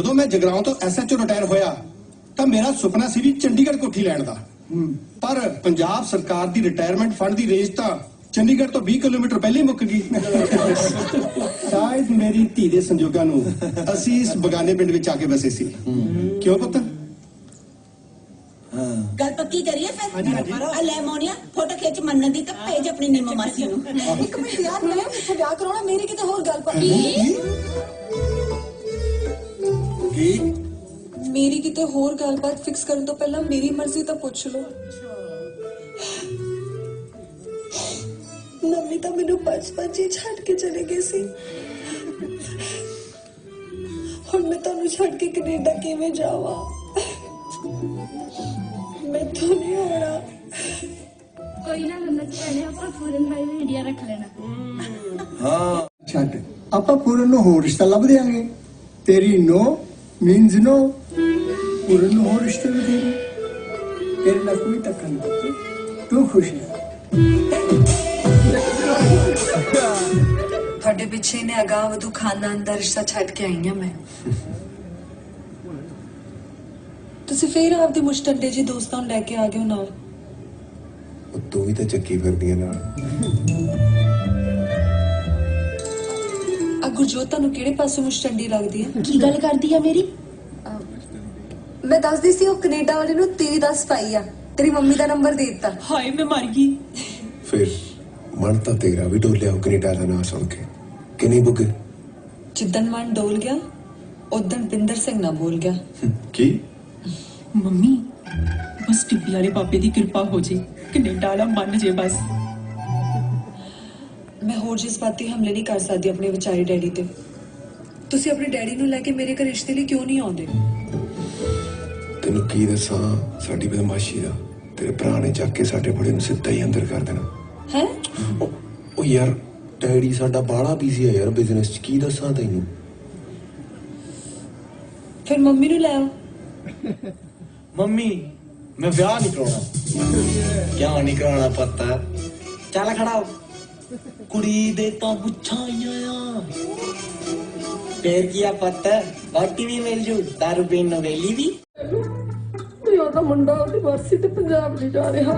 ਜਦੋਂ ਮੈਂ ਜਗਰਾਉਂ ਤੋਂ SHO ਰਿਟਾਇਰ ਹੋਇਆ ਤਾਂ ਮੇਰਾ ਸੁਪਨਾ ਸੀ ਵੀ ਚੰਡੀਗੜ੍ਹ ਕੋਠੀ ਲੈਣ ਦਾ, ਪਰ ਪੰਜਾਬ ਸਰਕਾਰ ਦੀ ਰਿਟਾਇਰਮੈਂਟ ਫੰਡ ਦੀ ਰੇਂਜ ਤਾਂ ਚੰਡੀਗੜ੍ਹ ਤੋਂ 20 ਕਿਲੋਮੀਟਰ ਪਹਿਲੇ ਹੀ ਮੁੱਕ ਗਈ। ਸ਼ਾਇਦ ਮੇਰੀ ਧੀ ਦੇ ਸੰਜੋਗਾਂ ਨੂੰ ਅਸੀਂ ਇਸ ਬਗਾਨੇ ਪਿੰਡ ਵਿੱਚ ਆ ਕੇ ਬਸੇ ਸੀ। ਕਿਉਂ ਪੁੱਤ? गल पक्की करिए फिर। ले मोनिया फोटो खिंच मन्नत दी ते भेज अपनी नीमो मासी नूं। एक मिनट यार, मैं किथे ब्याह कराउणा, मेरी किते होर गल पक्की की मेरी किते होर गलबात फिक्स करन तो पहला मेरी मर्जी तो पूछ लो। मम्मी तो मैनू बचपन च छड़ के चले गए सी, हुण मैं तुहानू छड़ के कनेडा किवें जावां? मैं तो नहीं होना। कोई ना मन्नत कहने ਆਪਾਂ ਪੂਰਨ ਭਾਈ ਨੂੰ ਇੰਡੀਆ ਰੱਖ ਲੈਣਾ। ਹਾਂ ਛੱਡ, ਆਪਾਂ ਪੂਰਨ ਨੂੰ ਹੋਰ ਰਿਸ਼ਤਾ ਲੱਭ ਦੇਾਂਗੇ। ਤੇਰੀ ਨੋ ਮੀਨਸ ਨੋ, ਪੂਰਨ ਨੂੰ ਹੋਰ ਰਿਸ਼ਤੇ ਵੀ ਦੇ ਤੇਰੇ ਨਾਲ ਕੋਈ ਧੱਕਾ ਨਹੀਂ, ਤੂੰ ਖੁਸ਼ ਹੈ। ਤੁਹਾਡੇ ਪਿੱਛੇ ਨੇ ਅਗਾਂਹ ਵਧੂ ਖਾਨਦਾਨ ਦਾ ਰਿਸ਼ਤਾ ਛੱਡ ਕੇ ਆਈ ਹਾਂ ਮੈਂ। ਤੁਸੀਂ ਫੇਰ ਆਪਦੇ ਮੁਸ਼ਟੰਡੇ ਜੀ ਦੋਸਤਾਂ ਨੂੰ ਲੈ ਕੇ ਆ ਗਏ ਹੋ ਨਾਲ। ਤੂੰ ਵੀ ਤਾਂ ਚੱਕੀ ਫਿਰਦੀ ਨਾਲ। ਆ ਗੁਰਜੋਤ ਤੁਹਾਨੂੰ ਕਿਹੜੇ ਪਾਸੇ ਮੁਸ਼ਟੰਡੀ ਲੱਗਦੀ ਹੈ? की गल करदी है मेरी? ਮੈਂ ਦੱਸਦੀ ਸੀ ਉਹ ਕੈਨੇਡਾ ਵਾਲੇ ਨੂੰ ਤੇਰੀ ਦੱਸ ਪਾਈ ਆ, ਤੇਰੀ ਮੰਮੀ ਦਾ ਨੰਬਰ ਦੇ ਦਿੱਤਾ। हाय मैं मर गई। ਫਿਰ ਮਨ ਤਾਂ ਤੇਰਾ ਵੀ ਡੋਲਿਆ ਉਹ ਕੈਨੇਡਾ ਦਾ ਨਾਂ ਸੁਣ ਕੇ ਕਿ ਨਹੀਂ ਬੁੱਗੇ? ਜਿੱਦਣ ਮਨ ਡੋਲ ਗਿਆ ਉਦਣ ਬਿੰਦਰ ਸਿੰਘ ਨਾ ਬੋਲ ਗਿਆ। ਕੀ ਮੰਮੀ ਬਸ ਟਿੱਬੀ ਵਾਲੇ ਪਾਪੇ ਦੀ ਕਿਰਪਾ ਹੋ ਜੇ, ਕੈਨੇਡਾ ਵਾਲਾ ਮੰਨ ਜੇ ਬਸ। ਮੈਂ ਹੋਰ ਜਜ਼ਬਾਤੀ ਹਮਲੇ ਨਹੀਂ ਕਰ ਸਕਦੀ ਆਪਣੇ ਵਿਚਾਰੇ ਡੈਡੀ ਤੇ। ਤੁਸੀਂ ਆਪਣੇ ਡੈਡੀ ਨੂੰ ਲੈ ਕੇ ਮੇਰੇ ਘਰ ਰਿਸ਼ਤੇ ਲਈ ਕਿਉਂ ਨਹੀਂ ਆਉਂਦੇ? ਤੈਨੂੰ ਕੀ ਦੱਸਾਂ, ਸਾਡੀ ਬਦਮਾਸ਼ੀ ਦਾ ਤੇਰੇ ਭਰਾ ਨੇ ਚੱਕ ਕੇ ਸਾਡੇ ਬੜੇ ਨੂੰ ਸਿੱਧਾ ਹੀ ਅੰਦਰ ਕਰ ਦੇਣਾ ਹੈ। ਉਹ ਯਾਰ ਡੈਡੀ ਸਾਡਾ ਬਾਹਲਾ ਬਿਜ਼ੀ ਹੈ ਯਾਰ ਬਿਜ਼ਨਸ 'ਚ, ਕੀ ਦੱਸਾਂ ਤੈਨੂੰ। ਫਿਰ ਮੰਮੀ ਨੂੰ ਲੈ ਆਓ। ਮੰਮੀ ਮੈਂ ਵਿਆਹ ਨਹੀਂ ਕਰਾਉਣਾ। ਕਿਉਂ ਨਹੀਂ ਕਰਾਉਣਾ ਪਤਾ? ਚੱਲ ਖੜਾ ਹੋ। ਕੁੜੀ ਦੇ ਤਾਂ ਮੁੱਛਾਂ ਆਈਆਂ ਆ, ਫੇਰ ਕੀ ਆ ਪੁੱਤ, ਬਾਟੀ ਵੀ ਮਿਲ ਜੂ, ਦਾਰੂ ਪੀਣ ਨੂੰ ਵੇਲੀ ਵੀ। ਉਹਦਾ ਮੁੰਡਾ ਉਹਦੀ ਵਰਸੀ ਤੇ ਪੰਜਾਬ ਨਹੀਂ ਜਾ ਰਿਹਾ।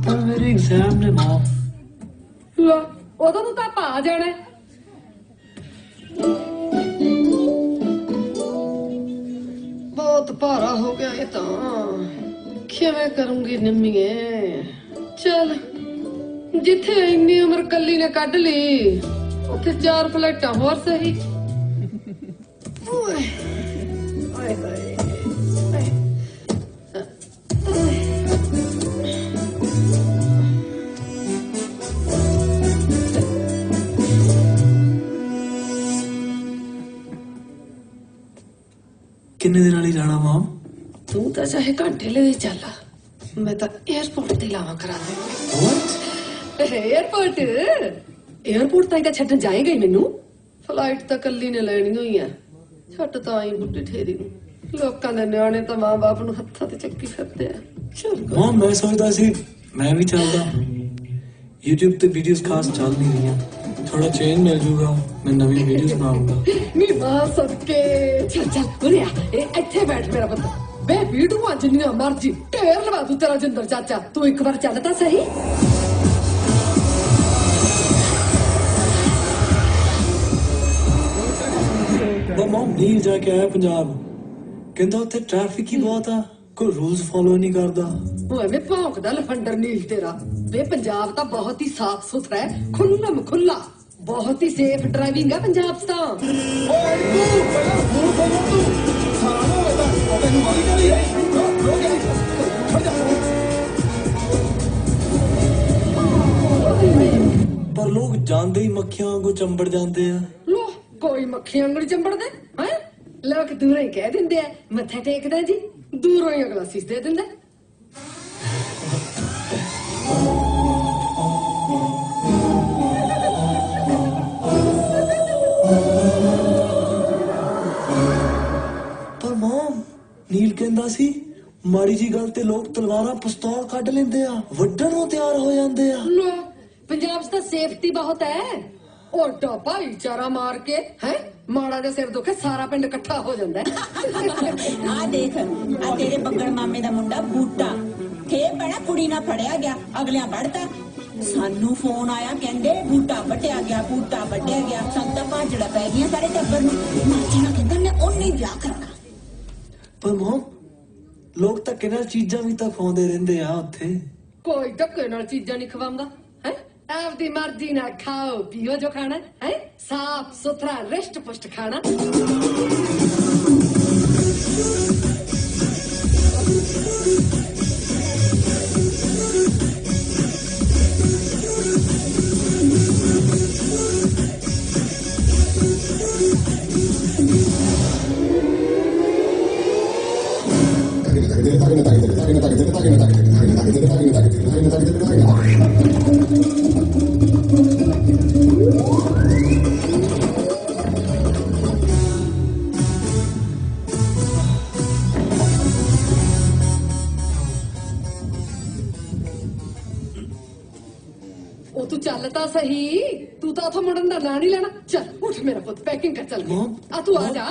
ਪਰ ਮੇਰੇ ਐਗਜ਼ਾਮ ਨੇ ਮਾਂ। ਉਦੋਂ ਨੂੰ ਤਾਂ ਪਾ ਜਾਣਾ। बहुत भारा हो गया ये तो, किवें करूंगी निम्मीए। चल जिथे इन्नी उम्र कली ने कढ़ ली उथे 4 फ्लैटां होर सही। ओए ओए ओए किन्ने दिन वाली जाना मां? तू तो चाहे घंटे ले चल, मैं तो एयरपोर्ट ते लावा करा दे। एयरपोर्ट एयरपोर्ट ताई छड्डन जाएगा ही मैनू। फ्लाइट तो कली ने लैनी हुई है, छड्ड तां ही बुढ़ी ठेरी नूं। लोकां दे न्याणे तो मां बाप नूं हत्थां ते चक्की फिरदे आ। चल मां मैं सोचदा सी मैं भी चलदा। YouTube ते वीडियोस खास चल नहीं रही, थोड़ा चेंज मिल जूगा, मैं नवी वीडियोस बनाऊंगा। नी मां सबके चल चल उरे आ, इत्थे बैठ मेरा पुत्त। बे वीडियो जिन्नियां मर्जी ढेर लवा तू तेरा जिंदर चाचा, तू एक बार चल तां सही। वो मां नील जाके आया पंजाब, कहंदा उत्थे ट्रैफिक ही बहुत आ, कोई रूल्स फॉलो नहीं करदा। ओए वे भौंकदा लफंडर नील तेरा। वे पंजाब तां बहुत ही साफ सुथरा है, खुल्लम खुल्ला, बहुत ही सेफ ड्राइविंग है पंजाब च तां। पर लोग जानते ही मक्खियां वांगू चंबड़ जाते हैं। लो कोई मक्खियां अंगड़ी चंबड़ दे हैं? लोग दूरों ही कह दिंदे आ मत्था टेकदा जी, दूरों ही अगला सीस दे दिंदा। पर मॉम नील कहंदा सी माड़ी जी गल ते लोग तलवारां पिस्तौल कढ लेंदे आ, वड्डण नूं तैयार हो जांदे आ। लो पंजाब च तां सेफ्टी बहुत है। ਓਡਾ ਭਾਈਚਾਰਾ ਮਾਰ ਕੇ ਹੈ ਮਾੜਾ ਜਿਹਾ ਸਿਰ ਦੁਖੇ ਸਾਰਾ ਪਿੰਡ ਇਕੱਠਾ ਹੋ ਜਾਂਦਾ ਹੈ। ਆ ਦੇਖ ਆ ਤੇਰੇ ਬੱਗੜ ਮਾਮੇ ਦਾ ਮੁੰਡਾ ਬੂਟਾ ਫੇਰ ਬੜਾ ਕੁੜੀ ਨਾਲ ਫੜਿਆ ਗਿਆ ਅਗਲਿਆਂ ਵੜਤਾ ਸਾਨੂੰ ਫੋਨ ਆਇਆ ਕਹਿੰਦੇ ਬੂਟਾ ਵੱਢਿਆ ਗਿਆ ਸੰਤਾ ਭਾਜੜਾ ਪੈ ਗਈਆਂ ਸਾਰੇ ਟੱਬਰ ਨੂੰ ਮਾਚੀ ਨਾ ਕਹਿੰਦਾ ਮੈਂ ਉਹਨੇ ਵਿਆਹ ਕਰਨਾ। ਪਰ ਮੋਮ ਲੋਕ ਤਾਂ ਕਿਹਨਾਂ ਚੀਜ਼ਾਂ ਵੀ ਤਾਂ ਖਵਾਉਂਦੇ ਰਹਿੰਦੇ ਆ ਉੱਥੇ। ਕੋਈ ਧੱਕੇ ਨਾਲ ਚੀਜ਼ਾਂ ਨਹੀਂ ਖਵਾਉਂਦਾ ਹੈ ਆਪਦੀ ਮਰਜ਼ੀ ਨਾਲ ਖਾਓ ਪੀਓ ਜੋ ਖਾਣਾ ਹੈ ਸਾਫ ਸੁਥਰਾ ਰਿਸ਼ਟ ਪੁਸ਼ਟ ਖਾਣਾ। ਉਹ ਤੂੰ ਚੱਲ ਤਾਂ ਸਹੀ ਤੂੰ ਤਾਂ ਉਥੋਂ ਮੁੜਨ ਦਾ ਨਾਂ ਨਹੀਂ ਲੈਣਾ। ਚੱਲ ਉੱਠ ਮੇਰਾ ਪੁੱਤ ਪੈਕਿੰਗ ਕਰ ਚੱਲ ਆ ਤੂੰ ਆ ਜਾ।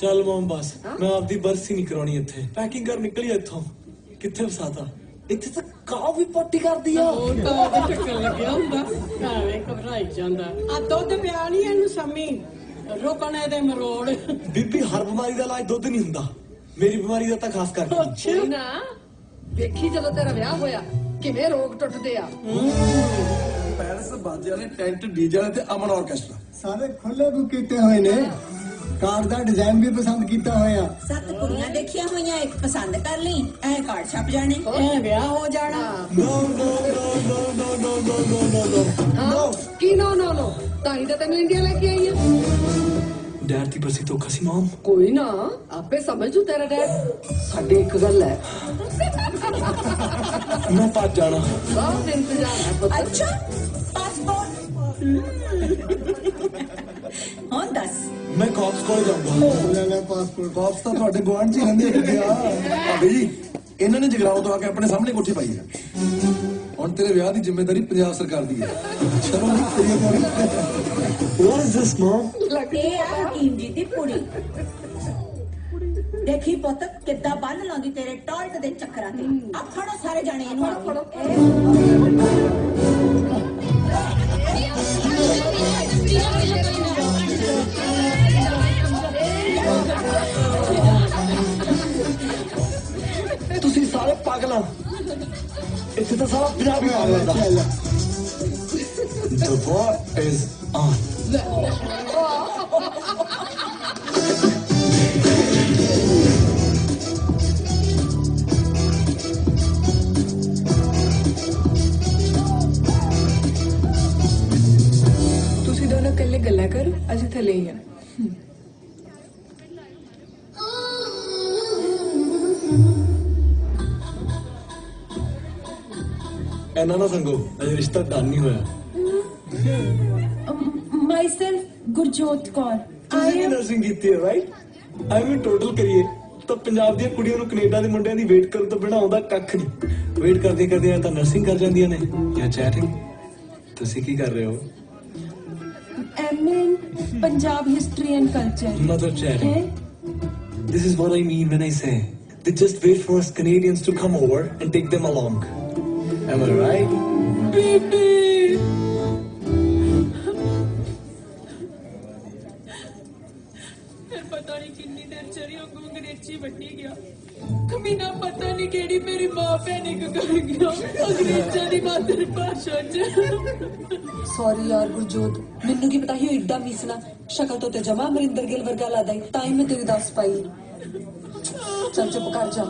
ਚੱਲ ਮੋਮ ਬਸ ਮੈਂ ਆਪਦੀ ਬਰਸੀ ਨਹੀਂ ਕਰਾਉਣੀ ਇੱਥੇ ਪੈਕਿੰਗ ਕਰ ਨਿਕਲੀ ਇੱਥੋਂ ਕਿੱਥੇ ਫਸਾਤਾ ਇੱਥੇ ਤਾਂ ਕਾਹ ਵੀ ਪੱਟੀ ਕਰਦੀ ਆ। ਉਹ ਤਾਂ ਟੱਕਰ ਲੱਗਿਆ ਹੁੰਦਾ ਐਵੇਂ ਘਬਰਾਈ ਜਾਂਦਾ ਆ ਦੁੱਧ ਪਿਆ ਨਹੀਂ ਇਹਨੂੰ ਸਮੀ ਰੋਕਣੇ ਦੇ ਮਰੋੜ। ਬੀਬੀ ਹਰ ਬਿਮਾਰੀ ਦਾ ਇਲਾਜ ਦੁੱਧ ਨਹੀਂ ਹੁੰਦਾ ਮੇਰੀ ਬਿਮਾਰੀ ਦਾ ਤਾਂ ਖਾਸ ਕਰਕੇ। ਕੋਈ ਨਾ ਵੇਖੀ ਜਦੋਂ ਤੇਰਾ ਵਿਆਹ ਹੋਇਆ ਕਿਵੇਂ ਰੋਗ ਟੁੱਟਦੇ ਆ। ਪੈਲਸ ਬਾਜਿਆਂ ਨੇ ਟੈਂਟ ਡੀਜੇ ਤੇ ਅਮਨ ਆਰਕੈਸਟਰਾ ਸਾਰੇ ਖੁੱਲੇ ਬੁੱਕ ਕੀਤੇ ਹੋਏ ਨੇ। ਕਾਰ ਦਾ ਡਿਜ਼ਾਈਨ ਵੀ ਪਸੰਦ ਕੀਤਾ ਹੋਇਆ। 7 ਕੁੜੀਆਂ ਦੇਖੀਆਂ ਹੋਈਆਂ ਇੱਕ ਪਸੰਦ ਕਰ ਲਈ ਐ ਕਾਰਡ ਛਪ ਜਾਣੇ ਐ ਵਿਆਹ ਹੋ ਜਾਣਾ। ਨੋ ਨੋ ਨੋ ਨੋ ਨੋ ਨੋ ਨੋ ਨੋ ਨੋ ਨੋ ਹਾਂ ਕੀ ਨੋ ਨੋ ਨੋ ਤਾਂ ਹੀ ਤਾਂ ਤੈਨੂੰ ਇੰਡੀਆ ਲੈ ਕੇ ਆਈ ਆ। ਡੈਡ ਦੀ ਬਰਸੀ ਧੋਖਾ ਸੀ ਮੋਮ। ਕੋਈ ਨਾ ਆਪੇ ਸਮਝ ਜੂ ਤੇਰਾ ਡੈਡ। ਸਾਡੀ ਇੱਕ ਗੱਲ ਹੈ ਮੈਂ ਭੱਜ ਜਾਣਾ। ਬਹੁਤ ਇੰਤਜ਼ਾਰ ਹੈ ਪੁੱਤ। ਅੱਛਾ ਪਾਸਪੋਰਟ ਹੁਣ ਦੱਸ ਮੈਂ ਕਾਪਸ ਕੋਲ ਜਾਊਂਗਾ। ਲੈ ਪਾਸਪੋਰਟ। ਕਾਪਸ ਤਾਂ ਤੁਹਾਡੇ ਗੁਆਂਢ ਚ ਹੀ ਰਹਿੰਦੇ ਕਿੱਥੇ ਆ ਭਾਬੀ ਜੀ ਇਹਨਾਂ ਨੇ ਜਗਰਾਉਂ ਤੋਂ ਆ ਕੇ ਆਪਣੇ ਸਾਹਮਣੇ ਕੋਠੀ ਪਾਈ ਹੈ। ਹੁਣ ਤੇਰੇ ਵਿਆਹ ਦੀ ਜ਼ਿੰਮੇਵਾਰੀ ਪੰਜਾਬ ਸਰਕਾਰ ਦੀ ਹੈ। ਚਲੋ ਤੇਰੀ ਕੋਲ What is this mom? ਇਹ ਆ ਹਕੀਮ ਜੀ ਦੀ ਕੁੜੀ ਦੇਖੀ ਪੁੱਤ ਕਿੱਦਾਂ ਬੰਨ ਲਾਉਂਦੀ ਤੇਰੇ ਟਾਲਟ ਦੇ ਚੱਕਰਾਂ ਤੇ ਆ ਫੜੋ ਸਾਰੇ ਜਾਣੇ ਇਹਨੂੰ ਤੁਸੀਂ ਸਾਰੇ ਪਾਗਲ ਹੋ ਇੱਥੇ ਤਾਂ ਸਾਰਾ ਪੰਜਾਬੀ ਪਾਗਲ ਦਾ। The war is on. ਤੁਸੀਂ ਦੋਨੋਂ ਇਕੱਲੇ ਗੱਲਾਂ ਕਰੋ ਅਸੀਂ ਥੱਲੇ ਹੀ ਆ। ਇਹਨਾਂ ਨਾਲ ਸੰਗੋ ਅਜੇ ਰਿਸ਼ਤਾ ਡਨ ਨਹੀਂ ਹੋਇਆ। ਮਾਈਸੈਲਫ ਗੁਰਜੋਤ ਕੌਰ ਤੁਸੀਂ ਨਰਸਿੰਗ ਕੀਤੀ ਹੈ ਰਾਈਟ। ਐਵੇਂ ਟੋਟਲ ਕਰੀਏ ਤਾਂ ਪੰਜਾਬ ਦੀਆਂ ਕੁੜੀਆਂ ਨੂੰ ਕੈਨੇਡਾ ਦੇ ਮੁੰਡਿਆਂ ਦੀ ਵੇਟ ਕਰਨ ਤੋਂ ਬਿਨਾਂ ਆਉਂਦਾ ਕੱਖ ਨਹੀਂ। ਵੇਟ ਕਰਦੇ ਕਰਦੇ ਤਾਂ ਨਰਸਿੰਗ ਕਰ ਜਾਂਦੀਆਂ ਨੇ ਜਾਂ ਚੈਟਿੰਗ। ਤੁਸੀਂ ਕੀ ਕਰ ਰਹੇ ਹੋ? MA Punjab history and culture. Mother chatting. This is what I mean when I say they just wait for us Canadians to come over and take them along. Am I right? ਬੀਬੀ ਫਿਰ ਪਤਾ ਨਹੀਂ ਕਿੰਨੀ ਦੇਰ ਚਰੀ ਉਹ ਅੰਗਰੇਜ਼ੀ ਵੱਟੀ ਗਿਆ ਕਮੀਨਾ ਪਤਾ ਨਹੀਂ ਕਿਹੜੀ ਮੇਰੀ ਮਾਂ ਪੈਨਿਕ ਕਰ ਗਿਆ ਅੰਗਰੇਜ਼ਾਂ ਦੀ ਮਾਤਰ ਭਾਸ਼ਾ ਚ। ਸੌਰੀ ਯਾਰ ਗੁਰਜੋਤ ਮੈਨੂੰ ਕੀ ਪਤਾ ਸੀ ਉਹ ਏਡਾ ਮੀਸਣਾ ਸ਼ਕਲ ਤੋਂ ਤੇ ਜਮਾ ਅਮਰਿੰਦਰ ਗਿੱਲ ਵਰਗਾ ਲੱਗਦਾ ਹੈ ਤਾਂ ਹੀ ਮੈਂ ਤੇਰੀ ਦੱਸ ਪਾਈ। ਚੱਲ ਚੁੱਪ ਕਰ ਜਾ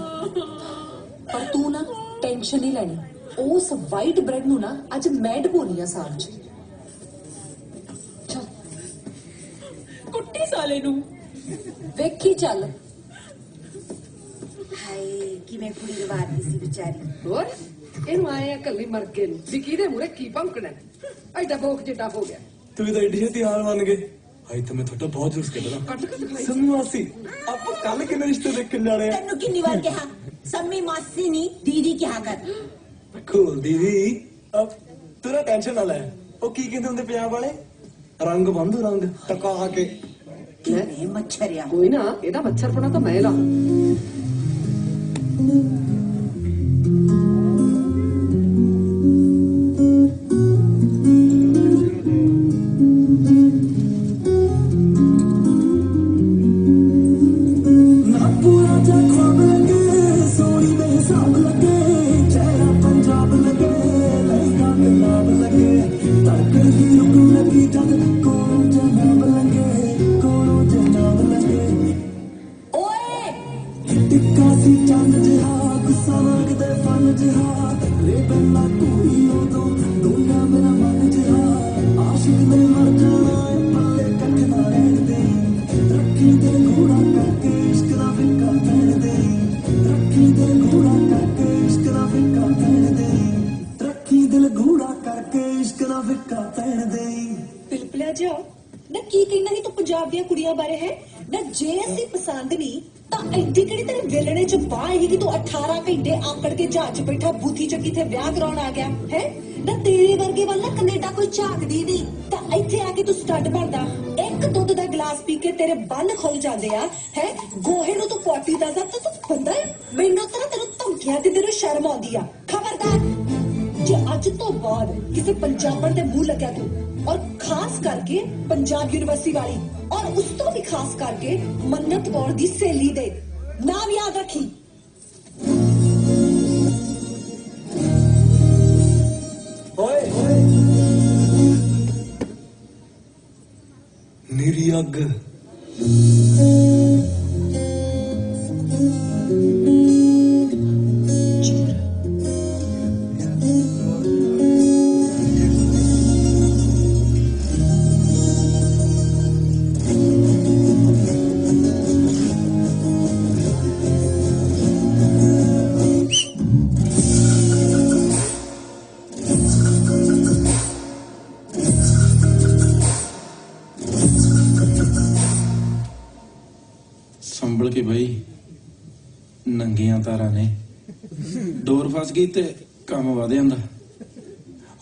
ਪਰ ਤੂੰ ਨਾ ਟੈਨਸ਼ਨ ਨਹੀਂ ਲੈਣੀ। ਉਸ ਵਾਈਟ ਬ੍ਰੈਡ ਨੂੰ ਨਾ ਅੱਜ ਮੈਂ ਢਪੋਨੀ ਆ ਸਾਗ ਚ। ਚੱਲ ਕੁੱਟੀ ਸਾਲੇ ਨੂੰ ਵੇਖੀ ਚੱਲ। ਹਾਏ ਕਿਵੇਂ ਕੁੜੀ ਰਵਾਦੀ ਸੀ ਵਿਚਾਰੀ। ਹੋਰ ਇਹਨੂੰ ਆਏ ਆ ਕੱਲੀ ਮਰ ਕੇ ਨੂੰ ਵੀ ਕਿਹਦੇ ਮੂਰੇ ਕੀ ਭੌਂਕਣਾ ਐਡਾ ਭੋਖ ਜਿੱਡਾ ਹੋ ਗਿਆ। ਤੁਸੀਂ ਤਾਂ ਏਡੀ ਛੇਤੀ ਹਾਰ ਮੰਨ ਗਏ। ਹਾਈ ਤਾਂ ਮੈਂ ਤੁਹਾਡਾ ਬਹੁਤ ਜੂਸ ਕੱਢਣਾ। ਕੱਢ ਕੇ ਦਿਖਾਈ। ਸੰਮੀ ਮਾਸੀ ਆਪਾਂ ਕੱਲ ਕਿੰਨੇ ਰਿਸ਼ਤੇ ਦੇਖਣ ਜਾਣੇ ਆ। ਤੈਨੂੰ ਕਿੰਨੀ ਵਾਰ ਕਿਹਾ ਸੰਮੀ ਮਾਸੀ ਨਹੀਂ ਦੀਦੀ ਕਿਹਾ ਕਰ। Cool ਦੀਦੀ। ਤੂੰ ਨਾ ਟੈਨਸ਼ਨ ਨਾ ਲੈ। ਉਹ ਕੀ ਕਹਿੰਦੇ ਹੁੰਦੇ ਪੰਜਾਬ ਵਾਲੇ, ਰੰਗ ਬੰਧੂ ਰੰਗ ਟਕਾ ਕੇ। ਕਿਵੇਂ ਮੱਛਰਿਆ ਕੋਈ ਨਾ, ਇਹਦਾ ਮੱਛਰਪਣਾ ਤਾਂ ਮੈਂ ਲਾ। ਪਿਲਪਲਿਆ ਜਾ ਨਾ, ਕੀ ਕਹਿਣਾ ਸੀ ਤੂੰ ਪੰਜਾਬ ਦੀਆਂ ਕੁੜੀਆਂ ਬਾਰੇ ਹੈ ਨਾ? ਜੇ ਅਸੀਂ ਪਸੰਦ ਨਹੀਂ ਤਾਂ ਐਡੀ ਕਿਹੜੀ ਤੇਰੇ ਵੇਲਣੇ ਚ ਬਾਹ ਹੈ ਕਿ ਤੂੰ 18 ਘੰਟੇ ਆਕੜ ਕੇ ਜਹਾਜ਼ 'ਚ ਬੈਠਾ ਬੂਥੀ ਚੱਕੀ ਤੇ ਵਿਆਹ ਕਰਾਉਣ ਆ ਗਿਆ ਹੈ ਨਾ? ਤੇਰੇ ਵਰਗੇ ਵੱਲ ਨਾ ਕੈਨੇਡਾ ਕੋਈ ਝਾਕਦੀ ਨਹੀਂ, ਤਾਂ ਇੱਥੇ ਆ ਕੇ ਤੂੰ ਸਟੱਡ ਬਣਦਾ। ਇੱਕ ਦੁੱਧ ਦਾ ਗਲਾਸ ਪੀ ਕੇ ਤੇਰੇ ਬੰਨ ਖੁੱਲ ਜਾਂਦੇ ਆ ਹੈ। ਗੋਹੇ ਨੂੰ ਤੂੰ ਪੋਟੀ ਦੱਸਦਾ ਤੂੰ ਬੰਦਾ ਹੈ? ਮੈਨੂੰ ਤਾਂ ਤੈਨੂੰ ਧਮਕੀਆਂ ਤੇ ਤੈਨੂੰ ਸ਼ਰਮ ਆਉਂਦੀ ਆ। ਖਬਰਦਾਰ ਜੇ ਅੱਜ ਤੋਂ ਬਾਅਦ ਕਿਸੇ ਪੰਜਾਬਣ ਦੇ ਮੂੰਹ ਲੱਗਿਆ ਤੂੰ, और खास करके पंजाब यूनिवर्सिटी वाली, और उस तो भी खास करके मन्नत कौर दी सहेली दे नाम याद रखी। ओए मेरी अग संभल के भाई, नंगियां तारा ने डोर फस गई ते काम वध जांदा।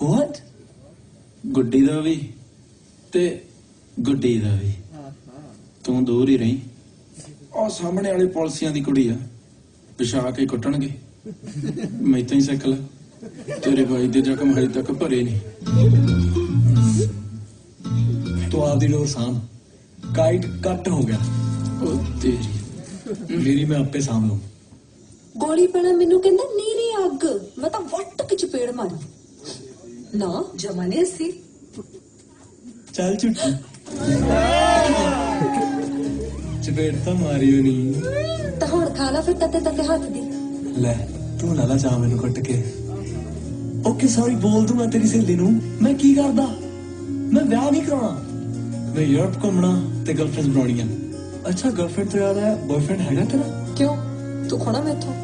व्हाट? गुड्डी दा भी ते गुड्डी दा भी, तू दूर ही रही। और सामने वाले पॉलिसियां दी कुड़ी आ, पिछा के कुटणगे। मैं तो ही सिख ला, तेरे भाई दे जख्म हजे तक भरे नहीं। तो आपदी डोर साम, काइट कट हो गया। ओ तेरी मेरी मैं आपे साम लूं। गोली पैना मैनू कहंदा नीरी अग, मैं तां वट के चपेड़ मारी ना। जमाने सी चल छुट्टी चपेट तो मारियो नहीं तां हुण खा ला फिर तते तते हाथ दी। ले तू ना ला चाह मैनू कट के। ओके सॉरी बोल दूंगा तेरी सहेली नू। मैं की करदा, मैं ब्याह नहीं कराउणा, मैं यूरोप घूमना ते गर्लफ्रेंड बनाउणियां। अच्छा गर्लफ्रेंड तो याद है, बॉयफ्रेंड हैगा तेरा? क्यों तू खोना मैथों?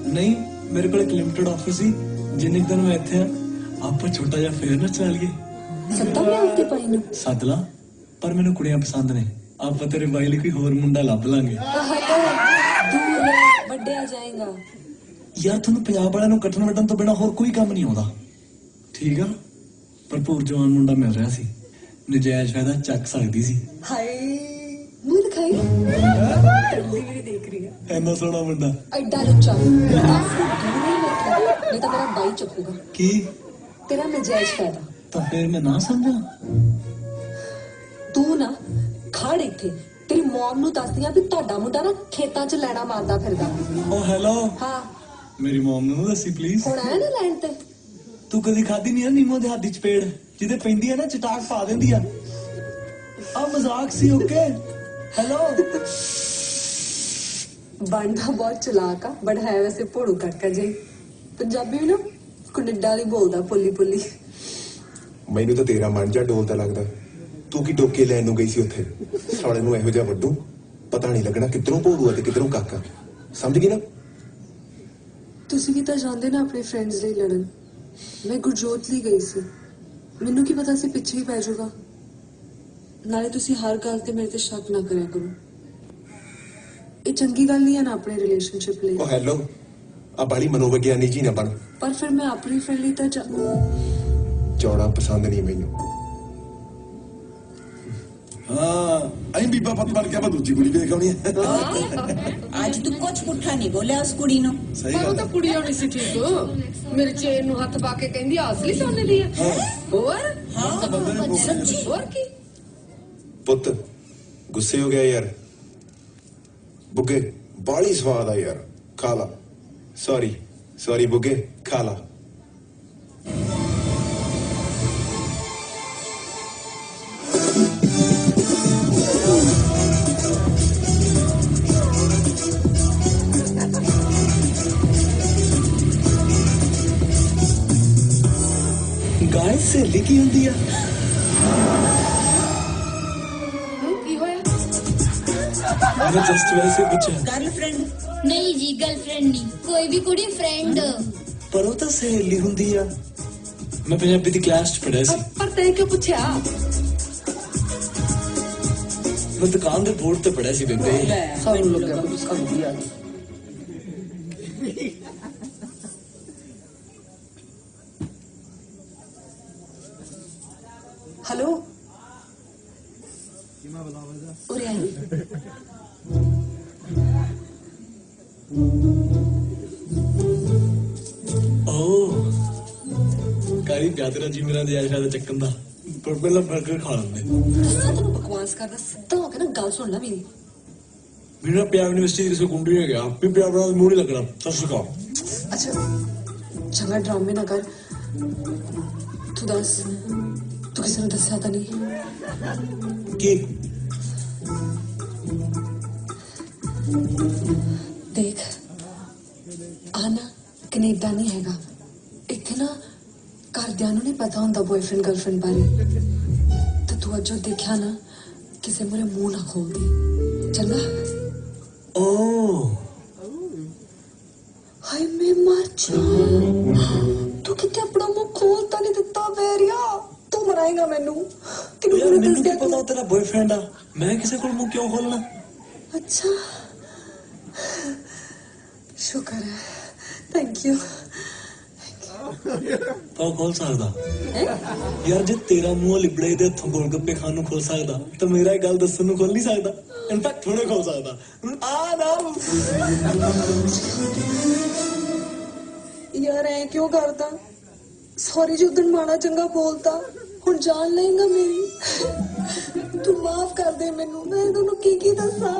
नहीं, मेरे को एक लिमिटेड ऑफर सी, जिन्ने दिन मैं इत्थे आप छोटा जिहा फेयर ना चला लिए। सत्ता ब्याह ते पई नू सद ला, पर मैनू कुड़ियां पसंद ने। आप तेरे बाई लिए कोई होर मुंडा लभ लांगे। दूर रह, ਵੱਡਿਆ ਜਾਏਗਾ। यार तुहानू पंजाब वालियां नू कट्टण वड्डण तो बिना होर कोई काम नहीं आउंदा, ठीक आ? भरपूर जवान मुंडा मिल रहा सी, नजायज फायदा चक सकदी सी। हाय मुंह दिखाई टीवी देख रही है। ऐना सोहना मुंडा, ਐਡਾ ਲੁੱਚਾ नहीं तो मेरा बाई चकूगा। की तेरा नजायज फायदा। तो फिर मैं ना समझा? तू ना खड़ इत्थे, तेरी मॉम नू दस दियां भी ਤੁਹਾਡਾ ਮੁੰਡਾ ਨਾ ਖੇਤਾਂ 'ਚ ਲੈਣਾ ਮਾਰਦਾ ਫਿਰਦਾ। ओ हेलो, हाँ मेरी मॉम नू दसी प्लीज। ਹੁਣ ਆਇਆ ਨਾ ਲੈਣ ਤੇ। तू कदी खादी नहीं है नीमो दे हाथ च पेड़ जिदे पैंदी है ना चटाक पा देंदी है। आ मजाक सी, ओके? हेलो ਬਣਦਾ ਬਹੁਤ ਚਲਾਕ ਆ, ਬਟ ਹੈ ਵੈਸੇ ਭੋੜੂ ਕਾਕਾ ਜੀ। ਪੰਜਾਬੀ ਵੀ ਨਾ ਕੈਨੇਡਾ ਵਾਲੀ ਬੋਲਦਾ ਪੁੱਲੀ ਪੁੱਲੀ। ਮੈਨੂੰ ਤਾਂ ਤੇਰਾ ਮਨ ਜਾ ਡੋਲਦਾ ਲੱਗਦਾ। ਤੂੰ ਕੀ ਟੋਕੇ ਲੈਣ ਨੂੰ ਗਈ ਸੀ ਉੱਥੇ? ਸਾਲੇ ਨੂੰ ਇਹੋ ਜਿਹਾ ਵੱਡੂ ਪਤਾ ਨਹੀਂ ਲੱਗਣਾ ਕਿੱਧਰੋਂ ਭੋੜੂ ਆ ਤੇ ਕਿੱਧਰੋਂ ਕਾਕਾ। ਸਮਝ ਗਈ ਨਾ? ਤੁਸੀਂ ਵੀ ਤਾਂ ਜਾਂਦੇ ਨਾ ਆਪਣੇ ਫਰੈਂਡਸ ਲਈ ਲੜਨ। ਮੈਂ ਗੁਰਜੋਤ ਲਈ ਗਈ ਸੀ, ਮੈਨੂੰ ਕੀ ਪਤਾ ਸੀ ਪਿੱਛੇ ਹੀ ਪੈ ਜਾਊਗਾ। ਨਾਲੇ ਤੁਸੀਂ ਹਰ ਗੱਲ ਤੇ ਮੇਰੇ ਤੇ ਸ਼ੱਕ ਨਾ ਕਰਿਆ ਕਰੋ, ਇਹ ਚੰਗੀ ਗੱਲ ਨਹੀਂ ਹੈ ਨਾ ਆਪਣੇ ਰਿਲੇਸ਼ਨਸ਼ਿਪ ਲਈ। ਉਹ ਹੈਲੋ, ਆ ਬਾਲੀ ਮਨੋਵਿਗਿਆਨੀ ਜੀ ਨਾ ਬਣ। ਪਰ ਫਿਰ ਮੈਂ ਆਪਣੀ ਫਰੈਂਡ ਲਈ ਤਾਂ ਚੌੜਾ ਪਸੰਦ ਨਹੀਂ ਮੈਨੂੰ। ਹਾਂ ਅਹੀਂ ਬੀਬਾ ਪਤ ਬਣ ਕੇ ਆਪਾਂ ਦੂਜੀ ਕੁੜੀ ਵੇਖ ਆਉਣੀ ਹੈ। ਅੱਜ ਤੂੰ ਕੁਛ ਪੁੱਠਾ ਨਹੀਂ ਬੋਲਿਆ ਉਸ ਕੁੜੀ ਨੂੰ। ਸਹੀ ਪਰ ਉਹ ਗੱਲ ਤਾਂ ਹੈ। ਕੁੜੀ ਹੋਣੀ ਸੀ ਠੀਕ ਮੇਰੇ ਚੇਨ ਨੂੰ ਹੱਥ ਪਾ ਕੇ ਕਹਿੰਦੀ ਆ ਅਸਲੀ ਸੋਨੇ ਦੀ ਆ ਹੋਰ ਸੱਚੀ ਹੋਰ ਕੀ ਪੁੱਤ ਗੁੱਸੇ ਹੋ ਗਿਆ ਯਾਰ। ਬੁੱਗੇ ਬਾਲੀ ਸਵਾਦ ਆ ਯਾਰ, ਖਾ ਲਾ। ਸੌਰੀ ਬੁੱਗੇ, ਖਾ ਲਾ। ਗਾਇਸ ਸਹੇਲੀ ਕੀ ਹੁੰਦੀ ਆ? ਕੀ ਹੋਇਆ मैं जस्ट वैसे पूछा। गर्लफ्रेंड नहीं जी गर्लफ्रेंड नहीं कोई भी कुड़ी फ्रेंड ਪਰ ਉਹ ਤਾਂ ਸਹੇਲੀ ਹੁੰਦੀ ਆ। मैं पंजाबी दी क्लास च पढ़िया सी। ਪਰ ਤੈਂ ਕਿਉਂ ਪੁੱਛਿਆ ਮੈਂ ਦੁਕਾਨ ਦੇ ਬੋਰਡ ਤੇ ਪੜਿਆ ਸੀ ਬੇਬੇ। ਸਾਨੂੰ ਲੱਗਿਆ ਕੁਝ ਸਮਝੀ ਆ हेलो उरे आई ਕਾਰੀ ਪਿਆਤਰਾ ਜੀ ਮੇਰਾ ਦੇ ਆਸ਼ਾ ਦਾ ਚੱਕਣ ਦਾ ਪਰ ਪਹਿਲਾਂ 버ਗਰ ਖਾ ਲੈਂਦੇ। ਦੱਸਾਂ ਤੈਨੂੰ ਬਕਵਾਸ ਕਰਦਾ ਸਿੱਧਾ ਹੋ ਕੇ ਨਾ ਗੱਲ ਸੁਣ ਲੈ ਮੇਰੀ। ਮੇਰਾ ਪਿਆਰ ਯੂਨੀਵਰਸਿਟੀ ਦੀ ਸੈਕੰਡਰੀ ਹੋ ਗਿਆ ਆਪੇ ਪਿਆਰ ਨਾਲ ਮੂੰਹ ਨਹੀਂ ਲੱਗਣਾ। ਸਤਿ ਸ਼੍ਰੀ ਅਕਾਲ। ਅੱਛਾ ਚੰਗਾ ਡਰਾਮੇ ਨਾ ਕਰ ਤੂੰ ਦੱਸ ਤੂੰ ਕਿਸੇ ਨੂੰ ਦੱਸਿਆ ਤਾਂ ਨਹੀਂ ਕੀ? ਦੇਖ ਆਨਾ ਕੈਨੇਡਾ ਨਹੀਂ ਹੈਗਾ ਇੱਥੇ ਨਾ ਘਰਦਿਆਂ ਨੂੰ ਨਹੀਂ ਪਤਾ ਹੁੰਦਾ ਬॉयਫ੍ਰੈਂਡ ਗਰਲਫ੍ਰੈਂਡ ਬਾਰੇ ਤੇ ਤੂੰ ਅੱਜ ਜੋ ਦੇਖਿਆ ਨਾ ਕਿਸੇ ਮੂਰੇ ਮੂੰਹ ਨਾ ਖੋਲਦੀ ਚੰਗਾ ਓ ਹਾਏ ਮੈਂ ਮਰ ਜਾ ਤੂੰ ਕਿਤੇ ਆਪਣਾ ਮੂੰਹ ਖੋਲਤਾ ਨਹੀਂ ਦਿੱਤਾ ਵੈਰਿਆ ਤੂੰ ਮਰਾਏਗਾ ਮੈਨੂੰ ਕਿਨੂੰ ਯਾਰ ਕਿਨੂੰ ਮੈਨੂੰ ਦੱਸ ਕੀ ਦਿਆ ਪਤਾ ਉਹ ਤੇਰਾ ਬॉयਫ੍ਰੈਂਡ ਆ। ਮੈਂ ਕਿਸੇ ਕੋਲ ਮੂੰਹ ਕਿਉਂ ਖੋਲਣਾ? ਅੱਛਾ ਸ਼ੁਕਰ ਹੈ ਥੈਂਕ ਯੂ ਤਾਂ ਖੋਲ ਸਕਦਾ ਯਾਰ ਜੇ ਤੇਰਾ ਮੂੰਹ ਲਿਬੜੇ ਦੇ ਹੱਥੋਂ ਗੋਲਗੱਪੇ ਖਾਣ ਨੂੰ ਖੋਲ ਸਕਦਾ ਤਾਂ ਮੇਰਾ ਇਹ ਗੱਲ ਦੱਸਣ ਨੂੰ ਖੋਲ ਨਹੀਂ ਸਕਦਾ। ਇਨਫੈਕਟ ਥੋੜੇ ਖੋਲ ਸਕਦਾ ਆ ਨਾ ਯਾਰ ਐ ਕਿਉਂ ਕਰਦਾ ਸੌਰੀ ਜੋ ਦਿਨ ਮਾੜਾ ਚੰਗਾ ਬੋਲਤਾ ਹੁਣ ਜਾਨ ਲਏਗਾ ਮੇਰੀ ਤੂੰ ਮਾਫ ਕਰ ਦੇ ਮੈਨੂੰ ਮੈਂ ਤੈਨੂੰ ਕੀ ਦੱਸਾਂ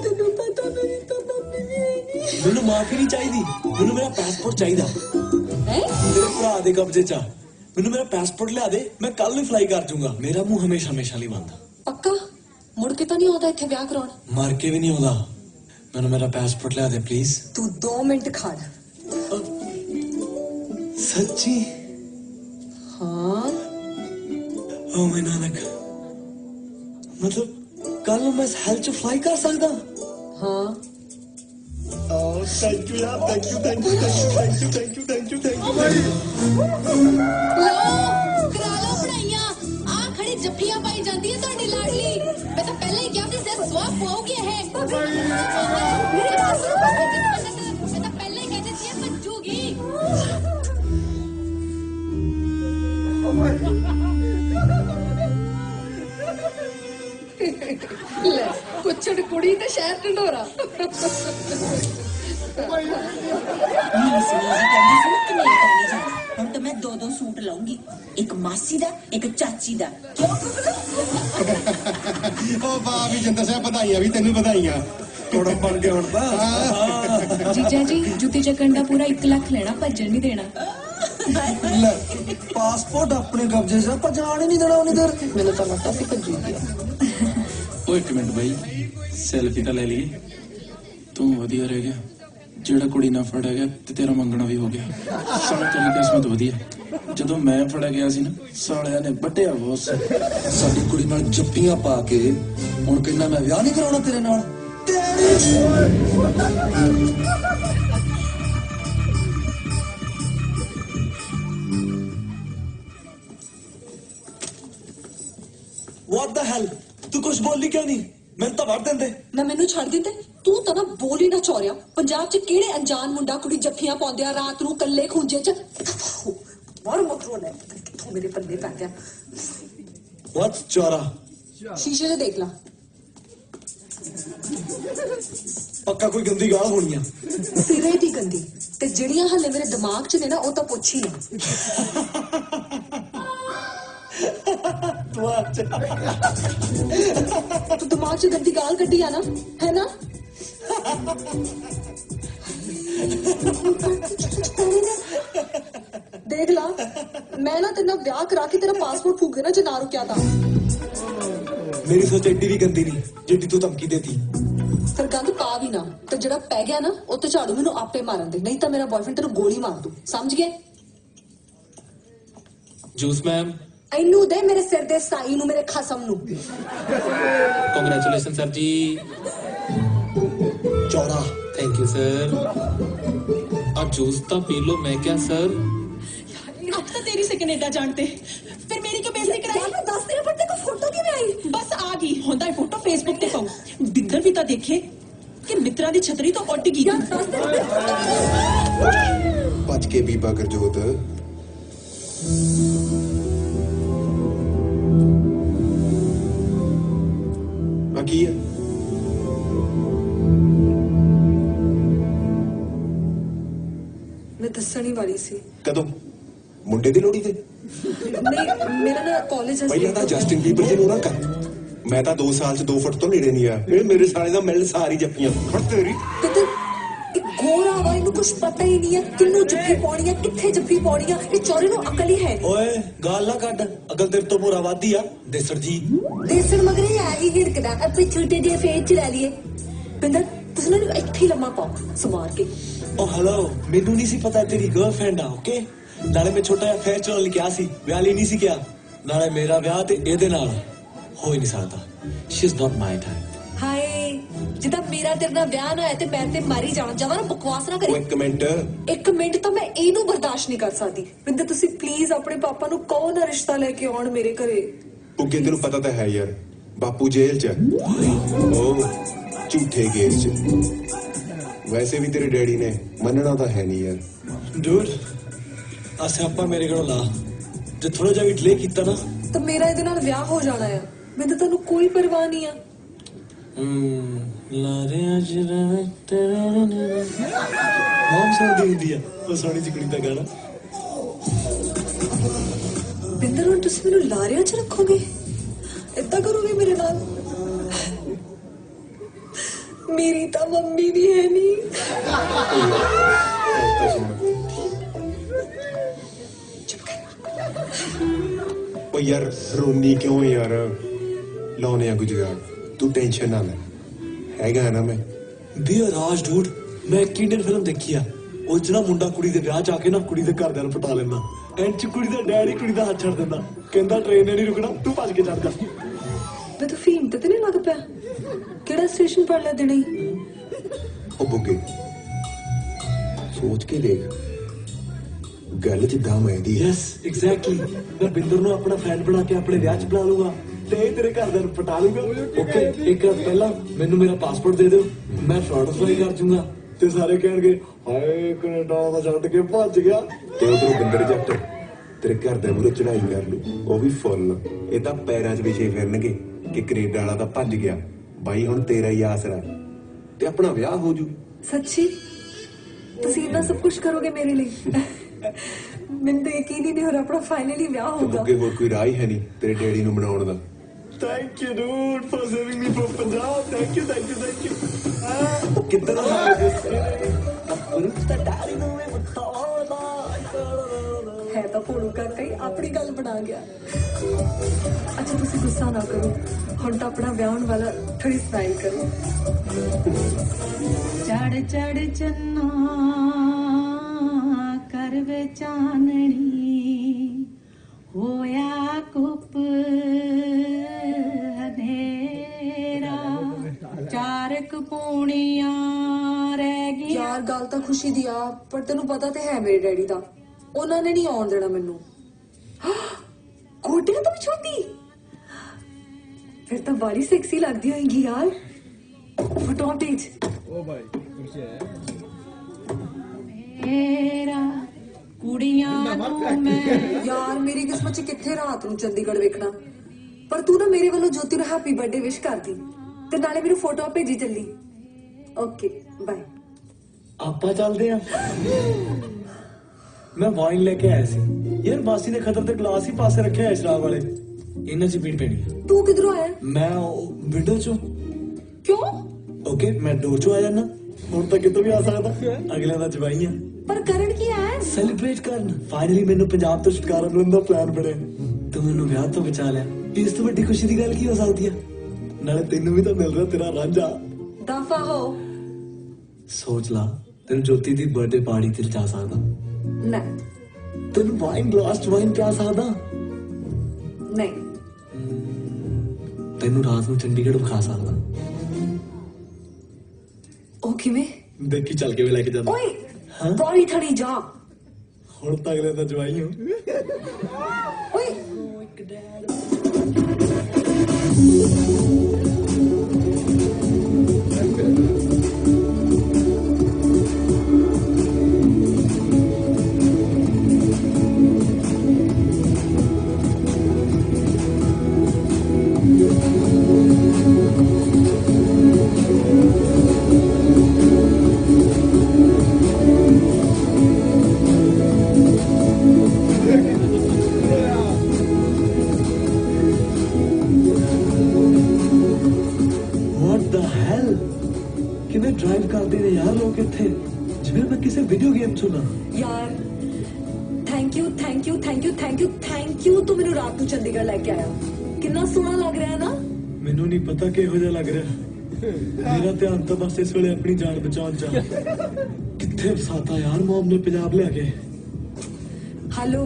ਤੈਨੂੰ ਪਤਾ ਮੇਰੀ ਤਾਂ ਮੰਮੀ ਵੀ ਹੈ ਨਹੀਂ ਮੈਨੂੰ ਮਾਫੀ ਨਹੀਂ ਚਾਹੀਦੀ ਮੈਨੂੰ ਮੇਰਾ ਪਾਸਪੋਰਟ ਚਾਹੀਦਾ ਤੇਰੇ ਭਰਾ ਦੇ ਕਬਜ਼ੇ 'ਚ ਆ। ਮੈਨੂੰ ਮੇਰਾ ਪਾਸਪੋਰਟ ਲਿਆ ਦੇ ਮੈਂ ਕੱਲ ਨੂੰ ਫਲਾਈ ਕਰ ਜੂੰਗਾ। ਮੇਰਾ ਮੂੰਹ ਹਮੇਸ਼ਾ ਲਈ ਬੰਦ। ਪੱਕਾ ਮੁੜ ਕੇ ਤਾਂ ਨਹੀਂ ਆਉਂਦਾ ਇੱਥੇ ਵਿਆਹ ਕਰਾਉਣ ਮਾਰ ਕੇ ਵੀ ਨਹੀਂ ਆਉਂਦਾ। ਮੈਨੂੰ ਮੇਰਾ ਪਾਸਪੋਰਟ ਲਿਆ ਦੇ ਪਲੀਜ਼। ਤੂੰ 2 ਮਿੰਟ ਖੜ ਸੱਚੀ? ਹਾਂ ਓ ਮਾਈ ਨਾਨਕ ਮਤਲਬ ਕੱਲ ਨੂੰ ਮੈਂ ਹੈਲ 'ਚ ਫਲਾਈ ਕਰ ਸਕਦਾ? ਹਾਂ Oh, thank you, yeah. Thank you. लो करा लो पढ़ाइयां आ खड़ी जफ्फियां पाई जाती है ਤੁਹਾਡੀ ਲਾਡਲੀ मैं तो पहले ही क्या थी सर स्वाब पाओगे है मैं तो पहले ही कहती थी बच्चूगी ਲੈ ਕੁਛੜ ਕੁੜੀ ਤੇ ਸ਼ਹਿਰ ਢੰਡੋਰਾ ਹੁਣ ਤਾਂ ਮੈਂ 2 ਸੂਟ ਲਾਉਂਗੀ ਇੱਕ ਮਾਸੀ ਦਾ ਇੱਕ ਚਾਚੀ ਦਾ ਉਹ ਵਾਹ ਵੀ ਜਿੰਦਰ ਸਾਹਿਬ ਵਧਾਈਆਂ ਵੀ ਤੈਨੂੰ ਵਧਾਈਆਂ ਕੋੜਾ ਬਣ ਕੇ ਹੁਣ ਤਾਂ ਜੀਜਾ ਜੀ ਜੁੱਤੀ ਚੱਕਣ ਦਾ ਪੂਰਾ 1 ਲੱਖ ਲੈਣਾ ਭੱਜਣ ਨਹੀਂ ਦੇਣਾ। ਲੈ ਪਾਸਪੋਰਟ ਆਪਣੇ ਕਬਜ਼ੇ 'ਚ ਆਪਾਂ ਜਾਣ ਹੀ ਨਹੀਂ ਦੇਣਾ ਉਨੀ ਦੇਰ। ਮੈਨੂੰ ਤਾਂ ਲੱਗਦਾ ਸੀ ਭੱਜੀ ਗਿਆ ਉਹ ਇੱਕ ਮਿੰਟ ਬਾਈ ਸੈਲਫੀ ਤਾਂ ਲੈ ਲਈਏ। ਤੂੰ ਵਧੀਆ ਰਹਿ ਗਿਆ ਜਿਹੜਾ ਕੁੜੀ ਨਾਲ ਫੜਿਆ ਗਿਆ ਤੇ ਤੇਰਾ ਮੰਗਣਾ ਵੀ ਹੋ ਗਿਆ। ਸਾਲਾ ਤੇਰੀ ਕਿਸਮਤ ਵਧੀਆ। ਜਦੋਂ ਮੈਂ ਫੜਿਆ ਗਿਆ ਸੀ ਨਾ ਸਾਲਿਆਂ ਨੇ ਵੱਟਿਆ ਬਹੁਤ ਸਾਡੀ ਕੁੜੀ ਨਾਲ ਜੱਫੀਆਂ ਪਾ ਕੇ ਹੁਣ ਕਹਿੰਦਾ ਮੈਂ ਵਿਆਹ ਨਹੀਂ ਕਰਾਉਣਾ ਤੇਰੇ ਨਾਲ। What the hell? ਤੂੰ ਕੁਝ ਬੋਲੀ ਕਿਉਂ ਨਹੀਂ? ਮੈਨੂੰ ਤਾਂ ਵੜ ਦਿੰਦੇ। ਨਾ ਮੈਨੂੰ ਛੱਡ ਦਿੰਦੇ ਤੂੰ ਤਾਂ ਨਾ ਬੋਲ ਹੀ ਨਾ ਚੋਰਿਆ ਪੰਜਾਬ 'ਚ ਕਿਹੜੇ ਅਣਜਾਣ ਮੁੰਡਾ ਕੁੜੀ ਜੱਫੀਆਂ ਪਾਉਂਦੇ ਆ ਰਾਤ ਨੂੰ ਕੱਲੇ ਖੁੰਝੇ 'ਚ ਮਰ ਮਕਰੋ ਨੇ मेरे पल्ले पै गया। व्हाट चौरा? शीशे से देख ला। पक्का कोई गंदी गाल होनी है। सिरे दी गंदी ते जड़ियां हले मेरे दिमाग च ने ना ओ तो पुछ ही ना। तू दिमाग च गंदी गाल कड्डी आ ना, है ना? देख ला, मैं ना तेरा ब्याह करा के तेरा पासपोर्ट फूक देना जे ना रुकिया था। मेरी सोच एडी भी गंदी नहीं जिड्डी तू धमकी देती। फिर गंद पा भी ना तो जड़ा पै गया ना वो तो झाड़ू मैनू आपे मारन दे, नहीं तो मेरा बॉयफ्रेंड तेरे गोली मार दू, समझ गए? Juice ma'am. इनू दे मेरे सिर दे साई नू, मेरे खसम नू। Congratulation sir ji. चौरा थैंक यू सर। अब जूस तो पी लो। मैं क्या सर? अब तो तेरी से कनेडा जानते, फिर मेरी क्यों बेइज्जती कराई? दस दिन पर तेरे को फोटो क्यों आई? बस आ गई होंदा है फोटो फेसबुक ते पाऊं, बिंदर भी तो देखे कि मित्रा दी छतरी तो उड़ गई। बच के बीबा गुरजोत। की है? मैं दसण ही वाली सी। कदों? मुंडे दी लोड़ी ते? नहीं, मेरा ना कॉलेज है। ਪਹਿਲਾਂ ਤਾਂ ਜਸਟਿਨ ਬੀਬਰ ਜੀ ਨੂੰ ਨਾ ਕਰ। ਮੈਂ ਤਾਂ 2 ਸਾਲ ਚ 2 ਫੁੱਟ ਤੋਂ ਨੇੜੇ ਨਹੀਂ ਆ। ਇਹ ਮੇਰੇ ਸਾਲੇ ਦਾ ਮਿਲ ਸਾਰੀ ਜੱਫੀਆਂ ਫੜ ਤੇਰੀ। एक गोरा वा इनू कुछ पता ही नहीं है किन्नू जफ्फी पाउणी है, किथे जफ्फी पाउणी है। ये चोरे नू अकल ही है नहीं। ओए गाल ना कट, अकल तेरे तो बुरा वादी आ देसर जी। देसर मगर ही आ ही हिड़कदा, अब छोटे जे फेस च ले लिए। बिंदर तुस ना इत्थे ही लम्मा पाओ समार के। ओ हेलो, मेनू नहीं सी पता तेरी गर्लफ्रेंड आ, ओके? नाले मैं छोटा जिहा फेयर चला लिया सी, विआह ਲਈ नहीं सी किया। नाले मेरा विआह ते ਇਹਦੇ ਨਾਲ हो ही नहीं सकता। She is not my type. हाय जिदा मेरा तेरे नाल ब्याह ना है ते मैं ते मारी जाना जावा ना, बकवास ना करी। एक मिनट तो मैं ਇਹਨੂੰ ਬਰਦਾਸ਼ਤ ਨਹੀਂ ਕਰ ਸਕਦੀ। ਬਿੰਦਰ ਤੁਸੀਂ ਪਲੀਜ਼ ਆਪਣੇ ਪਾਪਾ ਨੂੰ ਕਹੋ ਨਾ ਰਿਸ਼ਤਾ ਲੈ ਕੇ ਆਉਣ ਮੇਰੇ ਘਰੇ। ਪੁੱਗੇ ਤੈਨੂੰ ਪਤਾ ਤਾਂ ਹੈ ਯਾਰ, ਬਾਪੂ ਜੇਲ੍ਹ ਚ ਉਹ ਝੂਠੇ ਕੇਸ ਚ। ਵੈਸੇ ਵੀ ਤੇਰੇ ਡੈਡੀ ਨੇ ਮੰਨਣਾ ਤਾਂ ਹੈ ਨਹੀਂ ਯਾਰ। ਡੂਡ ਆ ਸਿਆਪਾ ਮੇਰੇ ਕੋਲ ਲਾ, ਜੇ ਥੋੜਾ ਜਿਹਾ ਵੀ ਡਿਲੇ ਕੀਤਾ ਨਾ ਤਾਂ ਮੇਰਾ ਇਹਦੇ ਨਾਲ ਵਿਆਹ ਹੋ ਜਾਣਾ ਆ। ਮੈਨੂੰ ਤੁਹਾਨੂੰ ਕੋਈ ਪਰਵਾਹ ਨਹੀਂ ਆ। ਲਾਰੇ ਅਜਰਾ ਤੇਰੇ ਮੋਮ ਸੁਣਦੀ ਹੁੰਦੀ ਆ ਉਹ ਸੋਹਣੀ ਜਿਹੀ ਕੁੜੀ ਦਾ ਗਾਣਾ। ਬਿੰਦਰ ਹੁਣ ਤੁਸੀਂ ਮੈਨੂੰ ਲਾਰਿਆਂ 'ਚ ਰੱਖੋਗੇ? ਏਦਾਂ ਕਰੋਗੇ ਮੇਰੇ ਨਾਲ? ਮੇਰੀ ਤਾਂ ਮੰਮੀ ਵੀ ਹੈ ਨਹੀਂ। ਉਹ ਯਾਰ ਰੋਣੀ ਕਿਉਂ ਯਾਰ? ਲਾਉਣੇ ਆ ਗੁਜਰਾਤ, ਤੂੰ ਟੈਨਸ਼ਨ ਨਾ ਲੈ, ਹੈਗਾ ਨਾ ਮੈਂ। ਬੀਅਰ ਰਾਜ ਡੂਡ, ਮੈਂ ਇੱਕ ਇੰਡੀਅਨ ਫਿਲਮ ਦੇਖੀ ਆ, ਉਹ ਚ ਨਾ ਮੁੰਡਾ ਕੁੜੀ ਦੇ ਵਿਆਹ ਚ ਆ ਕੇ ਨਾ ਕੁੜੀ ਦੇ ਘਰਦਿਆਂ ਨੂੰ ਪਟਾ ਲੈਂਦਾ, ਐਂਡ ਚ ਕੁੜੀ ਦਾ ਡੈਡੀ ਕੁੜੀ ਦਾ ਹੱਥ ਛੱਡ ਦਿੰਦਾ, ਕਹਿੰਦਾ ਟ੍ਰੇਨ ਨੇ ਨਹੀਂ ਰੁਕਣਾ, ਤੂੰ ਭੱਜ ਕੇ ਚੜ ਜਾ। ਮੈਂ ਤਾਂ ਫੀਮ ਤੇ ਨਹੀਂ ਲੱਗ ਪਿਆ? ਕਿਹੜਾ ਸਟੇਸ਼ਨ ਪੜ ਲਿਆ ਦੇਣੀ? ਉਹ ਬੁੱਗੇ ਸੋਚ ਕੇ ਦੇਖ, ਗੱਲ ਜਿੱਦਾਂ ਮੈਂ ਦੀ। ਯੈਸ ਐਗਜ਼ੈਕਟਲੀ, ਮੈਂ ਬਿੰਦਰ ਨੂੰ ਆਪਣਾ ਫਰੈਂਡ ਬਣਾ ਕੇ ਆਪਣੇ ਵਿਆਹ ਚ ਬੁਲਾ ਲੂੰਗਾ ਤੇ ਇਹ ਤੇਰੇ ਘਰਦਿਆਂ ਨੂੰ ਪਟਾ ਲੂੰਗਾ। ਓਕੇ, ਇੱਕ ਰਾਤ ਪਹਿਲਾਂ ਮੈਨੂੰ ਮੇਰਾ ਪਾਸਪੋਰਟ ਦੇ ਦਿਓ, ਮੈਂ ਫਰਾਡ ਅਪਲਾਈ ਕਰ ਜੂੰਗਾ ਤੇ ਸਾਰੇ ਕਹਿਣਗੇ ਹਾਏ ਕੈਨੇਡਾ ਦਾ ਛੱਡ ਕੇ ਭੱਜ ਗਿਆ। ਤੇ ਉਧਰੋਂ ਬਿੰਦਰ ਜੱਟ ਤੇਰੇ ਘਰਦਿਆਂ ਮੂਹਰੇ ਚੜਾਈ ਕਰ ਲੂ, ਉਹ ਵੀ ਫੁੱਲ। ਇਹ ਤਾਂ ਪੈਰਾਂ 'ਚ ਵਿਛੇ ਫਿਰਨਗੇ ਕਿ ਕੈਨੇਡਾ ਵਾਲਾ ਤਾਂ ਭੱਜ ਗਿਆ, ਬਾਈ ਹੁਣ ਤੇਰਾ ਹੀ ਆਸਰਾ ਤੇ ਆਪਣਾ ਵਿਆਹ ਹੋ ਜੂ। ਸੱਚੀ ਤੁਸੀਂ ਇੰਨਾ ਸਭ ਕੁਝ ਕਰੋਗੇ ਮੇਰੇ ਲਈ? ਮੈਨੂੰ ਤਾਂ ਯਕੀਨ ਹੀ ਨਹੀਂ ਹੋ ਰਿਹਾ ਆਪਣਾ ਫਾਈਨਲੀ ਵਿਆਹ ਹੋਊਗਾ। ਅੱਗੇ ਹੋਰ ਕੋਈ ਰਾਹ ਹੀ ਹੈ ਨਹੀਂ ਤੇਰੇ ਡੈਡੀ ਨੂੰ ਮਨਾਉਣ ਦਾ। Thank you dude for saving me from Punjab. Thank you thank you thank you. ਕਿੱਦਾਂ ਦਾ ਡੈਡੀ ਨੂੰ ਮੈਂ ਬਤਾਉਂਦਾ ਹੈ ਤਾਂ ਫੋੜੂ ਕਾਕਾ ਹੀ ਆਪਣੀ ਗੱਲ ਬਣਾ ਗਿਆ। ਅੱਛਾ ਤੁਸੀਂ ਗੁੱਸਾ ਨਾ ਕਰੋ, ਹੁਣ ਤਾਂ ਆਪਣਾ ਵਿਆਹ ਹੋਣ ਵਾਲਾ, ਥੋੜੀ ਸਮਾਈਲ ਕਰੋ। ਚੜ ਚੜ ਚੰਨਾ ਕਰਵੇ ਚਾਨਣੀ, ਹੋਇਆ ਕੁੱਪ ਹਨੇਰਾ, ਚਾਰ ਕਪੂਣੀਆਂ ਰਹਿ ਗਈਆਂ। ਯਾਰ ਗੱਲ ਤਾਂ ਖੁਸ਼ੀ ਦੀ ਆ, ਪਰ ਤੈਨੂੰ ਪਤਾ ਤੇ ਹੈ ਮੇਰੇ ਡੈਡੀ ਦਾ, ਉਹਨਾਂ ਨੇ ਨਹੀਂ ਆਉਣ ਦੇਣਾ ਮੈਨੂੰ। ਗੋਡਿਆਂ ਤੋਂ ਵੀ ਛੋਟੀ, ਫਿਰ ਤਾਂ ਬੜੀ ਸੈਕਸੀ ਲੱਗਦੀ ਹੋਏਗੀ ਯਾਰ। ਫੋਟੋ ਭੇਜ। ਮੇਰਾ ਕੁੜੀਆਂ ਨੂੰ ਮੈਂ ਯਾਰ ਮੇਰੀ ਕਿਸਮਤ 'ਚ ਕਿੱਥੇ ਰਾਤ ਨੂੰ ਚੰਡੀਗੜ੍ਹ ਵੇਖਣਾ। ਪਰ ਤੂੰ ਨਾ ਮੇਰੇ ਵੱਲੋਂ ਜੋਤੀ ਨੂੰ ਹੈਪੀ ਬਰਥਡੇ ਵਿਸ਼ ਕਰਦੀ ਤੇ ਨਾਲੇ ਮੈਨੂੰ ਫੋਟੋ ਭੇਜੀ ਚੱਲੀ। Okay bye. ਆਪਾਂ ਚੱਲਦੇ ਆ। ਮੈਂ ਵਾਈਨ ਲੈ ਕੇ ਆਇਆ ਸੀ ਯਾਰ, ਮਾਸੀ ਨੇ ਖਤਰ ਤੇ ਗਲਾਸ ਹੀ ਪਾਸੇ ਰੱਖਿਆ ਹੈ ਸ਼ਰਾਬ ਵਾਲੇ, ਇਹਨਾਂ ਚ ਪੀਣ ਪੈਣੀ ਹੈ। ਤੂੰ ਕਿਧਰੋਂ ਆਇਆ? ਮੈਂ ਵਿੰਡੋ ਚੋਂ। ਕਿਉਂ? ਓਕੇ ਮੈਂ ਡੋਰ ਚੋਂ ਆ ਜਾਣਾ, ਹੁਣ ਤਾਂ ਕਿਤੋਂ ਵੀ ਆ ਸਕਦਾ, ਅਗਲੇ ਦਾ ਜਵਾਈ ਆ। ਪਰ ਕਰਨ ਕੀ ਆਇਆ? ਸੈਲੀਬ੍ਰੇਟ ਕਰਨ। ਫਾਈਨਲੀ ਮੈਨੂੰ ਪੰਜਾਬ ਤੋਂ ਛੁਟਕਾਰਾ ਮਿਲਣ ਦਾ ਪਲਾਨ ਬਣਿਆ। ਤੂੰ ਮੈਨੂੰ ਵਿਆਹ ਤੋਂ ਬਚਾ ਲਿਆ, ਇਸ ਤੋਂ ਵੱਡੀ ਖੁਸ਼ੀ ਦੀ ਗੱਲ ਕੀ ਹੋ ਸਕਦੀ ਆ? ਨਾਲੇ ਤੈਨੂੰ ਵੀ ਤਾਂ ਮਿਲ ਰਿਹਾ ਤੇਰਾ ਰਾਂਝਾ। ਦਫਾ ਹੋ। ਸੋਚ ਲਾ, ਤੈਨੂੰ ਜੋਤੀ ਦੀ ਬਰਥਡੇ ਪਾਰਟੀ ਤੇ ਜਾ ਸਕਦਾ, ਨਾ ਤੈਨੂੰ ਵਾਈਨ ਗਲਾਸ ਚ ਵਾਈਨ ਪਿਆ ਸਕਦਾ, ਨਹੀਂ ਤੈਨੂੰ ਰਾਤ ਨੂੰ ਚੰਡੀਗੜ੍ਹ ਵਿਖਾ ਸਕਦਾ। ਉਹ ਕਿਵੇਂ? ਦੇਖੀ ਚੱਲ ਕੇ ਵੀ ਲੈ ਕੇ ਜਾਂਦਾ। ਓਏ ਬੜੀ ਥੜੀ ਜਾ। ਹੁਣ ਤਾਂ ਅਗਲੇ ਦਾ ਜਵਾਈ ਹੋ। ਓਏ ਕਿਵੇਂ ਡਰਾਈਵ ਕਰਦੇ ਨੇ ਯਾਰ ਲੋਕ ਇੱਥੇ, ਜਿਵੇਂ ਮੈਂ ਕਿਸੇ ਵੀਡੀਓ ਗੇਮ ਚ ਨਾ। ਯਾਰ thank you thank you thank you thank you thank you, ਤੂੰ ਮੈਨੂੰ ਰਾਤ ਨੂੰ ਚੰਡੀਗੜ੍ਹ ਲੈ ਕੇ ਆਇਆ। ਕਿੰਨਾ ਸੋਹਣਾ ਲੱਗ ਰਿਹਾ ਹੈ ਨਾ। ਮੈਨੂੰ ਨਹੀਂ ਪਤਾ ਕਿਹੋ ਜਿਹਾ ਲੱਗ ਰਿਹਾ, ਮੇਰਾ ਧਿਆਨ ਤਾਂ ਬਸ ਇਸ ਵੇਲੇ ਆਪਣੀ ਜਾਨ ਬਚਾਉਣ ਚ। ਕਿੱਥੇ ਫਸਾਤਾ ਯਾਰ ਮੌਮ ਨੇ ਪੰਜਾਬ ਲਿਆ ਕੇ। ਹੈਲੋ,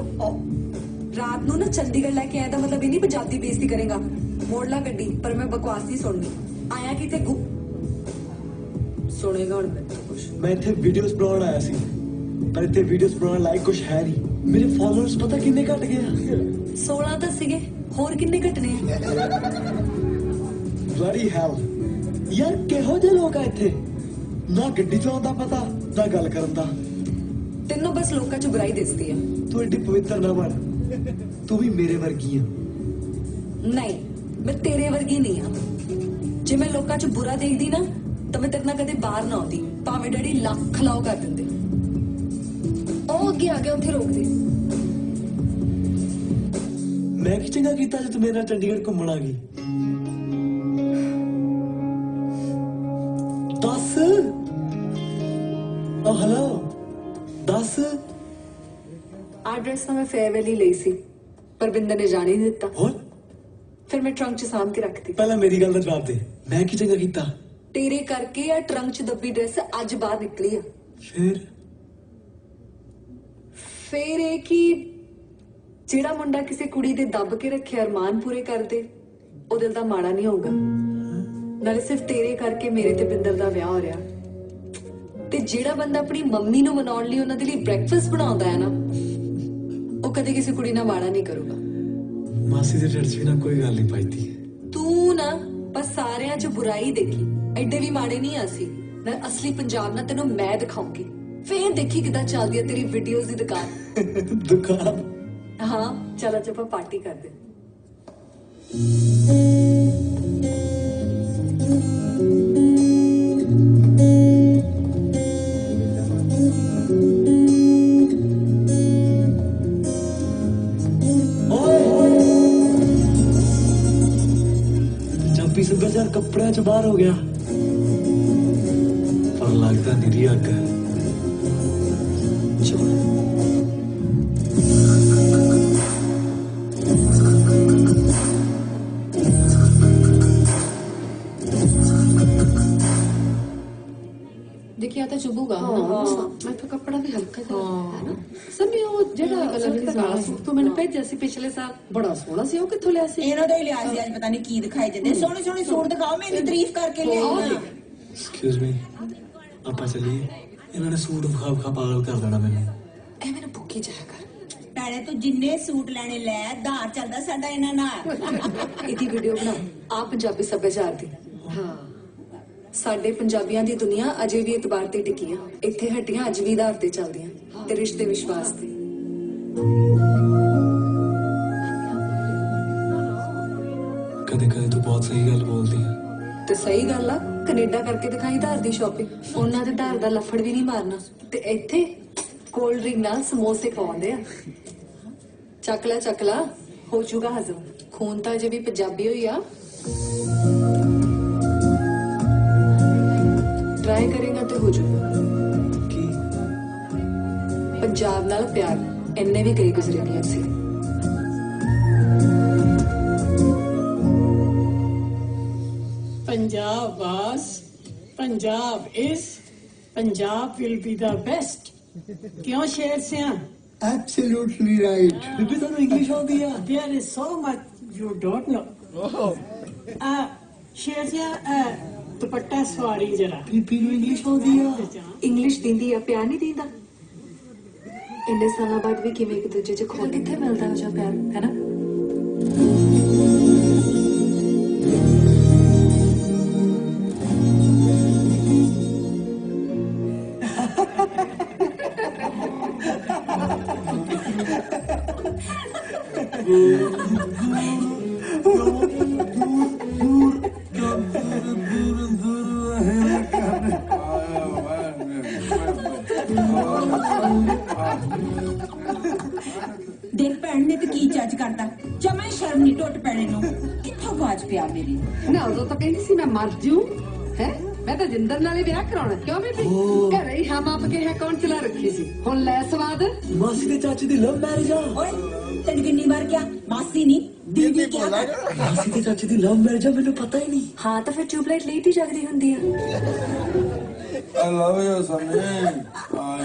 ਰਾਤ ਨੂੰ ਨਾ ਚੰਡੀਗੜ੍ਹ ਲੈ ਕੇ ਆਇਆ ਤਾਂ ਮਤਲਬ ਇਹ ਨਹੀਂ ਪੰਜਾਬ ਦੀ ਬੇਇੱਜ਼ਤੀ ਕਰੇਗਾ। ਮੋੜ ਲਾ ਗੱਡੀ, ਪਰ ਮੈਂ ਬਕਵਾਸ ਨਹੀਂ ਸੁਣਨੀ। ਆਇਆ ਕਿਤੇ ਸੁਣੇਗਾ ਹੁਣ ਮੈਨੂੰ ਕੁਛ। ਮੈਂ ਇੱਥੇ ਵੀਡੀਓਜ਼ ਬਣਾਉਣ ਆਇਆ ਸੀ, ਪਰ ਇੱਥੇ ਵੀਡੀਓਜ਼ ਬਣਾਉਣ ਲਾਇਕ ਕੁਛ ਹੈ ਨਹੀਂ। ਮੇਰੇ ਫਾਲੋਅਰਸ ਪਤਾ ਕਿੰਨੇ ਘਟ ਗਏ ਆ? 16 ਤਾਂ ਸੀਗੇ, ਹੋਰ ਕਿੰਨੇ ਘਟਨੇ ਆ? ਬਲੱਡੀ ਹੈਲ ਯਾਰ, ਕਿਹੋ ਜਿਹੇ ਲੋਕ ਆ ਇੱਥੇ, ਨਾ ਗੱਡੀ ਚਲਾਉਣ ਦਾ ਪਤਾ, ਨਾ ਗੱਲ ਕਰਨ ਦਾ। ਤੈਨੂੰ ਬਸ ਲੋਕਾਂ 'ਚ ਬੁਰਾਈ ਦਿਸਦੀ ਆ। ਤੂੰ ਏਡੀ ਪਵਿੱਤਰ ਨਾ ਬਣ, ਤੂੰ ਵੀ ਮੇਰੇ ਵਰਗੀ ਆ। ਨਹੀਂ, ਮੈਂ ਤੇਰੇ ਵਰਗੀ ਨਹੀਂ ਆ। ਜੇ ਮੈਂ ਲੋਕਾਂ 'ਚ ਬੁਰਾ ਦੇਖਦੀ ਨਾ ਤਾਂ ਮੈਂ ਤੇਰੇ ਨਾਲ ਕਦੇ ਬਾਹਰ ਨਾ ਆਉਂਦੀ, ਭਾਵੇਂ ਡੈਡੀ ਲੱਖ ਲਾਓ ਕਰ ਦਿੰਦੇ। ਉਹ ਅੱਗੇ ਆ ਗਿਆ, ਉੱਥੇ ਰੋਕ ਦੇ। ਮੈਂ ਕੀ ਚੰਗਾ ਕੀਤਾ ਜੇ ਤੂੰ ਮੇਰੇ ਨਾਲ ਚੰਡੀਗੜ੍ਹ ਘੁੰਮਣ ਆ ਗਈ? ਦੱਸ। ਓ ਹੈਲੋ, ਦੱਸ। ਐਡਰੈਸ ਤਾਂ ਮੈਂ ਫੇਅਰਵੈਲ ਹੀ ਲਈ ਸੀ, ਪਰ ਬਿੰਦਰ ਨੇ ਜਾਣ ਹੀ ਨਹੀਂ ਦਿੱਤਾ। ਹੋਰ ਫਿਰ ਮੈਂ ਟਰੰਕ 'ਚ ਸਾਂਭ ਕੇ ਰੱਖਤੀ। ਪਹਿਲਾਂ ਮੇਰੀ ਗੱਲ ਦਾ ਜਵਾਬ ਦੇ, ਮੈਂ ਕੀ ਚੰਗਾ ਕੀਤਾ? ਤੇਰੇ ਕਰਕੇ ਆ ਟਰੰਕ 'ਚ ਦੱਬੀ ਡਰੈਸ ਅੱਜ ਬਾਹਰ ਨਿਕਲੀ ਆ। ਫਿਰ ਇਹ ਕਿ ਜਿਹੜਾ ਮੁੰਡਾ ਕਿਸੇ ਕੁੜੀ ਦੇ ਦੱਬ ਕੇ ਰੱਖੇ ਅਰਮਾਨ ਪੂਰੇ ਕਰਦੇ, ਉਹ ਦਿਲ ਦਾ ਮਾੜਾ ਨਹੀਂ ਹੋਊਗਾ। ਨਾਲੇ ਸਿਰਫ ਤੇਰੇ ਕਰਕੇ ਮੇਰੇ ਤੇ ਬਿੰਦਰ ਦਾ ਵਿਆਹ ਹੋ ਰਿਹਾ। ਤੇ ਜਿਹੜਾ ਬੰਦਾ ਆਪਣੀ ਮੰਮੀ ਨੂੰ ਮਨਾਉਣ ਲਈ ਉਹਨਾਂ ਦੇ ਲਈ ਬ੍ਰੈਕਫਾਸਟ ਬਣਾਉਂਦਾ ਹੈ ਨਾ, ਉਹ ਕਦੇ ਕਿਸੇ ਕੁੜੀ ਨਾਲ ਮਾੜਾ ਨਹੀਂ ਕਰੂਗਾ। ਮਾਸੀ ਦੇ ਚਰਚ ਵੀ ਨਾ ਕੋਈ ਗੱਲ ਨਹੀਂ ਪਾਈਤੀ। ਤੂੰ ਨਾ ਬਸ ਸਾਰਿਆਂ 'ਚ ਬੁਰਾਈ ਦੇਖੀ, ਐਡੇ ਵੀ ਮਾੜੇ ਨਹੀਂ ਅਸੀਂ। ਨਾ ਅਸਲੀ ਪੰਜਾਬ ਨਾ ਤੈਨੂੰ ਮੈਂ ਦਿਖਾਉਂਗੀ, ਫੇਰ ਦੇਖੀ ਕਿਦਾਂ ਚੱਲਦੀ ਹੈ ਤੇਰੀ ਵੀਡੀਓਜ਼ ਦੀ ਦੁਕਾਨ। ਦੁਕਾਨ? ਹਾਂ ਚਲ ਅੱਜ ਆਪਾਂ ਪਾਰਟੀ ਕਰਦੇ। ਪੰਜਾਬੀ ਸੱਭਿਆਚਾਰ ਕੱਪੜਿਆਂ 'ਚ ਬਾਹਰ ਹੋ ਗਿਆ, ਪਰ ਲੱਗਦਾ ਨਿਰੀ ਅੱਗ। देखिए आता चुभूगा मैं तो कपड़ा भी हल्का जिहा है ना सभी वो ਜਿਹੜਾ ਕਲਰ ਦਾ ਕਾਲਾ ਸੂਟ ਤੋਂ ਮੈਨੂੰ ਭੇਜਿਆ ਸੀ ਪਿਛਲੇ ਸਾਲ, ਬੜਾ ਸੋਹਣਾ ਸੀ। ਉਹ ਕਿੱਥੋਂ ਲਿਆ ਸੀ? ਇਹਨਾਂ ਦਾ ਹੀ ਲਿਆ ਸੀ। ਅੱਜ ਪਤਾ ਨਹੀਂ ਕੀ ਦਿਖਾਈ ਦਿੰਦੇ। ਸੋਹਣੇ ਸੋਹਣੇ ਸੂਟ ਦਿਖਾਓ, ਮੇਰੀ ਤਾਰੀਫ ਕਰਕੇ ਲਿਆਈ। ਐਕਸਕਿਊਜ਼ ਮੀ, ਆਪਾਂ ਚੱਲੀਏ। ਇਹਨਾਂ ਨੇ ਸੂਟ ਵਿਖਾ ਵਿਖਾ ਪਾਗਲ ਕਰ ਦੇਣਾ ਮੈਨੂੰ। ਐ ਮੈਨੂੰ ਭੁੱਖੀ ਜਾਇਆ ਕਰ। ਭੈਣੇ ਤੂੰ ਜਿੰਨੇ ਸੂਟ ਲੈਣੇ ਲੈ, ਧਾਰ ਚੱਲਦਾ ਸਾਡਾ ਇਹਨਾਂ ਨਾਲ। ਇਹਦੀ ਵੀਡੀਓ ਬਣਾ ਆ ਪੰਜਾਬੀ ਸੱਭਿਆਚਾਰ ਦੀ। ਹਾਂ, ਸਾਡੇ ਪੰਜਾਬੀਆਂ ਦੀ ਦੁਨੀਆ ਅਜੇ ਵੀ ਇਤਬਾਰ ਤੇ ਟਿਕੀ ਆ। ਇੱਥੇ ਹੱਡੀਆਂ ਅੱਜ ਵੀ ਆਧਾਰ ਤੇ ਚੱਲਦੀਆਂ ਤੇ ਰਿਸ਼ਤੇ ਵਿਸ਼ਵਾਸ ਤੇ। कदे कदे तू बहुत सही गल बोलती है। ਤੇ ਸਹੀ ਗੱਲ ਆ, ਕੈਨੇਡਾ ਕਰਕੇ ਦਿਖਾਈ ਧਾਰ ਦੀ ਸ਼ਾਪਿੰਗ। ਉਹਨਾਂ ਦੇ ਧਾਰ ਦਾ ਲੱਫੜ ਵੀ ਨਹੀਂ ਮਾਰਨਾ, ਤੇ ਇੱਥੇ ਕੋਲਡ ਡਰਿੰਕ ਨਾਲ ਸਮੋਸੇ ਖਵਾਉਂਦੇ ਆ। ਚੱਕ ਲਾ ਹੋ ਜੂਗਾ ਹਜ਼ਮ। ਖੂਨ ਤਾਂ ਜੇ ਵੀ ਪੰਜਾਬੀ ਹੋਈ ਆ। ਟਰਾਈ ਕਰੇਗਾ ਤੇ ਹੋ ਜੂਗਾ। ਕੀ ਪੰਜਾਬ ਨਾਲ ਪਿਆਰ ਇੰਨੇ ਵੀ ਕਈ ਗੁਜ਼ਰੇ ਨਹੀਂ ਅਸੀਂ। Punjab was, Punjab is, Punjab will be the best. क्यों शेर से Absolutely right. बीबी ਤੁਹਾਨੂੰ इंग्लिश आती है? There is so much you don't know. शेर से दुपट्टा सवारी जरा। बीबी ਨੂੰ इंग्लिश आती है? ਇੰਗਲਿਸ਼ ਦਿੰਦੀ ਆ, ਪਿਆਰ ਨਹੀਂ ਦਿੰਦਾ। ਇੰਨੇ ਸਾਲਾਂ ਬਾਅਦ ਵੀ ਕਿਵੇਂ ਇੱਕ ਦੂਜੇ 'ਚ ਖੋ ਕਿੱਥੇ ਮਿਲਦਾ ਉਹ ਜਿਹਾ ਪਿਆਰ, ਹੈ ਨਾ? ਦੇਖ ਭੈਣ ਨੇ ਤੇ ਕੀ ਜੱਜ ਕਰਦਾ, ਜਮਾਂ ਸ਼ਰਮ ਨਹੀਂ ਟੁੱਟ ਪੈਣੇ ਨੂੰ। ਕਿੱਥੋਂ ਬਾਜ ਪਿਆ ਮੇਰੀ ਨਾ ਉਦੋਂ ਤਾਂ ਕਹਿੰਦੀ ਸੀ ਮੈਂ ਮਰ ਜੂ ਹੈ। ਮੈਂ ਤਾਂ ਜਿੰਦਰ ਨਾਲ ਹੀ ਵਿਆਹ ਕਰਾਉਣਾ। ਕਿਉਂ ਬੀਬੀ? ਘਰੇ ਹੀ ਹਮ ਆਪ ਕੇ ਅਕਾਊਂਟ ਚਲਾ ਰੱਖੀ ਸੀ। ਹੁਣ ਲੈ ਸਵਾਦ। ਮਾਸੀ ਦੇ ਚਾਚੇ ਦੀ ਲਵ ਮੈਰਿਜ ਆ। ਓਏ ਤੈਨੂੰ ਕਿੰਨੀ ਵਾਰ ਕਿਹਾ ਮਾਸੀ ਨਹੀਂ ਦੀਦੀ ਕਿਹਾ ਕਰ। ਮਾਸੀ ਦੇ ਚਾਚੇ ਦੀ ਲਵ ਮੈਰਿਜ ਆ, ਮੈਨੂੰ ਪਤਾ ਹੀ ਨਹੀਂ। ਹਾਂ ਤਾਂ ਫਿਰ ਟਿਊਬਲਾਈਟ ਲੇਟ ਹੀ ਜਗਦੀ ਹੁੰਦੀ ਆ। I love you, Sunny. I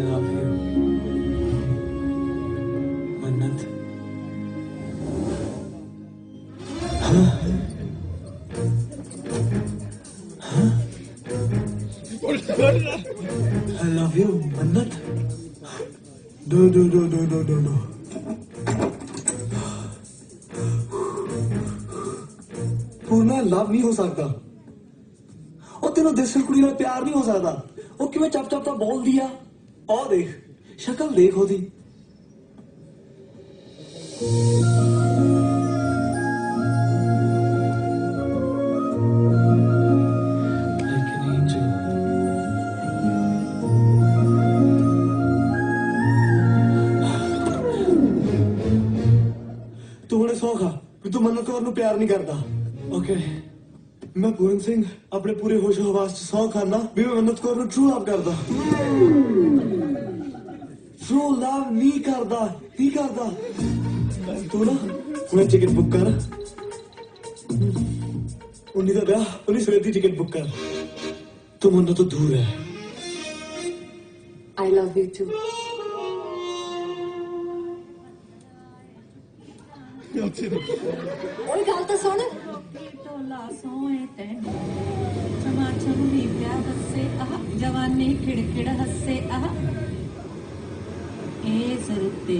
love you. I love you, मन्नत। Do। पूर्ण लव नहीं हो सकता। और तेरा दिल कुड़ी नाल प्यार नहीं हो सकता। वो किवें चप ता बोल दिया। और देख शक्ल देख ओदी। तू मन्नत कौर नूं प्यार नहीं करता। ओके मैं पूरन सिंह अपने पूरे होशो हवास च सौ खाना भी मैं मन्नत कौर नूं ट्रू लव करदा। ट्रू लव नहीं करदा। तू ना हुणे टिकट बुक कर। उन्नी दा ब्याह 19 सवेर दी टिकट बुक कर। तू मन्नत तो दूर है। I love you too. ਓਏ ਗੱਲ ਤਾਂ ਸੁਣ। ਟੋਲਾ ਸੋਏ ਤੈਨੂੰ ਚਮਾ ਚਮੀ ਪਿਆਰ ਹੱਸੇ ਆਹ ਜਵਾਨੀ ਖਿੜਖਿੜ ਹੱਸੇ ਆਹ ਇਹ ਜ਼ਰਤੇ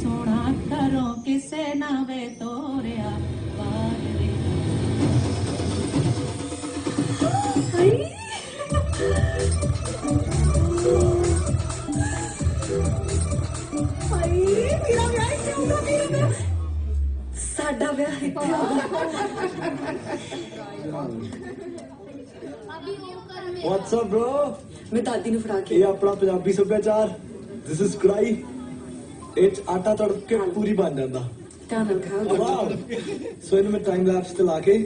ਸੋਹਣਾ ਕਰੋ ਕਿਸੇ ਨਾ ਵੇ ਤੋਰਿਆ ਬਾਰੇ ਸਾਡਾ ਵਿਆਹ ਇੱਥੇ What's up, bro? ਮੈਂ ਦਾਦੀ ਨੂੰ ਫੜਾ ਕੇ ਇਹ ਆਪਣਾ ਪੰਜਾਬੀ ਸੱਭਿਆਚਾਰ। This is ਕੜਾਈ। ਇਹ 'ਚ ਆਟਾ ਤੜਕ ਕੇ ਪੂਰੀ ਬਣ ਜਾਂਦਾ। ਧਿਆਨ ਨਾਲ ਖਾਓ। ਵਾਓ। ਸੋ ਇਹਨੂੰ ਮੈਂ ਟਾਈਮ ਲੈਪਸ ਤੇ ਲਾ ਕੇ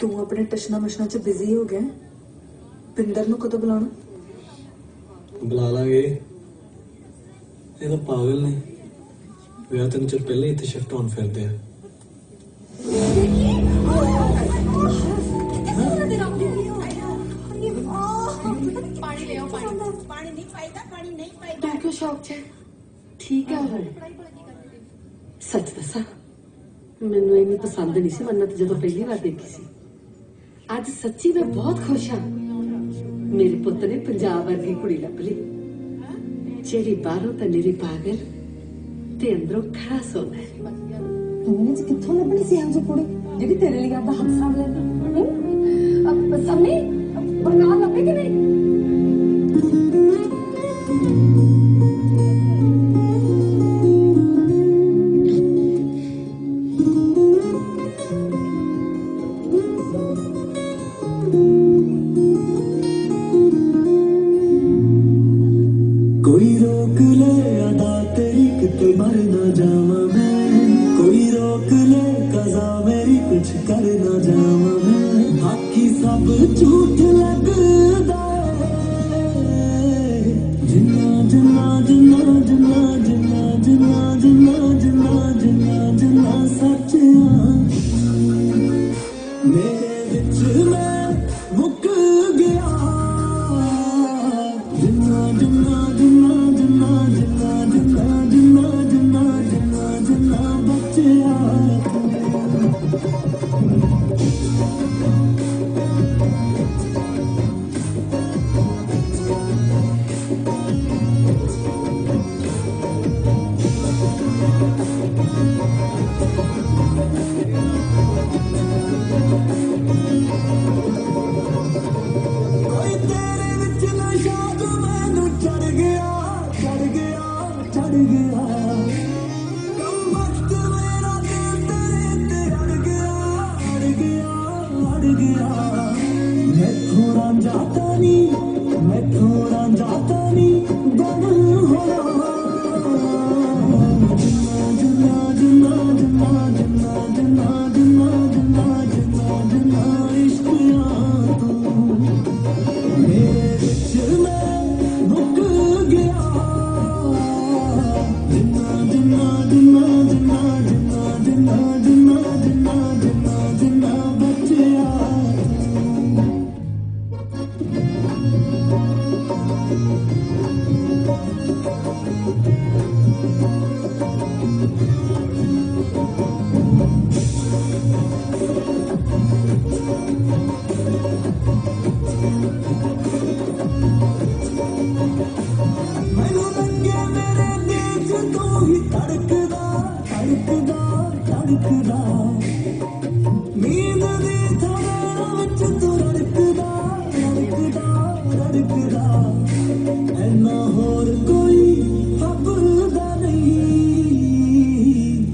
ਤੂੰ ਆਪਣੇ ਟਸ਼ਨਾ ਮਸ਼ਨਾ ਚ ਬਿਜ਼ੀ ਹੋ ਗਿਆ। ਪਿੰਦਰ ਨੂੰ ਕਦੋਂ ਬੁਲਾਉਣਾ? ਬੁਲਾ ਲਾਂਗੇ। ਇਹ ਤਾਂ ਪਾਗਲ ਨੇ। ਵਿਆਹ ਤੋਂ ਚਿਰ ਪਹਿਲੇ ਇੱਥੇ ਸ਼ਿਫਟ ਹੋਣ ਫਿਰਦੇ ਆ। ਪਾਣੀ ਲਿਆਓ, ਪਾਣੀ ਨਹੀਂ ਪਾਈਦਾ, ਪਾਣੀ ਨਹੀਂ ਪਾਈਦਾ। ਤੂੰ ਕਿਉਂ ਸ਼ੌਕ ਚ ਹੈ? ਠੀਕ ਹੈ ਉਹ। ਸੱਚ ਦੱਸਾਂ, ਮੈਨੂੰ ਇੰਨੀ ਪਸੰਦ ਨਹੀਂ ਸੀ ਮੰਨਤ ਜਦੋਂ ਪਹਿਲੀ ਵਾਰ ਦੇਖੀ ਸੀ। ਅੱਜ ਸੱਚੀ ਮੈਂ ਬਹੁਤ ਖੁਸ਼ ਹਾਂ। ਮੇਰੇ ਪੁੱਤ ਨੇ ਪੰਜਾਬ ਵਰਗੀ ਕੁੜੀ ਲੱਭ ਲਈ, ਜਿਹੜੀ ਬਾਹਰੋਂ ਤਾਂ ਨਿਰੀ ਪਾਗਲ ਤੇ ਅੰਦਰੋਂ ਖਰਾ ਸੋਨਾ ਹੈ। ਤੂੰ ਚ ਕਿੱਥੋਂ ਲੱਭਣੀ ਸੀ ਇਹੋ ਜਿਹੀ ਕੁੜੀ ਜਿਹੜੀ ਤੇਰੇ ਲਈ ਆਪਦਾ ਹੱਥ ਸਾਂਭ ਲੈਂਦੀ? ਸਮੀ ਬਣਾ ਲੱਭੇ ਕਿ ਨਹੀਂ? कोई रोक ले अदा तेरी कितने मर न जावा मैं, कोई रोक ले कज़ा मेरी कुछ कर न जावा मैं, बाकी सब झूठ लगदा जिन्ना जिन्ना जिन्ना जिन्ना जिन्ना जिन्ना जिन्ना जिन्ना जिन्ना जिन्ना सच मेरे विच मैं मुक गया जिन्ना जिन्ना जिन्ना जिन्ना जिन्ना जिन्ना जिन्ना जिन्ना जिन्ना जिन्ना बच्चा कोई तेरे विच नशा जो मैनू चढ़ गया चढ़ गया चढ़ गया कम वक्त मेरा दिल तेरे ते अड़ गया अड़ गया अड़ गया मैं थोड़ा जाता नहीं मैं थोड़ा जाता नहीं बन हो जिन्ना जिन्ना जिन्ना जिन्ना जिन्ना जिन्ना जिन्ना जिन्ना जिन्ना इश्क तू मेरे विच मैं मुक गया जिन्ना जिन्ना जिन्ना जिन्ना जिन्ना जिन्ना जिन्ना जिन्ना जिन्ना जिन्ना बच्चा मैनू लगे मेरे दिल च तू ही धड़कदा धड़कदा धड़कदा नींद दी थोड़ा विच तू रड़कदा रड़कदा रड़कदा ऐना होर कोई हबदा नहीं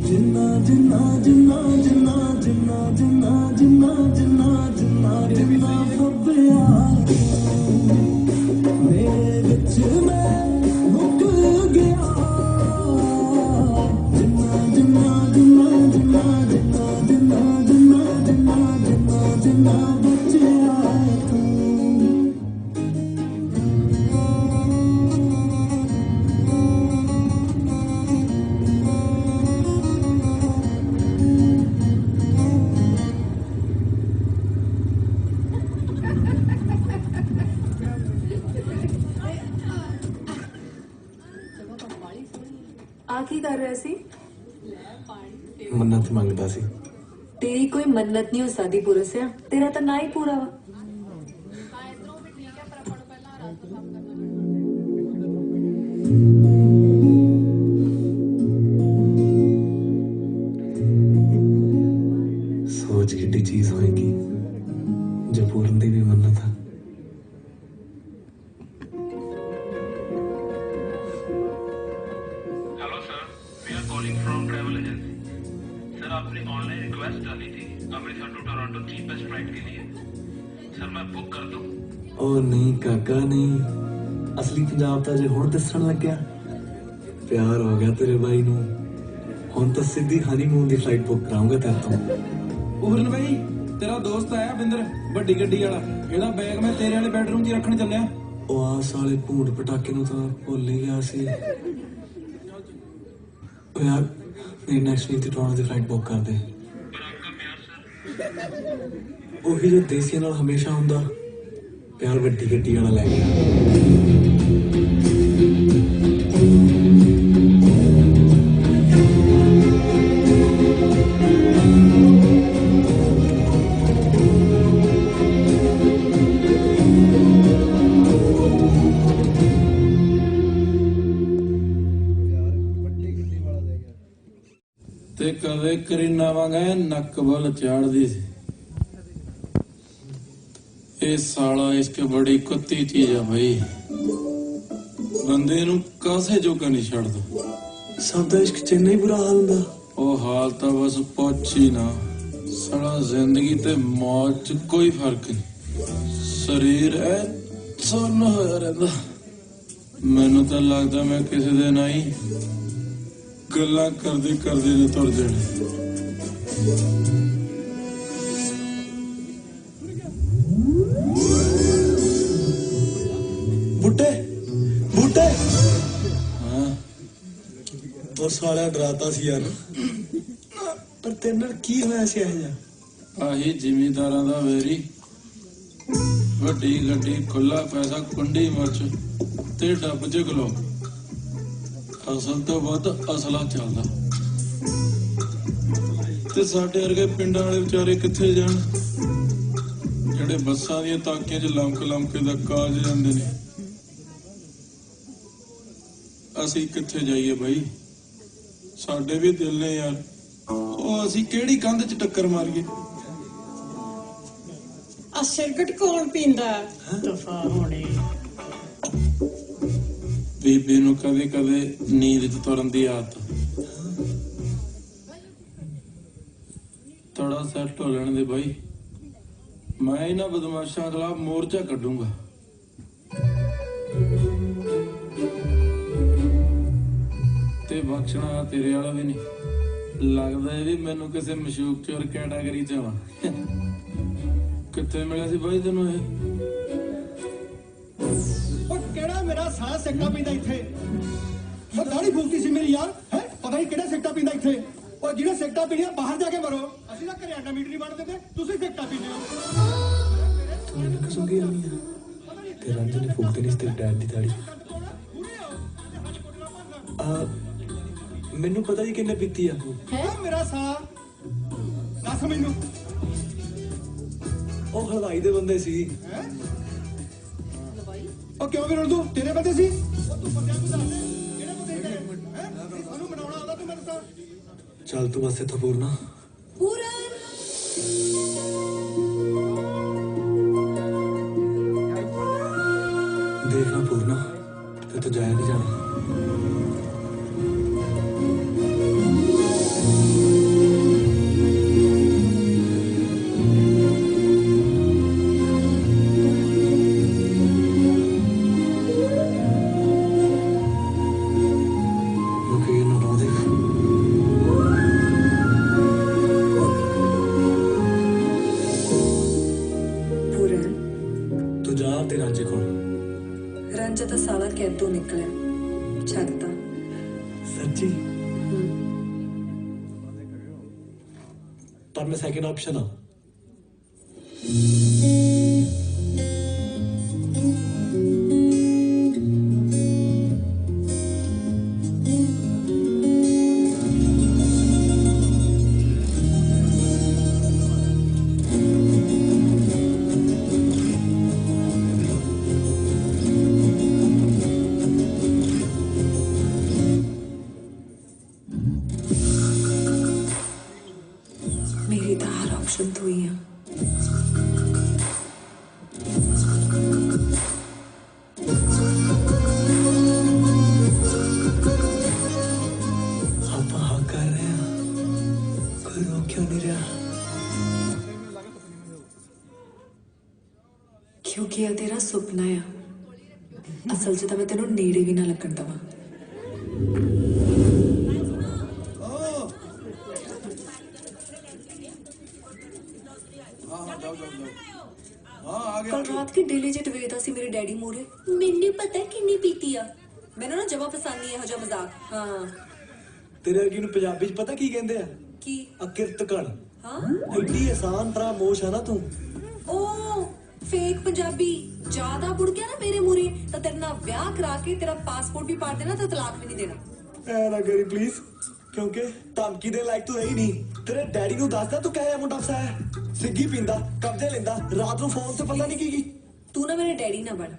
जिन्ना जिन्ना जिन्ना जिन्ना जिन्ना जिन्ना जिन्ना जिन्ना जिन्ना जिन्ना फब्बिया मेरे विच मैं मुक गया जिन्ना जिन्ना जिन्ना जिन्ना जिन्ना जिन्ना जिन्ना जिन्ना जिन्ना जिन्ना बच्चा तू ਆ ਕੀ ਕਰ ਰਿਹਾ ਸੀ? ਮੰਨਤ ਮੰਗਦਾ ਸੀ। ਤੇਰੀ ਕੋਈ ਮੰਨਤ ਨਹੀਂ ਹੋ ਸਕਦੀ ਪੁਰਸਿਆ, ਤੇਰਾ ਤਾਂ ਨਾ ਹੀ ਪੂਰਾ ਵਾ। सोच किड्डी चीज होएगी जो पूरन दी भी मन्नत है। Hello sir, we are calling from travel agency. Sir आपने ऑनलाइन रिक्वेस्ट डाली थी Amritsar to Toronto cheapest flight के लिए। सर मैं बुक कर दूं? ओ नहीं काका नहीं, असली पंजाब ਤਾਂ ਜੇ ਹੁਣ ਦੱਸਣ ਲੱਗਿਆ। ਪਿਆਰ ਹੋ ਗਿਆ ਤੇਰੇ ਬਾਈ ਨੂੰ, ਹੁਣ ਤਾਂ ਸਿੱਧੀ ਹਨੀਮੂਨ ਦੀ ਫਲਾਈਟ ਬੁੱਕ ਕਰਾਉਂਗਾ ਤੇਰੇ ਤੋਂ। पूरन भाई, तेरा दोस्त आया बिंदर ਵੱਡੀ ਗੱਡੀ ਵਾਲਾ, ਇਹਦਾ ਬੈਗ ਮੈਂ ਤੇਰੇ ਵਾਲੇ ਬੈਡਰੂਮ 'ਚ ਰੱਖਣ ਚੱਲਿਆ। ਉਹ ਆਸ ਵਾਲੇ ਭੂੰਡ ਪਟਾਕੇ ਨੂੰ ਤਾਂ ਭੁੱਲ ਹੀ ਗਿਆ ਸੀ। ਉਹ ਯਾਰ मेरी नेक्स्ट वीक टोरंटो की फ्लाइट बुक कर दे। ਉਹੀ ਜੋ ਦੇਸੀਆਂ ਨਾਲ ਹਮੇਸ਼ਾ ਹੁੰਦਾ ਪਿਆਰ ਵੱਡੀ ਗੱਡੀ ਵਾਲਾ ਲੈ ਗਿਆ। ਤੇ ਕਦੇ ਕਰੀਨਾ ਵਾਂਗਾ ਨੱਕ ਵੱਲ ਚਾੜਦੀ ਸੀ। ਇਹ ਸਾਲਾ ਇਸ਼ਕ ਬੜੀ ਕੁੱਤੀ ਚੀਜ਼ ਆ ਭਾਈ, ਬੰਦੇ ਨੂੰ ਕਾਸੇ ਜੋਗਾ ਨਹੀਂ ਛੱਡਦਾ। ਸਾਡਾ ਇਸ਼ਕ ਚ ਇੰਨਾ ਹੀ ਬੁਰਾ ਹਾਲ ਹੁੰਦਾ? ਉਹ ਹਾਲ ਤਾਂ ਬਸ ਪੁੱਛ ਹੀ ਨਾ। ਸਾਲਾ ਜ਼ਿੰਦਗੀ ਤੇ ਮੌਤ ਚ ਕੋਈ ਫਰਕ ਨਹੀਂ। ਸਰੀਰ ਐ ਸੁੰਨ ਹੋਇਆ ਰਹਿੰਦਾ। ਮੈਨੂੰ ਤਾਂ ਲੱਗਦਾ ਮੈਂ ਕਿਸੇ ਦੇ ਨਾਲ ਹੀ ਗੱਲਾਂ ਕਰਦੇ ਕਰਦੇ ਨੇ ਤੁਰ ਜਾਣਾ। ਬੁੱਟੇ ਬੁੱਟੇ ਹਾਂ ਉਹ ਸਾਲਿਆ ਡਰਾਤਾ ਸੀ ਯਾਰ, ਪਰ ਤੇਰੇ ਨਾਲ ਕੀ ਹੋਇਆ ਸੀ ਇਹ ਜਿਹਾ? ਆਹੀ ਜ਼ਿਮੀਂਦਾਰਾਂ ਦਾ ਵੇਰੀ, ਵੱਡੀ ਗੱਡੀ, ਖੁੱਲਾ ਪੈਸਾ, ਕੁੰਡੀ ਮਰਚ ਤੇ ਡੱਬ ਚ ਗਲੋ। ਅਸਲ ਤੋਂ ਵੱਧ ਅਸਲਾ ਚੱਲਦਾ ਤੇ ਸਾਡੇ ਵਰਗੇ ਪਿੰਡਾਂ ਵਾਲੇ ਵਿਚਾਰੇ ਕਿੱਥੇ ਜਾਣ, ਜਿਹੜੇ ਬੱਸਾਂ ਦੀਆਂ ਤਾਕੀਆਂ 'ਚ ਲੰਕ ਦਾ ਕਾਜ ਜਾਂਦੇ ਨੇ। ਅਸੀਂ ਕਿੱਥੇ ਜਾਈਏ ਬਾਈ? ਸਾਡੇ ਵੀ ਦਿਲ ਨੇ ਯਾਰ, ਉਹ ਅਸੀਂ ਕਿਹੜੀ ਕੰਧ 'ਚ ਟੱਕਰ ਮਾਰੀਏ? ਆ ਸਿਰਕਟ ਕੌਣ ਪੀਂਦਾ? ਦਫਾ ਹੋਣੇ। ਬੀਬੀ ਨੂੰ ਕਦੇ ਕਦੇ ਨੀਂਦ 'ਚ ਤੁਰਨ ਦੀ ਆਦਤ। ਥੋੜਾ ਸੈੱਟ ਹੋ ਲੈਣ ਦੇ ਬਾਈ, ਮੈਂ ਇਹਨਾਂ ਬਦਮਾਸ਼ਾਂ ਖਿਲਾਫ ਮੋਰਚਾ ਕੱਢੂੰਗਾ। ਤੇ ਬਖਸ਼ਣਾ ਤੇਰੇ ਵਾਲਾ ਵੀ ਨਹੀਂ। ਲੱਗਦਾ ਹੈ ਵੀ ਮੈਨੂੰ ਕਿਸੇ ਮਸ਼ੂਕ ਚੋਰ ਕੈਟਾਗਰੀ 'ਚ ਆਵਾਂ। ਕਿੱਥੇ ਮਿਲਿਆ ਸੀ ਬਾਈ ਤੈਨੂੰ ਇਹ? ਉਹ ਕਿਹੜਾ ਮੇਰਾ ਸਾਹ ਸਿੱਕਾ ਪੀਂਦਾ ਇੱਥੇ? ਉਹ ਦਾੜੀ ਫੂਕਦੀ ਸੀ ਮੇਰੀ ਯਾਰ, ਹੈ ਪਤਾ ਨਹੀਂ ਕਿਹੜਾ ਸਿੱਕਾ ਪੀਂਦਾ ਇੱਥੇ। ਉਹ ਜਿਹੜੇ ਸਿੱਕਾ ਪੀਣੀਆਂ ਬਾਹਰ ਜਾ ਕੇ ਮਰੋ, ਅਸੀਂ ਤਾਂ ਘਰੇ ਆਟਾ ਮੀਟ ਨਹੀਂ ਵੰਡ ਦਿੰਦੇ, ਤੁਸੀਂ ਸਿੱਕਾ ਪੀਂਦੇ ਹੋ। ਤੂੰ ਮੈਨੂੰ ਕਿਸੋਂ ਕੀ ਆਨੀ ਆ? ਤੇ ਰੰਜਨ ਨੇ ਫੂਕਦੇ ਨਹੀਂ ਤੇਰੇ ਡੈਡ ਦੀ ਦਾੜੀ। ਮੈਨੂੰ ਪਤਾ ਹੀ ਕਿੰਨੇ ਪੀਤੀ ਆ। ਉਹ ਮੇਰਾ ਸਾਹ ਦੱਸ ਮੈਨੂੰ। ਉਹ ਹਲਵਾਈ ਦੇ ਬੰਦੇ ਸੀ। ਉਹ ਕਿਉਂ ਵੀ ਰੁਲਦੂ? ਤੇਰੇ ਬੰਦੇ ਸੀ? ਉਹ ਤੂੰ ਬੰਦਿਆਂ ਨੂੰ ਦੱਸ ਦੇ ਕਿਹੜੇ ਬੰਦੇ ਨੇ? ਹੈ ਸਾਨੂੰ ਬਣਾਉਣਾ ਆਉਂਦਾ ਤੂੰ ਮੈਨੂੰ ਤਾਂ। ਚੱਲ ਤੂੰ ਬਸ ਇੱਥੋਂ ਪੂਰਨਾ। ਦੇਖਣਾ ਪੂਰਨਾ, ਤੇ ਤੂੰ ਜਾਇਆ ਨਹੀਂ ਜਾਣਾ। ਰੰਜਾ ਤਾਂ ਸਾਲਾ ਕੈਦੋਂ ਨਿਕਲਿਆ, ਛੱਡਤਾ। ਸੱਚੀ? ਪਰ ਮੈਂ ਸੈਕਿੰਡ ਆਪਸ਼ਨ ਆ। मेरी तो हर ऑप्शन तू ही है। आप हाँ कर रहे हैं, कोई रोक क्यों नहीं रहा? क्योंकि यह तेरा सुपना है। असल च तो मैं तेनों नेड़े भी ना लगन दवा। कल रात की डिलीजेट वेदा सी मेरे डैडी मोरे। मैंने पता है किन्नी पीती आ। मैंने ना जमा पसंद नहीं है हो जा मजाक। हाँ ਤੇਰੇ ਵਰਗੀ ਨੂੰ ਪੰਜਾਬੀ 'ਚ ਪਤਾ ਕੀ ਕਹਿੰਦੇ ਆ? ਕੀ? ਅਕਿਰਤਕਣ। ਹਾਂ ਐਡੀ ਆਸਾਨ ਫਰਾਮੋਸ਼ ਆ ਨਾ ਤੂੰ। ਓ ਫੇਕ ਪੰਜਾਬੀ ਜ਼ਿਆਦਾ ਬੁੜ ਗਿਆ ਨਾ ਮੇਰੇ ਮੂਰੇ ਤਾਂ ਤੇਰੇ ਨਾਲ ਵਿਆਹ ਕਰਾ ਕੇ ਤੇਰਾ ਪਾਸਪੋਰਟ ਵੀ ਪਾੜ ਦੇਣਾ ਤੇ ਤਲਾਕ ਵੀ ਨਹੀਂ ਦੇਣਾ। ਐ ਨਾ ਕਰੀ ਪਲੀਜ਼, ਕਿਉਂਕਿ ਧਮਕੀ ਦੇ ਲਾਇਕ ਤੂੰ ਰਹੀ ਨਹੀਂ। ਤੇਰੇ ਡੈਡੀ ਨੂੰ ਦੱਸਦਾ ਤੂੰ ਕਿਹੋ ਜਿਹਾ ਮੁੰਡਾ ਫਸਾਇਆ। ਸਿੱਗੀ ਪੀਂਦਾ, ਕਬਜ਼ੇ ਲੈਂਦਾ, ਰਾਤ ਨੂੰ ਫੋਨ ਤੇ ਪਤਾ ਨਹੀਂ ਕੀ। ਤੂੰ ਨਾ ਮੇਰੇ ਡੈਡੀ ਨਾ ਬਣ।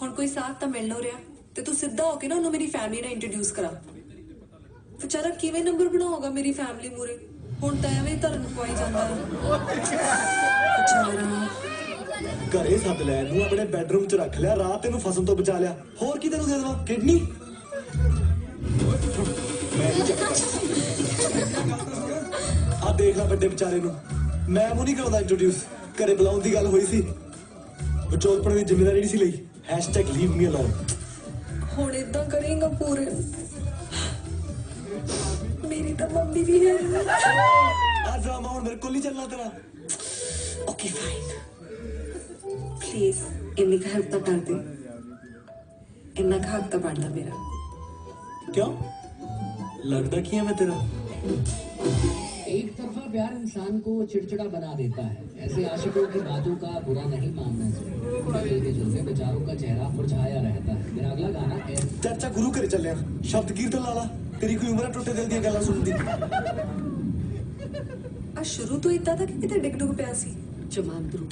ਹੁਣ ਕੋਈ ਸਾਥ ਤਾਂ ਮਿਲ ਨਾ ਰਿਹਾ ਤੇ ਤੂੰ ਸਿੱਧਾ ਹੋ ਕੇ ਨਾ ਉਹਨੂੰ ਮੇਰੀ ਫੈਮਿਲੀ ਨਾਲ ਇੰਟਰੋਡਿਊਸ ਕਰਾ। ਵਿਚਾਰਾ ਕਿਵੇਂ ਨੰਬਰ ਬਣਾਉਗਾ ਮੇਰੀ ਫੈਮਿਲੀ ਮੂਰੇ? ਹੁਣ ਤਾਂ ਐਵੇਂ ਧਰਨ ਪਵਾਈ ਜਾਂਦਾ ਵਿਚਾਰਾ। ਘਰੇ ਸੱਦ ਲੈ ਇਹਨੂੰ, ਆਪਣੇ ਬੈਡਰੂਮ 'ਚ ਰੱਖ ਲਿਆ, ਰਾਤ ਤੈਨੂੰ ਫਸਣ ਤੋਂ ਬਚਾ ਲਿਆ। ਹੋਰ ਕੀ ਤੈਨੂੰ ਦੇ ਦੇਵਾਂ? ਕਿਡਨੀ? ਮੈਂ ਨਹੀਂ ਚੱਕਦਾ। ਆ ਦੇਖ ਲੈ ਵੱਡੇ ਵਿਚਾਰੇ ਨੂੰ, ਮੈਂ ਮੂੰਹ ਨਹੀਂ ਕਰਾਉਂਦਾ ਇੰਟਰੋਡਿਊਸ। ਘਰੇ ਬੁਲਾਉਣ ਦੀ ਗੱਲ ਹੋਈ ਸੀ, ਵਿਚੋਲਪਣ ਦੀ ਜ਼ਿੰਮੇਵਾਰੀ ਨਹੀਂ ਸੀ ਲਈ। #leave me alone। ਹੁਣ ਇਦਾਂ ਕਰੇਗਾ ਪੂਰੇ? ਮੇਰੀ ਤਾਂ ਮੰਮੀ ਵੀ ਹੈ। ਆ ਡਰਾਮਾ ਹੁਣ ਮੇਰੇ ਕੋਲ ਨਹੀਂ ਚੱਲਣਾ ਤੇਰਾ। ਓਕੇ ਫਾਈਨ, ਪਲੀਜ਼ ਇੰਨੀ ਕੁ ਹੈਲਪ ਤਾਂ ਕਰ ਦੇ। ਇੰਨਾ ਕੁ ਹੱਕ ਤਾਂ ਬਣਦਾ ਮੇਰਾ। क्यों? लगता क्या मैं तेरा? एक तरफा प्यार इंसान को चिड़चिड़ा बना देता है। ऐसे आशिकों की बातों का बुरा नहीं मानना चाहिए। दिल के जुल्फे बेचारों का चेहरा मुरझाया रहता है। मेरा अगला गाना है चाचा गुरु करे चले शब्द कीर्तन लाला। तेरी कोई उम्र टुटे दिल दी गल्लां सुनदी। आ शुरू तो इतना था कि किते डिग डुग पिया सी जमांदरू।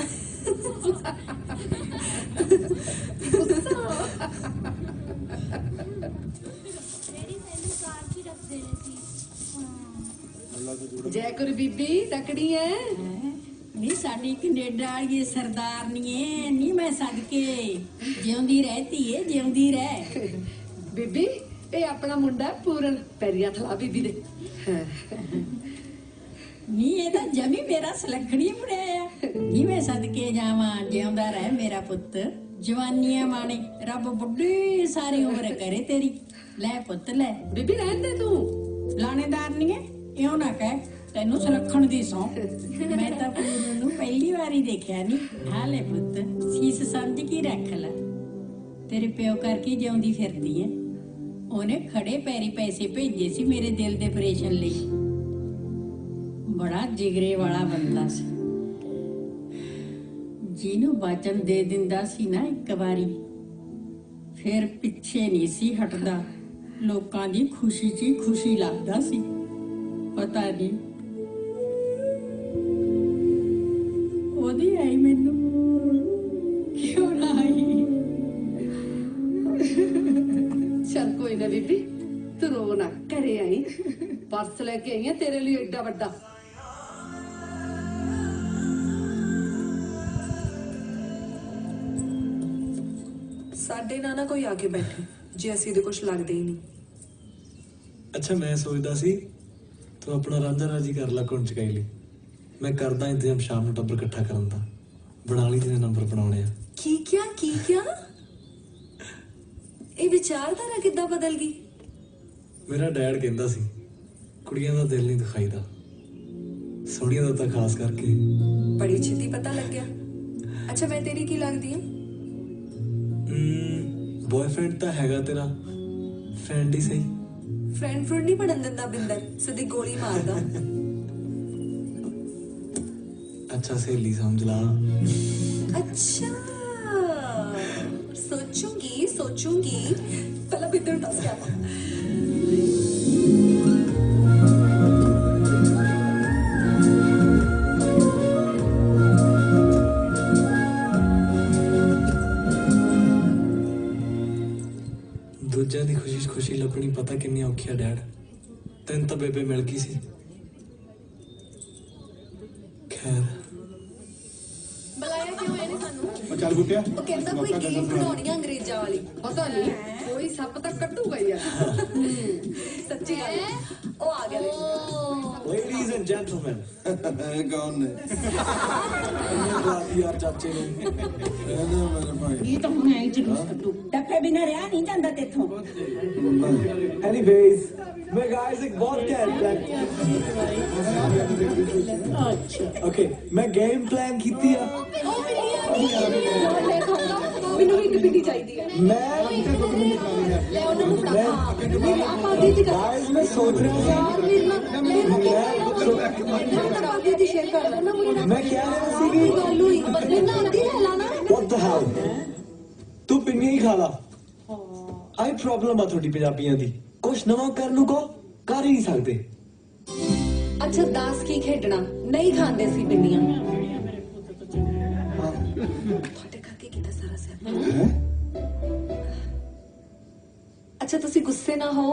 ਜੈ ਗੁਰ ਬੀਬੀ ਤਕੜੀ ਐ ਨੀ ਸਾਡੀ ਕੈਨੇਡਾ ਵਾਲੀ ਸਰਦਾਰਨੀਏ ਨੀ ਮੈਂ ਸਦਕੇ ਜਿਉਂਦੀ ਰਹਤੀ ਏ ਜਿਉਂਦੀ ਰਹਿ। ਬੀਬੀ ਇਹ ਆਪਣਾ ਮੁੰਡਾ ਪੂਰਨ ਪੈਰੀਆ ਥਲਾ ਬੀਬੀ ਦੇ। ਨੀ ਇਹ ਤਾਂ ਜਮੀ ਮੇਰਾ ਸਲੱਖਣੀ ਮੁੜਿਆ ਆ। ਨੀ ਮੈਂ ਸਦਕੇ ਜਾਵਾਂ ਜਿਉਂਦਾ ਰਹਿ ਮੇਰਾ ਪੁੱਤ। ਜਵਾਨੀਆਂ ਮਾਣੇ ਰੱਬ ਬੁੱਢੀ ਸਾਰੀ ਉਮਰ ਕਰੇ ਤੇਰੀ। ਲੈ ਪੁੱਤ ਲੈ ਬੀਬੀ ਰਹਿਣ ਦੇ ਤੂੰ ਲਾਣੇਦਾਰ ਨਹੀਂ ਇਉਂ ਨਾ ਕਹਿ ਤੈਨੂੰ ਸੁਲੱਖਣ ਦੀ ਸੌਂ। ਮੈਂ ਤਾਂ ਪੂਰਨ ਨੂੰ ਪਹਿਲੀ ਵਾਰੀ ਦੇਖਿਆ ਨਹੀਂ। ਹਾਂ ਲੈ ਪੁੱਤ ਸੀਸ ਸਮਝ ਕੇ ਰੱਖ ਲੈ। ਤੇਰੇ ਪਿਓ ਕਰਕੇ ਜਿਉਂਦੀ ਫਿਰਦੀ ਐ। ਉਹਨੇ ਖੜੇ ਪੈਰੀ ਪੈਸੇ ਭੇਜੇ ਸੀ ਮੇਰੇ ਦਿਲ ਦੇ ਆਪਰੇਸ਼ਨ ਲਈ। ਬੜਾ ਜਿਗਰੇ ਵਾਲਾ ਬੰਦਾ ਸੀ। ਜਿਹਨੂੰ ਵਚਨ ਦੇ ਦਿੰਦਾ ਸੀ ਨਾ ਇੱਕ ਵਾਰੀ ਫਿਰ ਪਿੱਛੇ ਨਹੀਂ ਸੀ ਹਟਦਾ। ਲੋਕਾਂ ਦੀ ਖੁਸ਼ੀ 'ਚ ਹੀ ਖੁਸ਼ੀ ਲੱਭਦਾ ਸੀ। ਪਤਾ ਨਹੀਂ ਉਹਦੀ ਆਈ ਮੈਨੂੰ ਕਿਉਂ ਨਾ ਆਈ। ਚੱਲ ਕੋਈ ਨਾ ਬੀਬੀ ਤੂੰ ਰੋ ਨਾ, ਘਰੇ ਆਈ ਪਰਸ ਲੈ ਕੇ ਆਈ ਆ ਤੇਰੇ ਲਈ ਏਡਾ ਵੱਡਾ। ਸਾਡੇ ਨਾਲ ਨਾ ਕੋਈ ਆ ਕੇ ਬੈਠੇ ਜੇ ਅਸੀਂ ਇਹਦੇ ਕੁਝ ਲੱਗਦੇ ਹੀ ਨਹੀਂ। अच्छा मैं सोचता सी तू अपना रांझा राजी कर ला कुंज चकाई ਲਈ। मैं करदा इंतजाम शाम ਨੂੰ ਟੱਬਰ ਇਕੱਠਾ ਕਰਨ ਦਾ। ਬਣਾ ਲਈ ਜਿਹਨੇ ਨੰਬਰ ਬਣਾਉਣੇ ਆ। ਕੀ ਕਿਆ ਇਹ ਵਿਚਾਰਧਾਰਾ ਕਿੱਦਾਂ ਬਦਲ ਗਈ? ਮੇਰਾ ਡੈਡ ਕਹਿੰਦਾ ਸੀ ਕੁੜੀਆਂ ਦਾ ਦਿਲ ਨਹੀਂ ਦਿਖਾਈਦਾ, ਸੋਹਣੀਆਂ ਦਾ ਤਾਂ ਖਾਸ ਕਰਕੇ। ਬੜੀ ਛੇਤੀ ਪਤਾ ਲੱਗ ਗਿਆ। ਅੱਛਾ ਮੈਂ ਤੇਰੀ ਕੀ ਲੱਗਦੀ ਹਾਂ? ਬॉयਫ੍ਰੈਂਡ ਤਾਂ ਹੈਗਾ ਤੇਰਾ, ਫਰੈਂਡ ਹੀ ਸਹੀ। ਫਰੈਂਡ ਨਹੀਂ ਬਣਨ ਦਿੰਦਾ ਬਿੰਦਰ, ਸਿੱਧੀ ਗੋਲੀ ਮਾਰਦਾ। ਅੱਛਾ ਸਹੇਲੀ ਸਮਝ ਲਾ। ਅੱਛਾ ਸੋਚੂੰਗੀ ਪਹਿਲਾਂ ਬਿੰਦਰ ਦੱਸ ਗਿਆ। ਦੂਜਿਆਂ ਦੀ ਖੁਸ਼ੀ ਲੱਭਣੀ ਪਤਾ ਕਿੰਨੀ ਔਖੀ ਆ ਡੈਡ। ਤੈਨੂੰ ਤਾਂ ਬੇਬੇ ਮਿਲ ਗਈ ਸੀ। ਖੈਰ ਬੁਲਾਇਆ ਕਿਉਂ ਇਹਨੇ ਸਾਨੂੰ? ਚੱਲ ਗੁੱਟਿਆ ਉਹ ਕਹਿੰਦਾ ਕੋਈ ਗੇਮ ਬਣਾਉਣੀ ਆ ਅੰਗਰੇਜ਼ਾਂ ਵਾਲੀ। ਪਤਾ ਨਹੀਂ ਕੋਈ ਸੱਪ ਤਾਂ ਕੱਟੂਗਾ ਯਾਰ। ਸੱਚੀ ਗੱਲ ਉਹ ਆ ਗਿਆ। Ladies and gentlemen, ਕੌਣ ਨੇ? ਯਾਰ ਚਾਚੇ ਨੂੰ ਮੇਰੇ ਭਾਈ। ਇਹ ਤਾਂ ਹੁਣ ਐਂ ਜਲੂਸ ਕੱਢੂ ਟੱਪੇ ਬਿਨਾਂ ਰਿਹਾ ਨਹੀਂ ਜਾਂਦਾ ਤੇਥੋਂ। Anyways, मैं guys एक बहुत क्या प्लान। Okay, मैं गेम प्लान की थी। ਮੈਨੂੰ ਵੀ ਇੱਕ ਪਿੰਡੀ ਚਾਹੀਦੀ ਹੈ। मैं गाइस मैं सोच रहा हूँ मैं क्या What the hell? तू पिन्नी ही खा ला आई प्रॉब्लम आ थोड़ी पंजाबियां दी कुछ नवा करन को कर ही नहीं सकते अच्छा दास की खेडना नहीं खांदे सी पिंडियां ਤੁਹਾਡੇ ਕਰਕੇ ਕੀਤਾ ਸਾਰਾ ਸਿਆਪਾ अच्छा तुसी गुस्से ना हो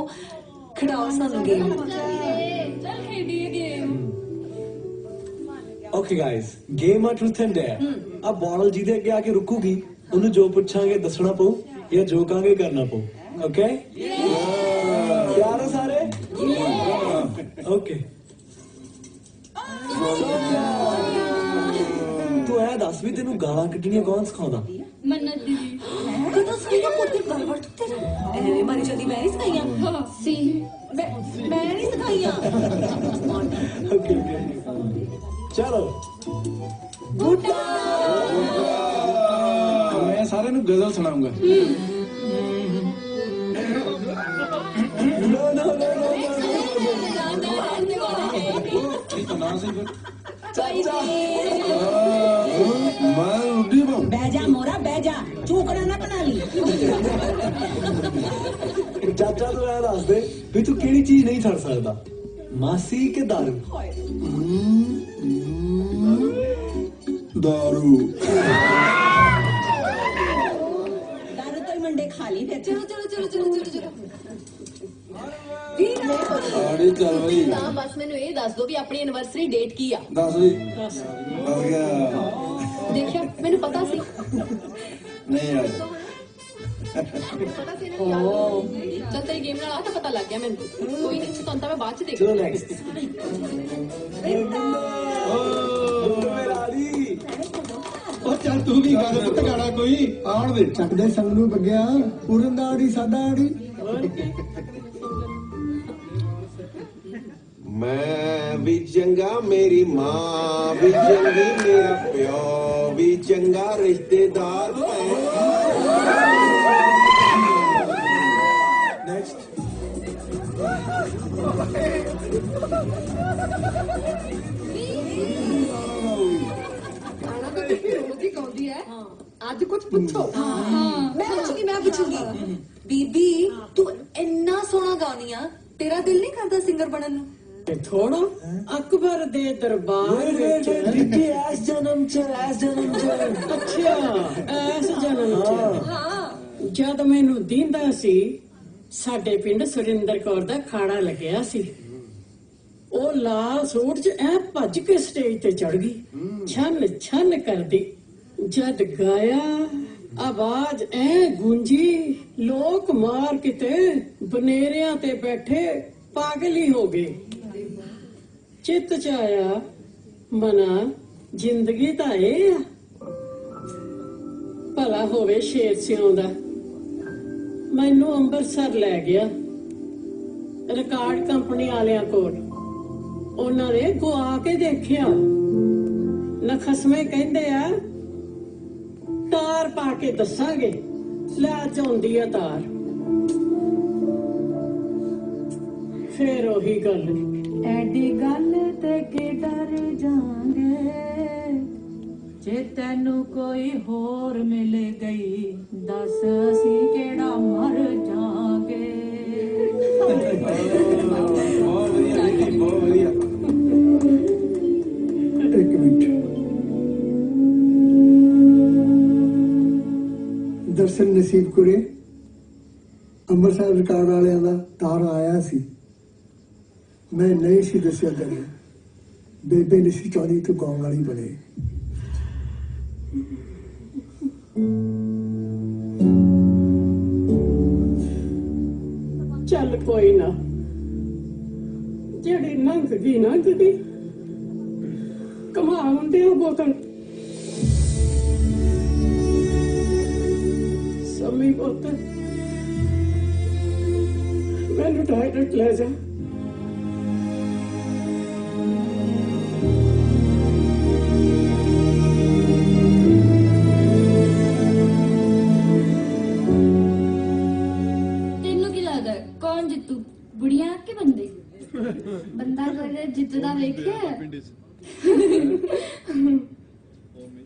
खड़ाओ सानू गेम चल खेडिए गेम ओके गाइस गेम आ ट्रूथ एंड डेयर अब बॉल ਜਿਹਦੇ ਅੱਗੇ ਆ ਕੇ ਰੁਕੂਗੀ ਉਹਨੂੰ ਜੋ ਪੁੱਛਾਂਗੇ ਦੱਸਣਾ ਪਊ ਜਾਂ ਜੋ ਕਹਾਂਗੇ ਕਰਨਾ ਪਊ ਓਕੇ ਤਿਆਰ ਹੋ ਸਾਰੇ ਓਕੇ ਤੂੰ ਐ ਦੱਸ ਵੀ ਤੈਨੂੰ ਗਾਲਾਂ ਕੱਢਣੀਆਂ ਕੌਣ ਸਿਖਾਉਂਦਾ मन्नत दीदी कदों सही पोते गलबड़ तो तेरा एवे मारी चली मैं नहीं सिखाइयां सी मैं नहीं सिखाइयां ओके चलो बूटा मैं सारे नु गजल सुनाऊंगा नो नो नो ठीक है ना सही फिर चाचा मैं रुडी बम बैजा मोरा बैजा चूकड़ा ना बना ली ਚਾਚਾ ਤੂੰ ਐ ਦੱਸ ਦੇ ਵੀ ਤੂੰ ਕਿਹੜੀ ਚੀਜ਼ ਨਹੀਂ ਛੱਡ ਸਕਦਾ ਮਾਸੀ ਕਿ ਦਾਰੂ दारू दारू तो ही मंडे खा ली फिर चलो चलो चलो चलो चलो चलो आड़ी चल भाई ਤਾਂ ਬਸ ਮੈਨੂੰ ਇਹ ਦੱਸ ਦਿਓ ਵੀ ਆਪਣੀ ਐਨਵਰਸਰੀ ਡੇਟ ਕੀ ਆ 10 भी 10 गया ਦੇਖਿਆ ਮੈਨੂੰ ਪਤਾ ਸੀ नहीं यार ਪਤਾ ਸੀ ਨਾ ਚੱਲ ਤੇਰੀ ਗੇਮ ਨਾਲ ਆ ਤਾਂ ਪਤਾ ਲੱਗ ਗਿਆ ਮੈਨੂੰ ਕੋਈ ਨਹੀਂ ਤੁਹਾਨੂੰ ਤਾਂ ਮੈਂ ਬਾਅਦ ਚ ਦੇਖ ਚਲੋ ਨੈਕਸਟ ਉਹ ਚੱਲ ਤੂੰ ਵੀ ਗਾ ਦੇ ਪੁੱਤ ਗਾਣਾ ਕੋਈ ਆਉਣ ਦੇ ਚੱਕਦੇ ਸੰਗ ਨੂੰ ਬੱਗਿਆ ਪੂਰਨ ਦਾ ਆੜੀ ਸਾਡਾ ਆੜੀ ਮੈਂ ਵੀ ਚੰਗਾ ਮੇਰੀ ਮਾਂ ਵੀ ਚੰਗੀ ਮੇਰਾ ਪਿਓ ਵੀ ਚੰਗਾ ਰਿਸ਼ਤੇਦਾਰ ਨੈਕਸਟ खाना तो देखी रोज ही गाउंदी है आज कुछ पूछो मैं पूछूंगी बीबी तू इन्ना सोना गाउनी आ तेरा दिल नहीं करता सिंगर बनन नू ਤੇ ਥੋੜਾ ਅਕਬਰ ਦੇ ਦਰਬਾਰ ਵਿੱਚ ਬੀਬੀ ਐਸ ਜਨਮ ਚ ਅੱਛਾ ਐਸ ਜਨਮ ਚ ਜਦ ਮੈਨੂੰ ਦੀਂਦਾ ਸੀ ਸਾਡੇ ਪਿੰਡ ਸੁਰਿੰਦਰ ਕੌਰ ਦਾ ਖਾੜਾ ਲੱਗਿਆ ਸੀ ਉਹ ਲਾਲ ਸੂਟ 'ਚ ਐ ਭੱਜ ਕੇ ਸਟੇਜ ਤੇ ਚੜ ਗਈ ਛਨ ਛਨ ਕਰਦੀ ਜਦ ਗਾਇਆ ਆਵਾਜ਼ ਐ ਗੂੰਜੀ ਲੋਕ ਮਾਰ ਕਿਤੇ ਬਨੇਰਿਆਂ ਤੇ ਬੈਠੇ ਪਾਗਲ ਹੀ ਹੋ ਗਏ ਚਿੱਤ ਚ ਆਇਆ ਮਨਾ ਜ਼ਿੰਦਗੀ ਤਾਂ ਇਹ ਆ ਭਲਾ ਹੋਵੇ ਸ਼ੇਰ ਸਿਉਂ ਦਾ ਮੈਨੂੰ ਅੰਮ੍ਰਿਤਸਰ ਲੈ ਗਿਆ ਰਿਕਾਰਡ ਕੰਪਨੀ ਵਾਲਿਆਂ ਕੋਲ ਉਹਨਾਂ ਨੇ ਗੁਆ ਕੇ ਦੇਖਿਆ ਨਖਸਮੇ ਕਹਿੰਦੇ ਆ ਤਾਰ ਪਾ ਕੇ ਦੱਸਾਂਗੇ ਲੈ ਚਾਉਂਦੀ ਆ ਤਾਰ ਫੇਰ ਉਹੀ ਗੱਲ ਐਡੀ ਗੱਲ ਤੇ ਕਿ ਡਰ ਜਾਾਂਗੇ ਜੇ ਤੈਨੂੰ ਕੋਈ ਹੋਰ ਮਿਲ ਗਈ ਦੱਸ ਅਸੀਂ ਕਿਹੜਾ ਮਰ ਜਾਾਂਗੇ ਇੱਕ ਮਿੰਟ ਦਰਸ਼ਨ ਨਸੀਬ ਕੁਰੇ ਅੰਮ੍ਰਿਤਸਰ ਰਿਕਾਰਡ ਵਾਲਿਆਂ ਦਾ ਤਾਰ ਆਇਆ ਸੀ ਮੈਂ ਨਹੀਂ ਸੀ ਦੱਸਿਆ ਤੈਨੂੰ ਬੇਬੇ ਨਹੀਂ ਸੀ ਚਾਹਦੀ ਤੂੰ ਗਾਉਣ ਵਾਲੀ ਬਣੇ ਚੱਲ ਕੋਈ ਨਾ ਜਿਹੜੀ ਲੰਘ ਗਈ ਕਮਾ ਹੁੰਦੇ ਆ ਬੋਤਲ ਸਮੀ ਬੋਤਲ ਮੈਨੂੰ ਟਾਇਲਟ ਲੈ ਜਾ ਤੈਨੂੰ कौन जितू बुढ़िया के बंदे बंदा कदे जितदा देखिया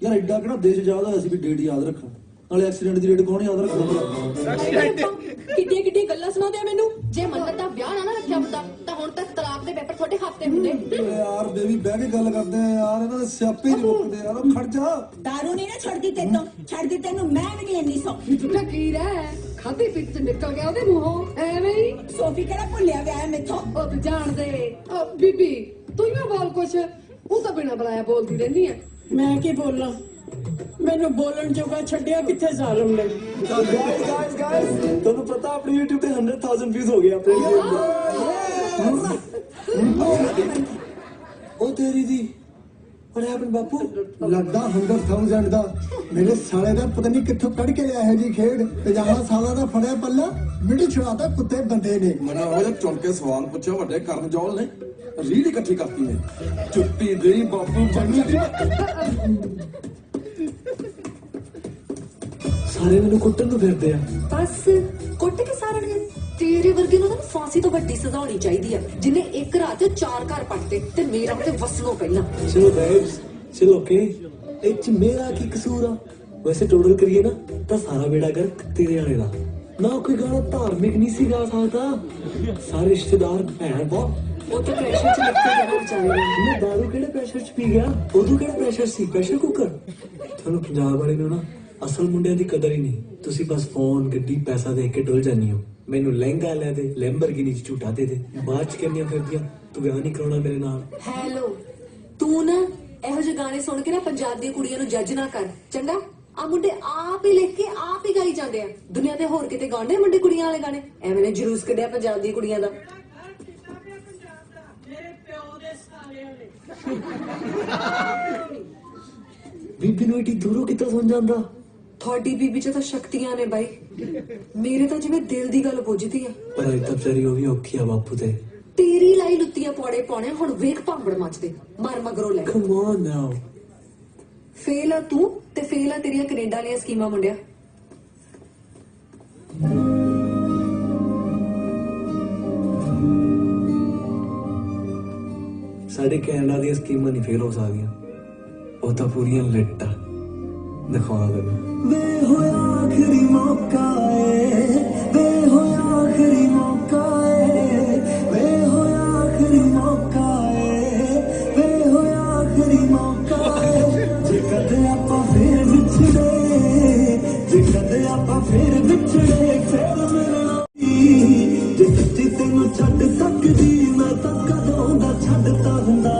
यार एडा किहड़ा देश याद है ਅਸੀਂ ਵੀ ਡੇਟ ਯਾਦ ਰੱਖਾਂ ਨਾਲੇ ਐਕਸੀਡੈਂਟ ਦੀ ਡੇਟ ਕੌਣ ਯਾਦ ਰੱਖਦਾ ਕਿੱਡੀਆਂ ਕਿੱਡੀਆਂ ਗੱਲਾਂ ਸੁਣਾਉਂਦੇ ਆ ਮੈਨੂੰ ਜੇ ਮੰਨਤ ਦਾ ਵਿਆਹ ਨਾ ਰੱਖਿਆ ਹੁੰਦਾ ਤਾਂ ਹੁਣ ਤੱਕ ਤਲਾਕ ਦੇ ਪੇਪਰ ਤੁਹਾਡੇ ਹੱਥ ਹੁੰਦੇ ਯਾਰ ਬੇਬੀ ਬਹਿ ਕੇ ਗੱਲ ਕਰਦੇ ਆ ਯਾਰ ਇਹਨਾਂ ਦੇ ਸਿਆਪੇ ਨਹੀਂ ਮੁੱਕਦੇ ਯਾਰ ਉਹ ਖੜ ਜਾ दारू नहीं ना छड़ती तेनों छड़ती तेनों मैं भी नहीं इन्नी सौखी ਫਕੀਰ ਹੈ ਖਾਦੀ ਪੀਤੀ ਚ ਨਿਕਲ ਗਿਆ ਉਹਦੇ ਮੂੰਹੋਂ ਐਵੇਂ ਹੀ ਸੋਫੀ ਕਿਹੜਾ ਭੁੱਲਿਆ ਵਿਆਹ ਮੇਥੋਂ ਉਹ ਤੂੰ ਜਾਣਦੇ ਬੀਬੀ ਤੂੰ ਹੀ ਬੋਲ ਕੁਛ ਉਹ ਤਾਂ ਬਿਨਾਂ ਬੁਲਾਇਆ ਬੋਲਦੀ ਰਹਿੰਦੀ ਹੈ ਮੈਂ ਕੀ ਬੋਲਾਂ ਮੈਨੂੰ ਬੋਲਣ ਜੋਗਾ ਛੱਡਿਆ ਕਿੱਥੇ ਜ਼ਾਲਮ ਨੇ गाइस ਤੁਹਾਨੂੰ ਪਤਾ ਆਪਣੀ YouTube ਤੇ 100,000 ਵਿਊਜ਼ ਹੋ ਗਏ ਆਪਣੇ ਉਹ ਤੇਰੀ ਦੀ what happened ਬਾਪੂ ਲੱਗਾ 100,000 ਦਾ ਮੇਰੇ ਸਾਲੇ ਦਾ ਪਤਾ ਨਹੀਂ ਕਿੱਥੋਂ ਕੱਢ ਕੇ ਲਿਆ ਹੈ ਜੀ ਖੇਡ 50 ਸਾਲਾਂ ਦਾ ਫੜਿਆ ਪੱਲਾ ਮਿੰਟ ਛੁੜਾਤਾ ਕੁੱਤੇ ਬੰਦੇ ਨੇ ਮਨਾ ਉਹ ਜਦ ਚੁਣ ਕੇ ਸਵਾਲ ਪੁੱਛਿਆ ਵੱਡੇ ਕਰਨ ਜੋਲ ਨੇ ਰੀਲ ਇਕੱਠੀ ਕਰਤੀ ਨੇ ਚੁੱਪੀ ਦੇ ਬਾਪੂ ਬੰਨੀ ਦੀ ਸਾਰੇ ਮੈਨੂੰ ਕੁੱਟਣ ਨੂੰ ਫਿਰਦੇ ਆ ਬਸ ਕੁੱਟ ਕੇ ਸਾਰਣਗੇ ਤੇਰੇ ਵਰਗੇ ਨੂੰ ਤਾਂ ਫਾਂਸੀ ਤੋਂ ਵੱਡੀ ਸਜ਼ਾ ਹੋਣੀ ਚਾਹੀਦੀ ਆ ਜਿਨੇ ਇੱਕ ਰਾਤ 'ਚ 4 ਘਰ ਪੱਟਦੇ ਤੇ ਮੇਰਾ ਤੇ ਵਸਣੋਂ ਪਹਿਲਾਂ ਚਲੋ ਬੇਬਸ ਚਲੋ ਓਕੇ ਇਹ ਚ ਮੇਰਾ ਕੀ ਕਸੂਰ ਆ ਵੈਸੇ ਟੋਟਲ ਕਰੀਏ ਨਾ ਤਾਂ ਸਾਰਾ ਬੇੜਾ ਗਰ ਤੇਰੇ ਵਾਲੇ ਦਾ ਨਾ ਕੋਈ ਗਾਣਾ ਧਾਰਮਿਕ ਨਹੀਂ ਸੀ ਗਾ ਸਕਦਾ ਸਾਰੇ ਰਿਸ਼ਤੇਦਾਰ ਭੈਣ ਬਾ ਉਹ ਤਾਂ ਪ੍ਰੈਸ਼ਰ 'ਚ ਲਿਖਦੇ ਜਾਣਾ ਵਿਚਾਰੇ ਮੈਂ ਦਾਰੂ ਕਿਹੜੇ ਪ੍ਰੈਸ਼ਰ 'ਚ ਪੀ ਗਿਆ ਉਦੋਂ ਕਿਹੜਾ ਪ੍ਰੈਸ਼ਰ ਸੀ ਪ੍ਰੈਸ਼ਰ ਕੁੱਕਰ ਤੁਹਾਨੂੰ ਪੰਜਾਬ ਵਾਲੇ ਨੂੰ ਨਾ ਅਸਲ ਮੁੰਡਿਆਂ ਦੀ ਕਦਰ ਹੀ ਨਹੀਂ ਤੁਸੀਂ ਬਸ ਫੋਨ ਗੱਡੀ ਪੈਸਾ ਦੇ ਕੇ ਡੁੱਲ ਜਾਂਦੀ ਹੋ ਮੈਨੂੰ ਲਹਿੰਗਾ ਲੈ ਦੇ ਲੈਂਬਰਗਿਨੀ ਚ ਝੂਟਾ ਦੇ ਦੇ ਬਾਅਦ ਚ ਕਿੰਨੀਆਂ ਫਿਰਦੀਆਂ ਤੂੰ ਵਿਆਹ ਨਹੀਂ ਕਰਾਉਣਾ ਮੇਰੇ ਨਾਲ ਹੈਲੋ ਤੂੰ ਨਾ ਇਹੋ ਜਿਹੇ ਗਾਣੇ ਸੁਣ ਕੇ ਨਾ ਪੰਜਾਬ ਦੀਆਂ ਕੁੜੀਆਂ ਨੂੰ ਜੱਜ ਨਾ ਕਰ ਚੰਗਾ ਆ ਮੁੰਡੇ ਆਪ ਹੀ ਲਿਖ ਕੇ ਆਪ ਹੀ ਗਾਈ ਜਾਂਦੇ ਆ ਦੁਨੀਆ ਤੇ ਹੋਰ ਕਿਤੇ ਗਾਉਂਦੇ ਮੁੰਡੇ ਕੁੜੀਆਂ ਵਾਲੇ ਗਾਣੇ ਐਵੇਂ ਨੇ ਜਲੂਸ ਕੱਢਿਆ ਪੰਜਾਬ ਦੀਆਂ ਕੁੜੀਆਂ ਦਾ ਬੀਬੀ ਨੂੰ ਏਡੀ ਦੂਰੋਂ ਕਿੱਥੋਂ ਸੁਣ ਜਾਂਦਾ ਤੁਹਾਡੀ ਬੀਬੀ ਚ ਤਾਂ ਸ਼ਕਤੀਆਂ ਨੇ ਬਾਈ ਮੇਰੇ ਤਾਂ ਜਿਵੇਂ ਦਿਲ ਦੀ ਗੱਲ ਪੁੱਜਦੀ ਆ ਪਰ ਇਹ ਤਾਂ ਵਿਚਾਰੀ ਉਹ ਵੀ ਔਖੀ ਆ ਬਾਪੂ ਤੇ ਤੇਰੀ ਲਾਈ ਲੁੱਤੀਆਂ ਪੌੜੇ ਪਾਉਣੇ ਹੁਣ ਵੇਖ ਭਾਂਬੜ ਮੱਚਦੇ ਮਰ ਮਗਰੋਂ ਲੈ ਕਮ ਔਨ ਨਾਓ ਫੇਲ ਆ ਤੂੰ ਤੇ ਫੇਲ ਆ ਤੇਰੀਆਂ ਕੈਨੇਡਾ ਵਾਲੀਆਂ ਸਕੀਮਾਂ ਮੁੰਡਿਆ ਸਾਡੇ ਕੈਨੇਡਾ ਦੀਆਂ ਸਕੀਮਾਂ ਨਹੀਂ ਫੇਲ ਹੋ ਸਕਦੀਆਂ ਉਹ ਤਾਂ ਪੂਰੀਆਂ ਲਿੱਟ ਆ ਦਿਖਾ ਦੇ ਵੇ ਹੋਇਆ ਆਖਰੀ ਮੌਕਾ ਏ ਵੇ ਹੋਇਆ ਆਖਰੀ ਮੌਕਾ ਏ ਵੇ ਹੋਇਆ ਆਖਰੀ ਮੌਕਾ ਏ ਵੇ ਹੋਇਆ ਆਖਰੀ ਮੌਕਾ ਏ ਜੇ ਕਦੇ ਆਪਾਂ ਫੇਰ ਵਿਛੜੇ ਜੇ ਕਦੇ ਆਪਾਂ ਫੇਰ ਵਿਛੜੇ ਫੇਰ ਮਿਲਣਾ ਜੇ ਸੱਚੀ ਤੈਨੂੰ ਛੱਡ ਸਕਦੀ ਮੈਂ ਤਾਂ ਕਦੋਂ ਦਾ ਛੱਡਤਾ ਹੁੰਦਾ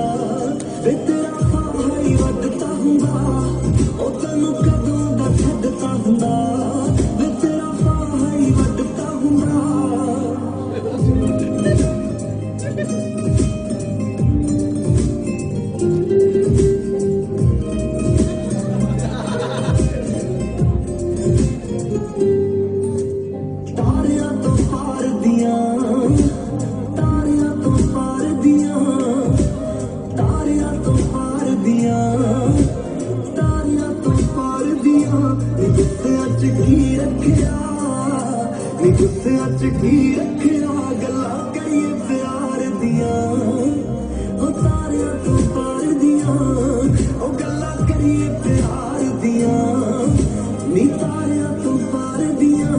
ਵੇ ਤੇਰਾ ਫਾਹੀ ਵੱਢਤਾ ਹੁੰਦਾ ਉਹ ਤੈਨੂੰ ਕਦੋਂ ਦਾ ਛੱਡਤਾ ਹੁੰਦਾ ਵੇ ਤੇਰਾ ਫਾਹੀ ਵੱਢਤਾ ਹੁੰਦਾ ਤਾਰਿਆਂ ਤੋਂ ਪਾਰ ਦੀਆਂ ਤਾਰਿਆਂ ਤੋਂ ਪਾਰ ਦੀਆਂ ਤਾਰਿਆਂ ਤੋਂ ਪਾਰ ਦੀਆਂ ਤਾਰਿਆਂ ਤੋਂ ਪਾਰ ਦੀਆਂ ਨੀ ਗੁੱਸਿਆਂ ਚ ਕੀ ਰੱਖਿਆ ਨੀ ਗੁੱਸਿਆਂ ਚ ਕੀ ਰੱਖਿਆ ਗੱਲਾਂ ਕਰੀਏ ਪਿਆਰ ਦੀਆਂ ਉਹ ਤਾਰਿਆਂ ਤੋਂ ਪਾਰ ਦੀਆਂ ਉਹ ਗੱਲਾਂ ਕਰੀਏ ਪਿਆਰ ਦੀਆਂ ਨੀ ਤਾਰਿਆਂ ਤੋਂ ਪਾਰ ਦੀਆਂ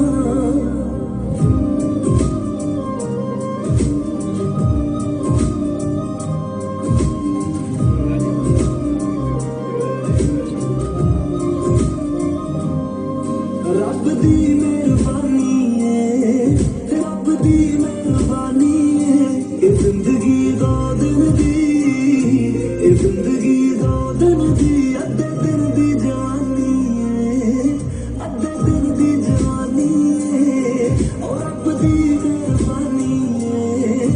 ਰੱਬ ਦੀ ਮਿਹਰਬਾਨੀ ਏ ਰੱਬ ਦੀ ਮਿਹਰਬਾਨੀ ਏ ਇਹ ਜ਼ਿੰਦਗੀ ਦੋ ਦਿਨ ਦੀ ਇਹ ਜ਼ਿੰਦਗੀ ਦੋ ਦਿਨ ਦੀ ਅੱਧੇ ਦਿਨ ਦੀ ਜਵਾਨੀ ਏ ਅੱਧੇ ਦਿਨ ਦੀ ਜਵਾਨੀ ਏ ਉਹ ਰੱਬ ਦੀ ਮਿਹਰਬਾਨੀ ਏ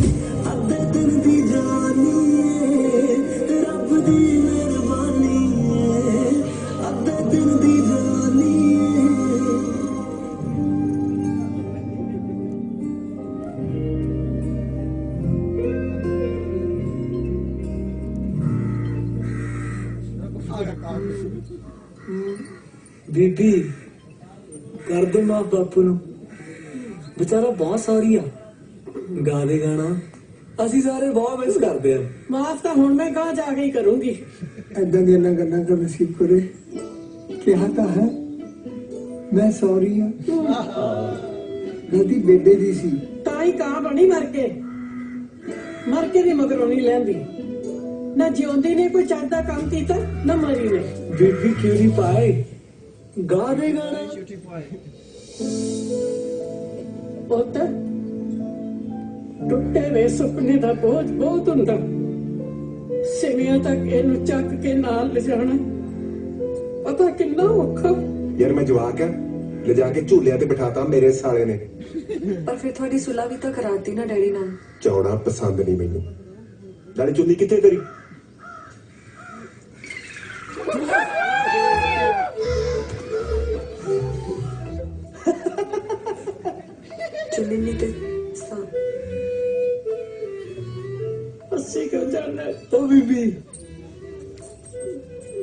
ਅੱਧੇ ਦਿਨ ਦੀ ਜਵਾਨੀ ਏ ਰੱਬ ਦੀ ਮਿਹਰਬਾਨੀ ਏ ਅੱਧੇ ਦਿਨ ਦੀ ਜਵਾਨੀ ਏ ਬੀਬੀ ਕਰ ਦੇ ਮਾਂ ਬਾਪੂ ਨੂੰ ਵਿਚਾਰਾ ਬਹੁਤ ਸੌਰੀ ਆ ਗਾ ਦੇ ਗਾਣਾ ਅਸੀਂ ਸਾਰੇ ਬਹੁਤ ਮਿਸ ਕਰਦੇ ਆ। ਮਾਫ ਤਾਂ ਹੁਣ ਮੈਂ ਗਾਂ ਜਾ ਕੇ ਹੀ ਕਰੂੰਗੀ। ਏਦਾਂ ਦੀਆਂ ਨਾ ਗੱਲਾਂ ਕਰ ਨਸੀਬ ਕਰੇ ਕਿਹਾ ਤਾਂ ਹੈ ਮੈਂ ਸੌਰੀ ਹਾਂ ਗਲਤੀ ਬੇਬੇ ਦੀ ਸੀ। ਤਾਂ ਹੀ ਕਾਂ ਬਣੀ ਮਰ ਕੇ ਵੀ ਮਗਰੋਂ ਨਹੀਂ ਲੈਂਦੀ। ਨਾ ਜਿਉਂਦੀ ਨੇ ਕੋਈ ਚੱਜਦਾ ਕੰਮ ਕੀਤਾ ਨਾ ਮਰੀ ਨੇ। ਬੀਬੀ ਕਿਉਂ ਨਹੀਂ ਪਾਏ ਗਾ ਦੇ ਗਾਣਾ। ਪੁੱਤ ਟੁੱਟੇ ਵੇ ਸੁਪਨੇ ਦਾ ਬੋਝ ਬਹੁਤ ਹੁੰਦਾ। ਸਿਵਿਆਂ ਤੱਕ ਇਹਨੂੰ ਚੱਕ ਕੇ ਨਾਲ ਲਿਜਾਣਾ ਪਤਾ ਕਿੰਨਾ ਔਖਾ। ਯਾਰ ਮੈਂ ਜਵਾਕ ਆ ਲਿਜਾ ਕੇ ਝੂਲਿਆਂ ਤੇ ਬਿਠਾਤਾ ਮੇਰੇ ਸਾਲੇ ਨੇ। ਪਰ ਫਿਰ ਤੁਹਾਡੀ ਸੁਲਾ ਵੀ ਤਾਂ ਕਰਾਤੀ ਨਾ ਡੈਡੀ ਨਾਲ। ਚੌੜਾ ਪਸੰਦ ਨਹੀਂ ਮੈਨੂੰ। ਨਾਲੇ ਚੁੰਨੀ ਕਿੱਥੇ ਤੇਰੀ? ਚੁੰਨੀ ਨਹੀਂ ਤੇ ਅੱਸੀ ਕਰ ਜਾਣਾ। ਓ ਬੀਬੀ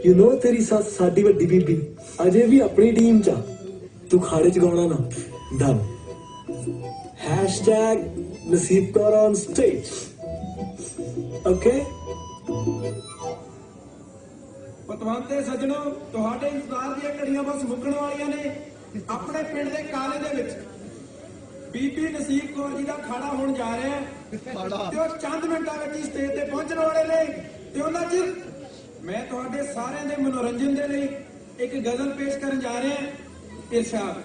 ਯੂ نو ਤੇਰੀ ਸੱਸ ਸਾਡੀ ਵੱਡੀ ਬੀਬੀ ਅਜੇ ਵੀ ਆਪਣੀ ਟੀਮ ਚ ਆ। ਤੂੰ ਖਾੜੇ ਚ ਗਾਉਣਾ ਨਾ done. #Naseeb Kaur on stage okay. ਪਤਵੰਤੇ ਸੱਜਣੋ ਤੁਹਾਡੇ ਇੰਤਜ਼ਾਰ ਦੀਆਂ ਘੜੀਆਂ ਬਸ ਮੁੱਕਣ ਵਾਲੀਆਂ ਨੇ। ਆਪਣੇ ਪਿੰਡ ਦੇ ਕਾਲੇ ਦੇ ਵਿੱਚ ਬੀਬੀ ਨਸੀਬ ਕੌਰ ਜੀ ਦਾ ਖਾੜਾ ਹੋਣ ਜਾ ਰਿਹਾ ਹੈ ਤੇ ਉਹ ਚੰਦ ਮਿੰਟਾਂ ਵਿੱਚ ਹੀ ਸਟੇਜ ਤੇ ਪਹੁੰਚਣ ਵਾਲੇ ਨੇ। ਤੇ ਉਹਨਾਂ ਚ ਮੈਂ ਤੁਹਾਡੇ ਸਾਰਿਆਂ ਦੇ ਮਨੋਰੰਜਨ ਦੇ ਲਈ ਇੱਕ ਗਜ਼ਲ ਪੇਸ਼ ਕਰਨ ਜਾ ਰਿਹਾ ਹਾਂ। ਇਰਸ਼ਾਦ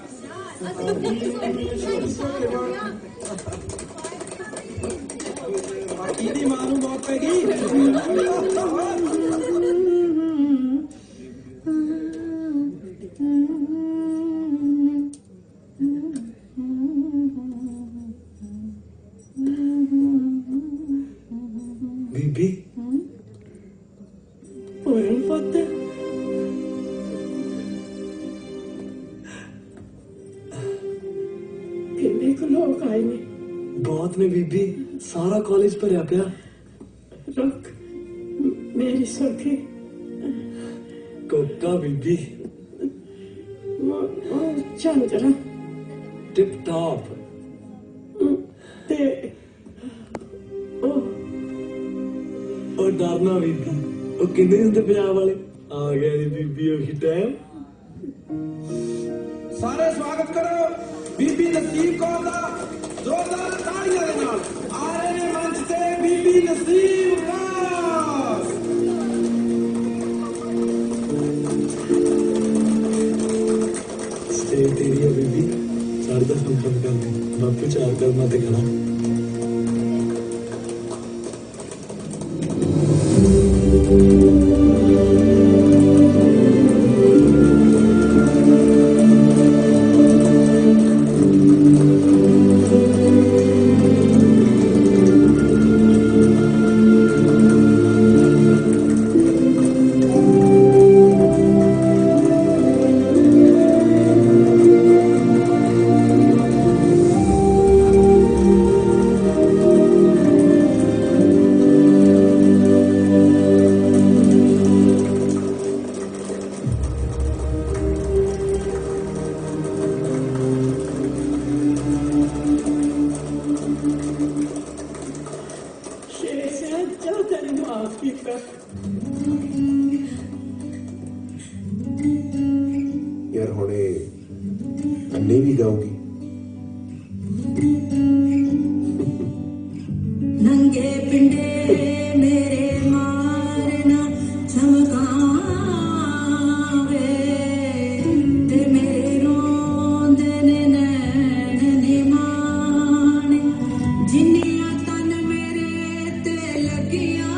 ਇਹਦੀ ਮਾਂ ਨੂੰ ਮੌਤ ਪੈ ਗਈ। ਬੀਬੀ ਪੂਰਨ ਪੁੱਤ ਕਿੰਨੇ ਕੁ ਲੋਕ ਆਏ ਨੇ। ਬਹੁਤ ਨੇ ਬੀਬੀ ਸਾਰਾ ਕਾਲਜ ਭਰਿਆ ਪਿਆ। ਰੁਕ ਮੇਰੀ ਸਖੀ ਕੋਕਾ ਬੀਬੀ ਚੰਦਰਾ ਟਿਪ ਟਾਪ ਤੇ ਉਹ ਡਰਨਾ ਬੀਬੀ ਉਹ ਕਿੰਨੇ ਹੁੰਦੇ ਪੰਜਾਬ ਵਾਲੇ ਆ ਗਿਆ ਜੀ ਬੀਬੀ ਉਹੀ ਟਾਈਮ। ਸਾਰੇ ਸਵਾਗਤ ਕਰੋ ਬੀਬੀ ਨਸੀਬ ਕੌਰ ਦਾ ਜ਼ੋਰਦਾਰ ਤਾੜੀਆਂ ਦੇ ਨਾਲ। ਆ ਰਹੇ ਨੇ ਮੰਚ ਤੇ ਬੀਬੀ ਨਸੀਬ ਕੌਰ। ਸਟੇਜ ਤੇਰੀ ਹੈ ਬੀਬੀ ਚੜ੍ਹਦਾ ਸੰਪਰਕ ਕਰਨੇ ਬਾਪੂ ਚਾਰ ਕਰਨਾ ਤੇ ਖੜਾ। ਯਾਰ ਹੁਣੇ ਅੰਨੇ ਵੀ ਗਾਉਗੀ। ਨੰਗੇ ਪਿੰਡੇ ਮੇਰੇ ਮਾਰਨਾ ਚਮਕਾਵੇ ਤੇ ਮੇਰੇ ਰੋਂਦੇ ਨੇ ਨੈਣ ਨਿਮਾਣੇ ਜਿੰਨੀਆਂ ਤਨ ਮੇਰੇ ਤੇ ਲੱਗੀਆਂ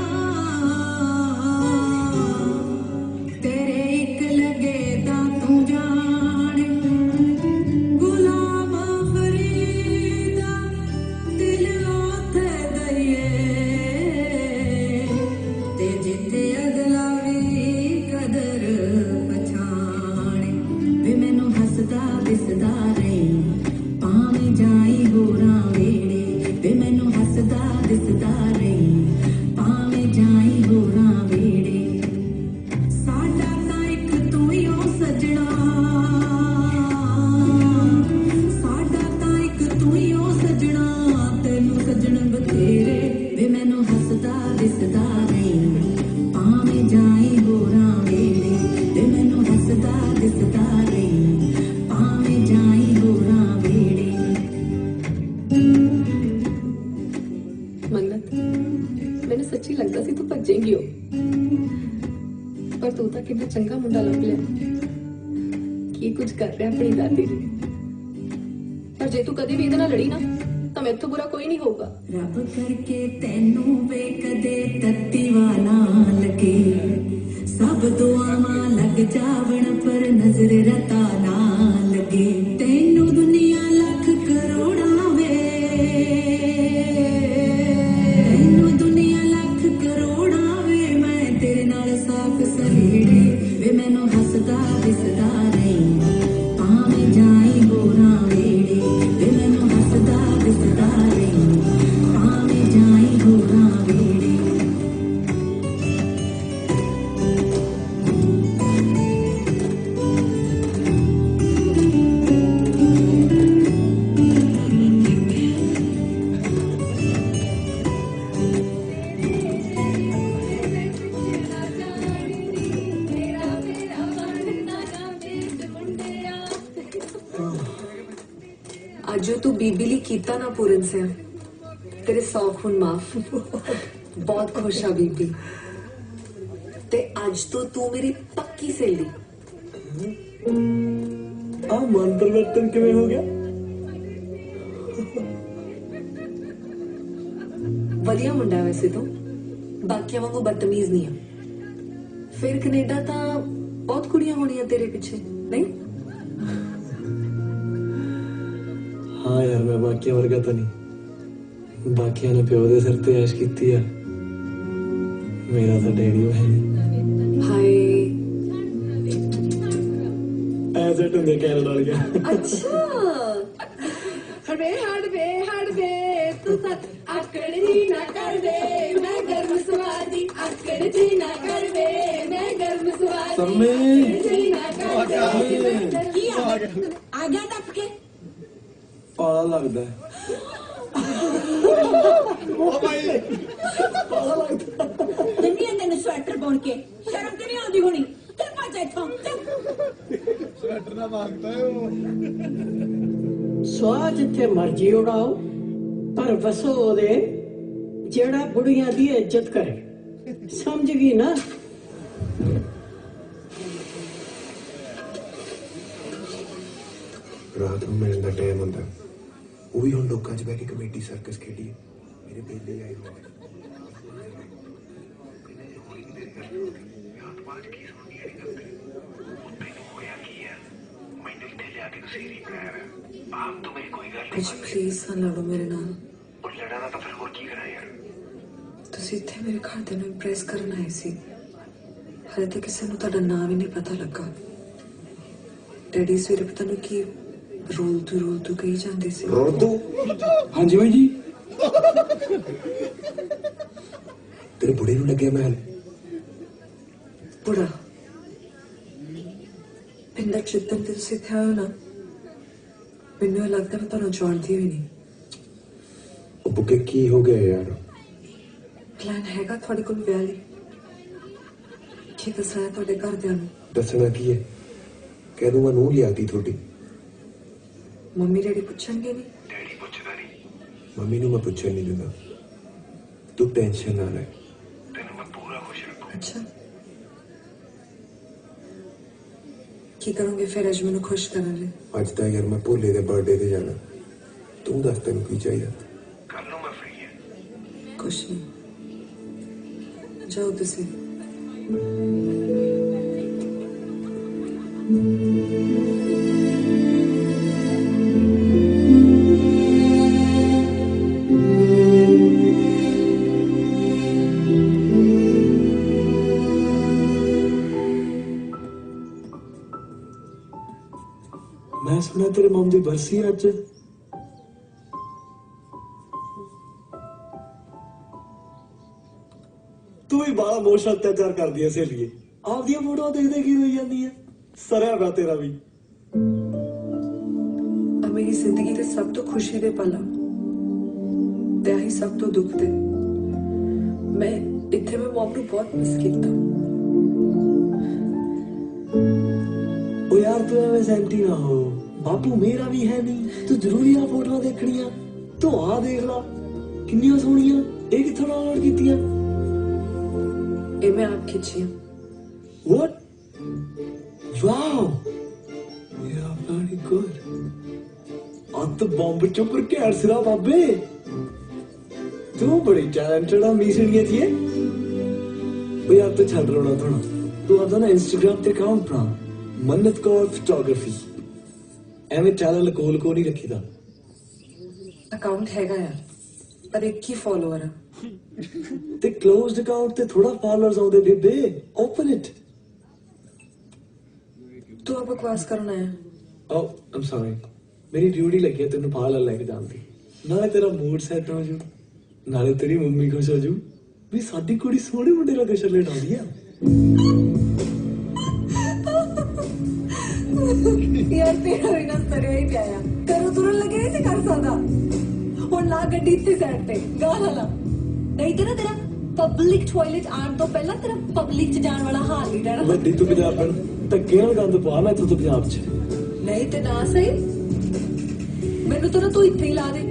हसदा दिसदा नहीं भावे जाए होरा वेले ते मैनू हसदा दिसदा नहीं भावे जाए होरा वेले। मन्नत मैंने सच्ची लगता सी तू भजेगी हो, पर तू तो कितना चंगा मुंडा लभ लिया की कुछ कर रहा अपनी दादी जी। पर जे तू कभी भी इहदे नाल लड़ी ना तो मेरे तो बुरा कोई नहीं होगा। रब करके तेनू वे कदे तत्ती वाला लगे सब दुआवां लग जावण पर नजर रता ना लगे तेनू दुनिया लख करोड़ा वे तेनू दुनिया लख करोड़ा वे मैं तेरे नाल साफ सहेड़े वे मैनू हसदा दिसदा नहीं भावें जाए होरा वेड़े वे मैनू हसदा दिसदा नहीं भावें जाए होरा वेड़े। आज जो तू बीबी ली कीता ना पूरन से तेरे 100 खून माफ। बहुत खुश हाँ बीबी ते आज तो तू मेरी पक्की सहेली। मन परिवर्तन किਵੇਂ हो गया? वधिया मुंडा है वैसे तो, बाकियां वांगू बदतमीज नहीं है। फिर कनेडा ता बहुत कुड़ियां होनियां तेरे पीछे नहीं? हाँ यार मैं बाकिया वर्गा तो नहीं, बाकिया ने प्यो दे सिर ते ऐश कीती है, मेरा तो डैडी है नहीं। हाय ऐसे टुंगे कैनेडा वालिया। अच्छा हड़बे तू सच आकड़ जी ना कर दे मैं गर्म स्वादी आकड़ जी ना कर दे मैं गर्म स्वादी सम्मी जी ना कर दे। की आ गया टप के पाला लगता है। दुनिया तेन स्वेटर बुन के शर्म तो नहीं आती होनी चल भज इथों स्वेटर ना मांगता है ਸਵਾਹ ਜਿੱਥੇ ਮਰਜੀ ਉਡਾਓ ਪਰ ਵਸੋ ਉਹਦੇ ਜਿਹੜਾ ਬੁੜੀਆਂ ਦੀ ਇੱਜ਼ਤ ਕਰੇ। ਸਮਝ ਗਈ ਨਾ? ਰਾਤ ਨੂੰ ਮਿਲਣ ਦਾ ਟਾਈਮ ਹੁੰਦਾ ਉਹ ਵੀ ਹੁਣ ਲੋਕਾਂ 'ਚ ਬਹਿ ਕੇ ਕਮੇਡੀ ਸਰਕਸ ਖੇਡੀ ਮੇਰੇ ਬੇਲੇ ਆਏ ਹੋਏ ਅੱਜ ਪਲੀਜ਼ ਨਾ ਲੜੋ ਮੇਰੇ ਨਾਲ। ਲੜਾਣਾ ਤਾਂ ਫਿਰ ਹੋਰ ਕੀ ਕਰਾਂ ਯਾਰ। ਤੁਸੀਂ ਇੱਥੇ ਮੇਰੇ ਘਰਦਿਆਂ ਨੂੰ ਇੰਪ੍ਰੈਸ ਕਰਨ ਆਏ ਸੀ, ਹਾਲੇ ਤੱਕ ਕਿਸੇ ਨੂੰ ਤੁਹਾਡਾ ਨਾਮ ਵੀ ਨਹੀਂ ਪਤਾ ਲੱਗਾ। ਡੈਡੀ ਸਵੇਰੇ ਪਤਾ ਨਹੀਂ ਕੀ ਰੋਲ ਤੂੰ ਕਹੀ ਜਾਂਦੇ ਸੀ। ਰੋਲ ਤੂੰ? ਹਾਂਜੀ ਬਾਈ ਜੀ। ਤੇਰੇ ਬੁੜੇ ਨੂੰ ਲੱਗਿਆ ਮਹਿਲ? ਬੁੜਾ ਪਿੰਡਾਂ ਚਿੱਤਨ ਤੇ ਤੁਸੀਂ ਇੱਥੇ ਆਏ ਹੋ ਨਾ, ਮੈਨੂੰ ਇਹ ਲੱਗਦਾ ਮੈਂ ਤੁਹਾਨੂੰ ਜਾਣਦੀ ਵੀ ਨਹੀਂ। ਉਹ ਬੁੱਕੇ ਕੀ ਹੋ ਗਿਆ ਯਾਰ? ਪਲਾਨ ਹੈਗਾ ਤੁਹਾਡੇ ਕੋਲ ਵਿਆਹ ਲਈ? ਕੀ ਦੱਸਣਾ ਤੁਹਾਡੇ ਘਰਦਿਆਂ ਨੂੰ? ਦੱਸਣਾ ਕੀ ਹੈ? ਕਹਿ ਦੂੰਗਾ ਨੂੰਹ ਲਿਆਤੀ ਤੁਹਾਡੀ। ਮੰਮੀ ਡੈਡੀ ਪੁੱਛਣਗੇ ਨਹੀਂ? ਡੈਡੀ ਪੁੱਛਦਾ ਨਹੀਂ, ਮੰਮੀ ਨੂੰ ਮੈਂ ਪੁੱਛਣ ਨਹੀਂ ਦਿੰਦਾ। ਤੂੰ ਟੈਨਸ਼ਨ ਨਾ ਲੈ, ਤੈਨੂੰ ਮੈਂ ਪੂਰਾ ਖੁਸ਼ ਰੱਖੂ। ਅੱਛਾ ਕੀ ਕਰੋਗੇ ਫਿਰ ਅੱਜ ਮੈਨੂੰ ਖੁਸ਼ ਕਰਨ ਲਈ? ਅੱਜ ਤਾਂ ਯਾਰ ਮੈਂ ਭੋਲੇ ਦੇ ਬਰਥਡੇ ਤੇ ਜਾਣਾ, ਤੂੰ ਦੱਸ ਤੈਨੂੰ ਕੀ ਚਾਹੀਦਾ? ਕੱਲ ਨੂੰ ਮੈਂ ਫ੍ਰੀ ਹਾਂ। ਕੁਛ ਨਹੀਂ, ਜਾਓ ਤੁਸੀਂ। मैं सुना तेरे मम की बरसी है अज। तू भी बड़ा मोश अत्याचार कर दिया सहेलिए, आपदियां फोटो देखते की रोई जाती है। सरिया पा तेरा भी। मेरी जिंदगी के सब तो खुशी दे पल आ, ते आही सब तो दुख दे। मैं इतने में मॉम ਨੂੰ बहुत मिस ਕੀਤਾ। ओ यार तू एवं सैंटी ना हो, बापू मेरा भी है नहीं, तू जरूरी आ फोटो देखनिया। तू आ देख ला किन्नियां सोहणियां, ਇਹ ਕਿੱਥੋਂ ਡਾਊਨਲੋਡ ਕੀਤੀਆਂ? ਇਹ ਮੈਂ ਆਪ ਖਿੱਚੀਆਂ। What? Wow! Yeah, very good. ਅੱਤ ਬੰਬ ਚੁੱਪ ਕੇ ਸਿਰਾ ਬਾਬੇ, ਤੂੰ ਬੜੀ ਟੈਲੈਂਟਡ ਆ ਮੀਸਣੀਆਂ ਜੀ। ਉਹ ਯਾਰ ਤੂੰ ਛੱਡ ਰੋਣਾ ਥੋੜਾ, ਤੂੰ ਆਪਦਾ ਨਾ ਇੰਸਟਾਗ੍ਰਾਮ ਤੇ ਅਕਾਊਂਟ ਬਣਾ, ਮੰਨਤ ਕੌਰ ਫੋਟੋਗ੍ਰਾਫੀ। ਐਵੇਂ ਚੈਨਲ ਕੋਲ ਕੋ ਨਹੀਂ ਰੱਖੀਦਾ। ਅਕਾਊਂਟ ਹੈਗਾ ਯਾਰ, ਪਰ ਇੱਕ ਹੀ ਫੋਲੋਅਰ ਆ। ਤੇ ਕਲੋਜ਼ਡ ਅਕਾਊਂਟ ਤੇ ਥੋੜਾ ਫਾਲੋਅਰਸ ਆਉਂਦੇ ਬੇਬੇ, ਓਪਨ ਇਟ। ਤੂੰ ਆ ਬਕਵਾਸ ਕਰਨ ਆਇਆ? ਓ ਆਮ ਸੌਰੀ, ਮੇਰੀ ਡਿਊਟੀ ਲੱਗੀ ਹੈ ਤੈਨੂੰ ਪਾਰਲਰ ਲੈ ਕੇ ਜਾਣ ਦੀ। ਨਾਲੇ ਤੇਰਾ ਮੂਡ ਸੈੱਟ ਹੋ ਜੂ, ਨਾਲੇ ਤੇਰੀ ਮੰਮੀ ਖੁਸ਼ ਹੋ ਜੂ ਵੀ ਸਾਡੀ ਕੁੜੀ ਸੋਹਣੇ ਮੁੰਡੇ ਨਾਲ ਕਸ਼ਰ ਲੈਣ ਆਉਂਦੀ ਆ। ਯਾਰ ਤੇਰਾ ਵੀ ਨਾ ਸਰਿਆ ਹੀ ਪਿਆ ਆ। ਕਰੋ ਤੁਰਨ ਲੱਗੇ ਤੇ ਕਰ ਸਕਦਾ ਹੁਣ। ਲਾ ਗੱਡੀ ਇੱਥੇ ਸਾਈਡ ਤੇ, ਗਾਣਾ ਲਾ। ਨਹੀਂ ਤੇ ਨਾ ਤੇਰਾ ਪਬਲਿਕ ਟਾਇਲਟ ਆਉਣ ਤੋਂ ਪਹਿਲਾਂ ਤੇਰਾ ਪਬਲਿਕ ਚ ਜਾਣ ਵਾਲਾ ਹਾਲ ਨਹੀਂ ਰਹਿਣਾ। ਵੱਡੀ ਤੂੰ ਪੰਜਾਬਣ, ਧੱਕੇ ਨਾਲ ਗੰਦ ਪਾ ਮੈਂ ਤੂੰ ਪੰਜਾਬ ਚ। ਨਹੀਂ ਤੇ ਨਾ ਸਹੀ, ਮੈਨੂੰ ਤਾਂ ਨਾ ਤੂੰ ਇੱਥੇ ਹੀ ਲਾ ਦੇ।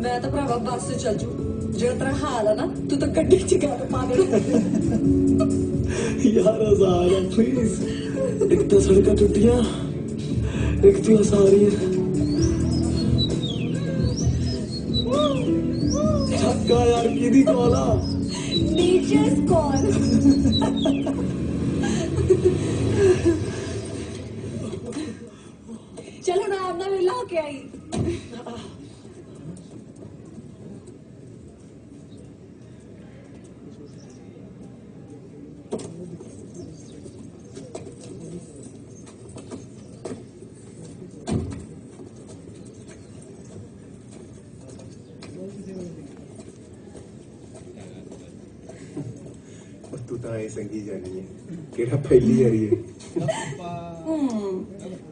ਮੈਂ ਤਾਂ ਭਰਾਵਾ ਬੱਸ ਚ ਚੱਲ ਜੂ। ਜਿਹੜਾ ਤੇਰਾ ਹਾਲ ਆ ਨਾ, ਤੂੰ ਤਾਂ ਗੱਡੀ ਚ ਗੰਦ ਪਾ ਦੇਣਾ। ਯਾਰ ਆਜ਼ਾਦ ਪਲੀਜ਼, ਇੱਕ ਤਾਂ ਸੜਕਾਂ ਟੁੱਟੀਆਂ, ਇੱਕ ਤੂੰ ਸਾਰੀਆਂ ਛੱਕਾ। ਯਾਰ ਕਿਹਦੀ ਕਾਲ ਆ? ਨੀਚਰਸ ਕਾਲ। ਚਲੋ ਨਾ ਆਪਣਾ ਵੇਲਾ ਹੋ ਕੇ ਆਈ। ਤੂੰ ਤਾਂ ਐ ਸੰਗੀ ਜਾਣੀ ਹੈ, ਕਿਹੜਾ ਪਹਿਲੀ ਵਾਰੀ ਹੈ।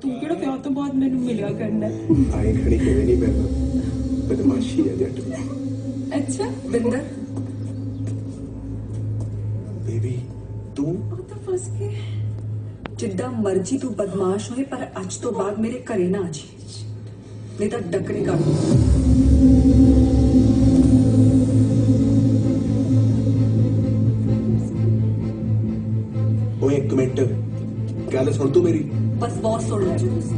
ਤੂੰ ਕਿਹੜਾ ਵਿਆਹ ਤੋਂ ਬਾਅਦ ਮੈਨੂੰ ਮਿਲਿਆ ਕਰਨਾ? ਆਏ ਖੜੀ ਕਿਵੇਂ ਨਹੀਂ ਪੈਂਦਾ, ਬਦਮਾਸ਼ੀ ਹੈ ਜੱਟ। ਅੱਛਾ ਬਿੰਦਰ ਬੇਬੀ ਤੂੰ ਤਾਂ ਫਸ ਗਏ। ਜਿੱਦਾਂ ਮਰਜ਼ੀ ਤੂੰ ਬਦਮਾਸ਼ ਹੋਏ, ਪਰ ਅੱਜ ਤੋਂ ਬਾਅਦ ਮੇਰੇ ਘਰੇ ਨਾ ਆ ਜੀ, ਨਹੀਂ ਤਾਂ ਡੱਕਣੀ ਕਰ ਦੂੰ। ਉਹ ਇੱਕ ਮਿੰਟ, ਗੱਲ ਸੁਣ ਤੂੰ ਮੇਰੀ। ਬਸ ਬਹੁਤ ਸੁਣ ਲਿਆ ਜੀ ਤੁਸੀਂ।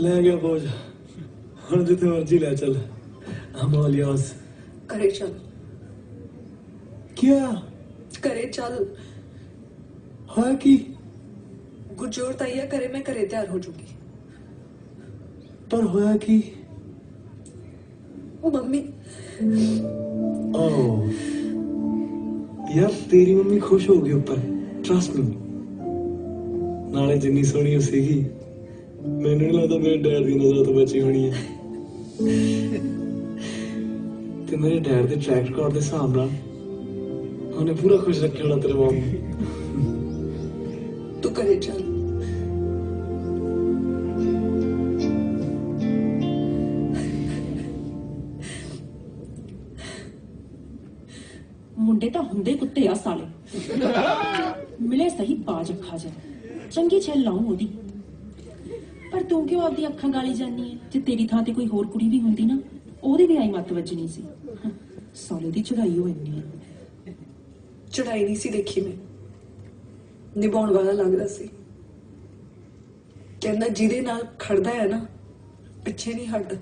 ਲੈ ਗਿਆ ਬੋਝ, ਹੁਣ ਜਿੱਥੇ ਮਰਜੀ ਲੈ ਚੱਲ। I'm all yours. ਘਰੇ ਚੱਲ। क्या ਘਰੇ ਚੱਲ। ਹੋਇਆ ਕੀ? ਗੁਰਜੋਤ ਆਈ ਆ ਘਰੇ, ਮੈਂ ਘਰੇ ਤਿਆਰ ਹੋ ਜੂਗੀ। ਪਰ ਹੋਇਆ ਕੀ? ਉਹ ਮੰਮੀ। ਓ ਯਾਰ ਤੇਰੀ ਮੰਮੀ ਖੁਸ਼ ਹੋ ਗਈ ਉੱਪਰ, ਟਰਸਟ ਮੀ। ਨਾਲੇ ਜਿੰਨੀ ਸੋਹਣੀ ਉਹ ਸੀਗੀ, ਮੈਨੂੰ ਨਹੀਂ ਲੱਗਦਾ ਮੇਰੇ ਡੈਡ ਦੀ ਨਜ਼ਰ ਤੋਂ ਬਚੀ ਹੋਣੀ ਹੈ। ਤੇ ਮੇਰੇ ਡੈਡ ਦੇ ਟਰੈਕ ਰਿਕਾਰਡ ਦੇ ਹਿਸਾਬ ਨਾਲ ਉਹਨੇ ਪੂਰਾ ਖੁਸ਼ ਰੱਖਿਆ ਹੋਣਾ ਤੇਰੇ ਮਾਂ ਨੂੰ। ਤੂੰ ਘਰੇ ਚੱਲ। ਤਾਂ ਹੁੰਦੇ ਕੁੱਤੇ ਆ ਸਾਲੇ। ਮਿਲੇ ਸਹੀ ਬਾਜ ਅੱਖਾਂ ਜਾ ਚੰਗੀ ਛੱਲ ਲਾਉਂ ਉਹਦੀ। ਪਰ ਤੂੰ ਕਿਉਂ ਆਪਦੀ ਅੱਖਾਂ ਗਾਲੀ ਜਾਨੀ ਹੈ? ਜੇ ਤੇਰੀ ਥਾਂ ਤੇ ਕੋਈ ਹੋਰ ਕੁੜੀ ਵੀ ਹੁੰਦੀ ਨਾ, ਉਹਦੀ ਵੀ ਆਈ ਮੱਤ ਵੱਜਣੀ ਸੀ। ਸਾਲੇ ਦੀ ਚੜਾਈ ਹੋ ਇੰਨੀ ਹੈ। ਚੜਾਈ ਨਹੀਂ ਸੀ ਦੇਖੀ ਮੈਂ, ਨਿਭਾਉਣ ਵਾਲਾ ਲੱਗਦਾ ਸੀ। ਕਹਿੰਦਾ ਜਿਹਦੇ ਨਾਲ ਖੜਦਾ ਹੈ ਨਾ, ਪਿੱਛੇ ਨਹੀਂ ਹਟਦਾ।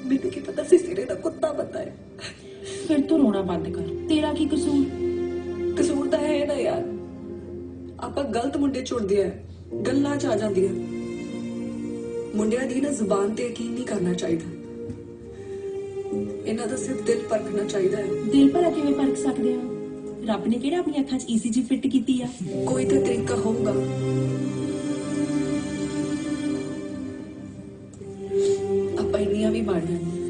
ਮੈਨੂੰ ਕੀ ਪਤਾ ਸੀ ਸਿਰੇ ਦਾ ਕੁੱਤਾ ਬੰਦਾ ਹੈ। ਫਿਰ ਤੂੰ ਰੋਣਾ ਬੰਦ ਕਰ, ਤੇਰਾ ਕੀ ਕਸੂਰ? ਕਸੂਰ ਤਾਂ ਹੈ ਨਾ ਯਾਰ, ਆਪਾਂ ਗਲਤ ਮੁੰਡੇ ਚੁਣਦੇ ਆ, ਗੱਲਾਂ ਚ ਆ ਜਾਂਦੀਆਂ। ਮੁੰਡਿਆਂ ਦੀ ਨਾ ਜ਼ੁਬਾਨ ਤੇ ਯਕੀਨ ਨਹੀਂ ਕਰਨਾ ਚਾਹੀਦਾ, ਇਹਨਾਂ ਦਾ ਸਿਰਫ ਦਿਲ ਪਰਖਣਾ ਚਾਹੀਦਾ ਹੈ। ਦਿਲ ਭਲਾ ਕਿਵੇਂ ਪਰਖ ਸਕਦੇ ਆ? ਰੱਬ ਨੇ ਕਿਹੜਾ ਆਪਣੀ ਅੱਖਾਂ 'ਚ ECG ਫਿੱਟ ਕੀਤੀ ਆ? ਕੋਈ ਤਾਂ ਤਰੀਕਾ ਹੋਊਗਾ। ਆਪਾਂ ਇੰਨੀਆਂ ਵੀ ਮਾੜੀਆਂ ਨਹੀਂ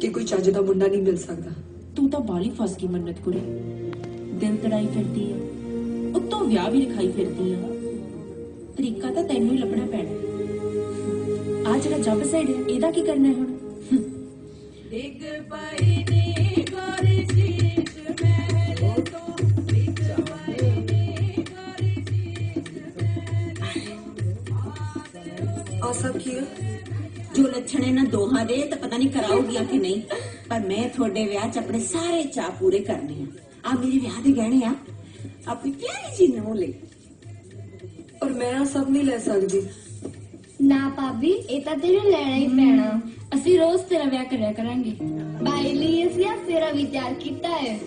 ਕਿ ਕੋਈ ਚੱਜ ਦਾ ਮੁੰਡਾ ਨਹੀਂ ਮਿਲ ਸਕਦਾ। ਤੂੰ ਤਾਂ ਬਾਲੀ ਫਸ ਗਈ ਮੰਨਤ ਕੁੜੀ, ਦਿਲ ਤੜਾਈ ਫਿਰਦੀ ਆ, ਉੱਤੋਂ ਵਿਆਹ ਵੀ ਲਿਖਾਈ ਫਿਰਦੀ ਆ। ਤਰੀਕਾ ਤਾਂ ਤੈਨੂੰ ਹੀ ਲੱਭਣਾ ਪੈਣਾ। ਆ ਜਿਹੜਾ ਜੱਬ ਸਾਈਡ ਹੈ, ਇਹਦਾ ਕੀ ਕਰਨਾ ਹੈ ਹੁਣ? ਇੱਕ ਪਈ ਨੀ ਗੋਰੀ ਸੀਸ ਮਹਿਲ ਤੋਂ, ਇੱਕ ਪਈ ਨੀ ਗੋਰੀ ਸੀਸ ਆ ਸਭ ਕੀ ਹੈ? ਜੋ ਲੱਛਣ ਇਹਨਾਂ ਦੋਹਾਂ ਦੇ ਤਾਂ ਪਤਾ ਨਹੀਂ ਕਰਾਉਗੀਆਂ ਕਿ ਨਹੀਂ, ਪਰ ਮੈਂ ਤੁਹਾਡੇ ਵਿਆਹ 'ਚ ਆਪਣੇ ਸਾਰੇ ਚਾਅ ਪੂਰੇ ਕਰਨੇ ਆ। ਆ ਮੇਰੇ ਵਿਆਹ ਦੇ ਗਹਿਣੇ ਆ, ਆਪਣੀ ਪਿਆਰੀ ਜੀ ਨੂੰ ਲਈ। ਪਰ ਮੈਂ ਆ ਸਭ ਨਹੀਂ ਲੈ ਸਕਦੀ। ਨਾ ਭਾਬੀ, ਇਹ ਤਾਂ ਤੈਨੂੰ ਲੈਣਾ ਹੀ ਪੈਣਾ। ਅਸੀਂ ਰੋਜ਼ ਤੇਰਾ ਵਿਆਹ ਕਰਿਆ ਕਰਾਂਗੇ। ਬਾਈ ਲਈ ਅਸੀਂ ਆ ਤੇਰਾ ਵੀ ਤਿਆਰ ਕੀਤਾ ਹੈ।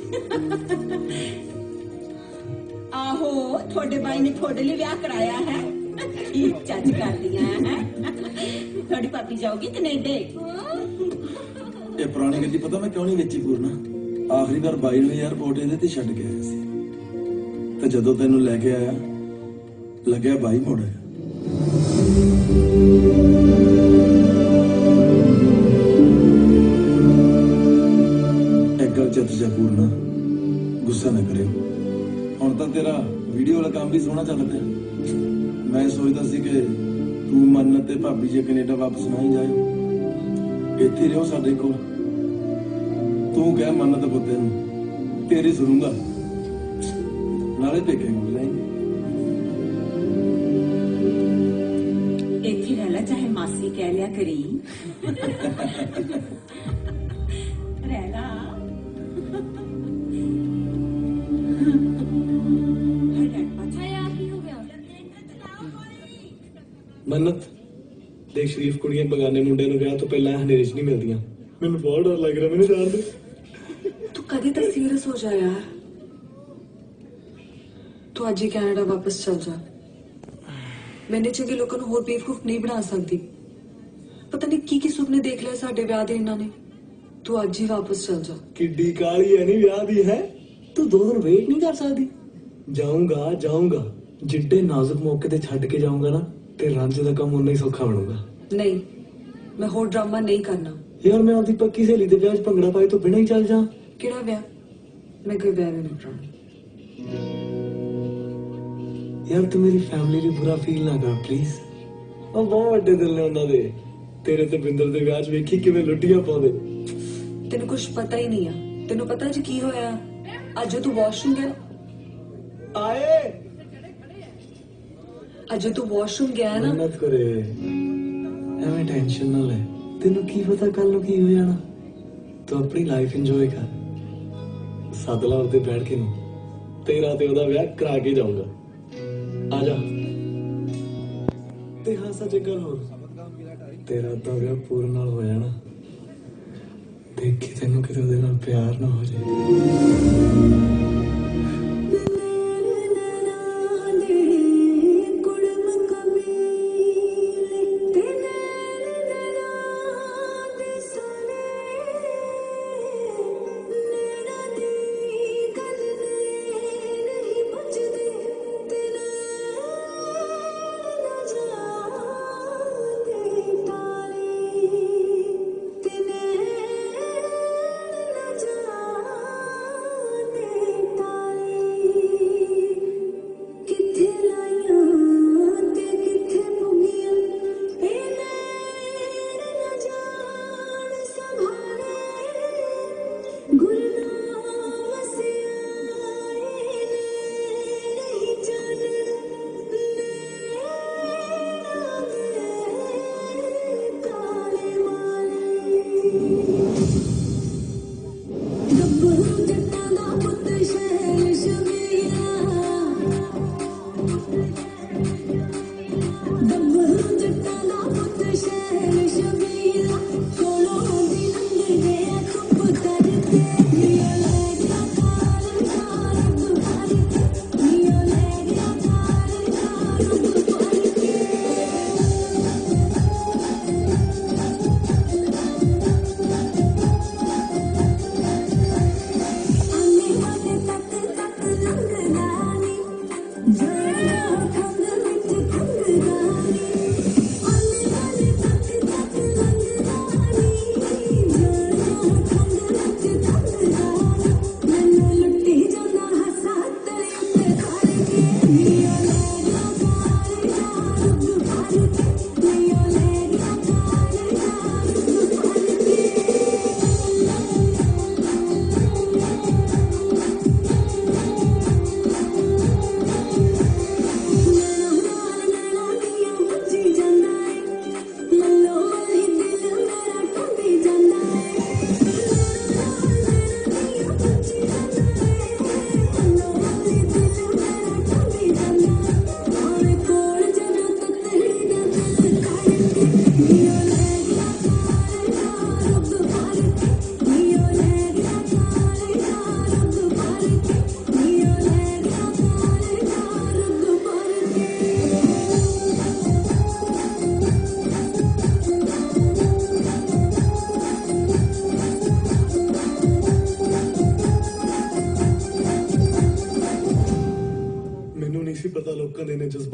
ਆਹੋ, ਤੁਹਾਡੇ ਬਾਈ ਨੇ ਤੁਹਾਡੇ ਲਈ ਵਿਆਹ ਕਰਾਇਆ ਹੈ। ਕੀ ਚੱਜ ਕਰਦੀਆਂ ਹੈ। ਤੁਹਾਡੀ ਭਾਬੀ ਜਾਊਗੀ ਕੈਨੇਡਾ। ਇਹ ਪੁਰਾਣੀ ਗੱਡੀ ਪਤਾ ਮੈਂ ਕਿਉਂ ਨਹੀਂ ਵੇਚੀ ਪੂਰਨਾ? ਆਖਰੀ ਵਾਰ ਬਾਈ ਨੂੰ 에ਅਰਪੋਰਟ ਇਹਦੇ ਤੇ ਛੱਡ ਕੇ ਆਇਆ ਸੀ, ਤੇ ਜਦੋਂ ਤੈਨੂੰ ਲੈ ਕੇ ਆਇਆ ਲੱਗਿਆ ਬਾਈ ਮੋੜ ਆਇਆ। ਇੱਕ ਗੱਲ ਚਿੱਤ 'ਚ ਪੂਰਨਾ, ਗੁੱਸਾ ਨਾ ਕਰਿਓ। ਹੁਣ ਤਾਂ ਤੇਰਾ ਵੀਡੀਓ ਵਾਲਾ ਕੰਮ ਵੀ ਸੋਹਣਾ ਚੱਲ ਪਿਆ। ਮੈਂ ਸੋਚਦਾ ਸੀ ਕਿ ਤੂੰ ਮੰਨਤ ਤੇ ਭਾਬੀ ਜੀ ਕੈਨੇਡਾ ਵਾਪਸ ਨਾ ਹੀ ਜਾਇਓ, ਇੱਥੇ ਰਹੋ ਸਾਡੇ ਕੋਲ। ਤੂੰ ਕਹਿ ਮੰਨਤ ਪੁੱਤੇ ਨੂੰ, ਤੇਰੀ ਸੁਣੂੰਗਾ, ਨਾਲੇ ਪੇਕੇ ਕੋਲ ਜਾਏਂਗੇ। ਇੱਥੇ ਰਹਿ ਲੈ, ਚਾਹੇ ਮਾਸੀ ਕਹਿ ਲਿਆ ਕਰੀ। ਰਹਿ ਲਾ। ਮੰਨਤ ਦੇਖ, ਸ਼ਰੀਫ ਕੁੜੀਆਂ ਬਗਾਨੇ ਮੁੰਡੇ ਨੂੰ ਵਿਆਹ ਤੋਂ ਪਹਿਲਾਂ ਹਨੇਰੇ 'ਚ ਨਹੀਂ ਮਿਲਦੀਆਂ। ਮੈਨੂੰ ਬਹੁਤ ਡਰ ਲੱਗ ਰਿਹਾ, ਮੈਨੂੰ ਜਾਣ ਦੇ। ਤੂੰ ਕਦੇ ਤਾਂ ਸੀਰੀਅਸ ਹੋ ਜਾ ਯਾਰ। ਤੂੰ ਅੱਜ ਹੀ ਕੈਨੇਡਾ ਵਾਪਸ ਚਲ ਜਾ। ਮੈਨੇ ਚੰਗੇ ਲੋਕਾਂ ਨੂੰ ਹੋਰ ਬੇਵਕੂਫ ਨਹੀਂ ਬਣਾ ਸਕਦੀ। ਪਤਾ ਨਹੀਂ ਕੀ ਸੁਪਨੇ ਦੇਖ ਲਿਆ ਸਾਡੇ ਵਿਆਹ ਦੇ ਇਹਨਾਂ ਨੇ। ਤੂੰ ਅੱਜ ਹੀ ਵਾਪਸ ਚਲ ਜਾ। ਕਿੱਡੀ ਕਾਲੀ ਹੈ ਨਹੀਂ ਵਿਆਹ ਦੀ ਹੈ। ਤੂੰ 2 ਦਿਨ ਵੇਟ ਨਹੀਂ ਕਰ ਸਕਦੀ? ਜਾਊਂਗਾ ਜਾਊਂਗਾ, ਜਿੱਡੇ ਨਾਜ਼ੁਕ ਮੌਕੇ ਤੇ ਛੱਡ ਕੇ ਜਾਊਂਗਾ ਨਾ, ਤੇ ਰਾਂਝੇ ਦਾ ਕੰਮ ਉਨਾ ਹੀ ਸੌਖਾ ਬਣੂਗਾ। ਨਹੀਂ, ਮੈਂ ਹੋਰ ਡਰਾਮਾ ਨਹੀਂ ਕਰਨਾ। ਯਾਰ ਮੈਂ ਆਪਦੀ ਪੱਕੀ ਸਹੇਲੀ ਦੇ ਵਿਆਹ 'ਚ ਭੰਗੜਾ ਪਾਏ ਤੋਂ ਬਿਨਾਂ ਹੀ ਚੱਲ ਜਾ। ਕਿਹੜਾ ਵਿਆਹ? ਮੈਂ ਕੋਈ ਵਿਆਹ ਨਹੀਂ ਕਰਾਉਣਾ। ਯਾਰ ਤੂੰ ਮੇਰੀ ਫੈਮਿਲੀ ਲਈ ਬੁਰਾ ਫੀਲ ਨਾ ਕਰ ਪਲੀਜ਼। ਉਹ ਬਹੁਤ ਵੱਡੇ ਦਿਲ ਨੇ ਉਹਨਾਂ ਦੇ। ਤੇਰੇ ਤੇ ਬਿੰਦਰ ਦੇ ਵਿਆਹ 'ਚ ਵੇਖੀ ਕਿਵੇਂ ਲੁੱਟੀਆਂ ਪਾਉਂਦੇ। ਤੈਨੂੰ ਕੁਝ ਪਤਾ ਹੀ ਨਹੀਂ ਆ। ਤੈਨੂੰ ਪਤਾ ਜੀ ਕੀ ਹੋਇਆ ਅੱਜ ਤੂੰ ਵਾਸ਼ਰੂਮ ਗਿਆ? ਆਏ ਅੱਜ ਤੂੰ ਵਾਸ਼ਰੂਮ ਗਿਆ ਨਾ? ਮਿਹਨਤ ਕਰੇ, ਐਵੇਂ ਟੈਨਸ਼ਨ ਨਾ ਲੈ। ਤੈਨੂੰ ਕੀ ਪਤਾ ਕੱਲ ਨੂੰ ਕੀ ਹੋ ਜਾਣਾ। ਤੂੰ ਆਪਣੀ ਲਾਈਫ ਇੰਜੋਏ ਕਰ। ਸਦਲਾ ਉੱਤੇ ਬੈਠ ਕੇ ਨੂੰ ਤੇਰਾ ਤੇ ਉਹਦਾ ਵਿਆਹ ਕਰਾ ਕੇ ਜਾਊਂਗਾ। ਆ ਜਾ। ਤੇ ਹਾਂ ਸੱਚ ਗੱਲ ਹੋਰ, ਤੇਰਾ ਤਾਂ ਵਿਆਹ ਪੂਰਨ ਨਾਲ ਹੋ ਜਾਣਾ। ਦੇਖੀ ਤੈਨੂੰ ਕਿਤੇ ਉਹਦੇ ਨਾਲ ਪਿਆਰ ਨਾ ਹੋ ਜਾਏ।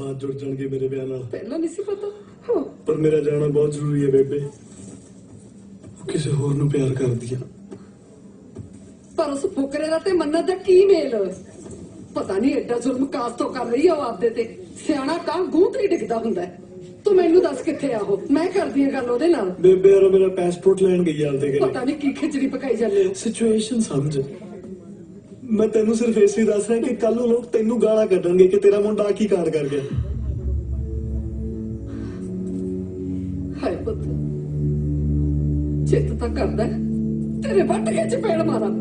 ਜਜ਼ਬਾਤ ਜੁੜ ਜਾਣਗੇ ਮੇਰੇ ਵਿਆਹ ਨਾਲ। ਪਹਿਲਾਂ ਨਹੀਂ ਸੀ ਪਤਾ। ਪਰ ਮੇਰਾ ਜਾਣਾ ਬਹੁਤ ਜ਼ਰੂਰੀ ਹੈ ਬੇਬੇ। ਉਹ ਕਿਸੇ ਹੋਰ ਨੂੰ ਪਿਆਰ ਕਰਦੀ ਆ। ਪਰ ਉਸ ਫੁਕਰੇ ਦਾ ਤੇ ਮੰਨਤ ਦਾ ਕੀ ਮੇਲ? ਪਤਾ ਨਹੀਂ ਐਡਾ ਜ਼ੁਲਮ ਕਾਸ ਤੋਂ ਕਰ ਰਹੀ ਆ ਉਹ ਆਪਦੇ ਤੇ। ਸਿਆਣਾ ਕਾਂ ਗੂੰਤਰੀ ਡਿੱਗਦਾ ਹੁੰਦਾ ਹੈ। ਤੂੰ ਮੈਨੂੰ ਦੱਸ ਕਿੱਥੇ ਆ ਉਹ? ਮੈਂ ਕਰਦੀ ਆ ਗੱਲ ਉਹਦੇ ਨਾਲ। ਬੇਬੇ ਯਾਰ ਮੇਰਾ ਪਾਸਪੋਰਟ ਲੈਣ ਗਈ ਆਲ ਤੇ ਪਤਾ ਨਹੀਂ ਕੀ ਖਿਚੜੀ ਪਕਾਈ ਜਾਂਦੇ ਹੋ। ਸਿਚੁਏਸ਼ਨ ਸਮਝ। ਮੈਂ ਤੈਨੂੰ ਸਿਰਫ ਇਸ ਲਈ ਦੱਸ ਰਿਹਾ ਕਿ ਕੱਲ ਨੂੰ ਲੋਕ ਤੈਨੂੰ ਗਾਲਾਂ ਕੱਢਣਗੇ ਕਿ ਤੇਰਾ ਮੁੰਡਾ ਆ ਕੀ ਕਾਂਡ ਕਰ ਗਿਆ। ਹਾਏ ਪੁੱਤ, ਚਿੱਤ ਤਾਂ ਕਰਦਾ ਹੈ, ਤੇਰੇ ਵੱਟ ਕੇ ਚਪੇੜ ਮਾਰਾਂ।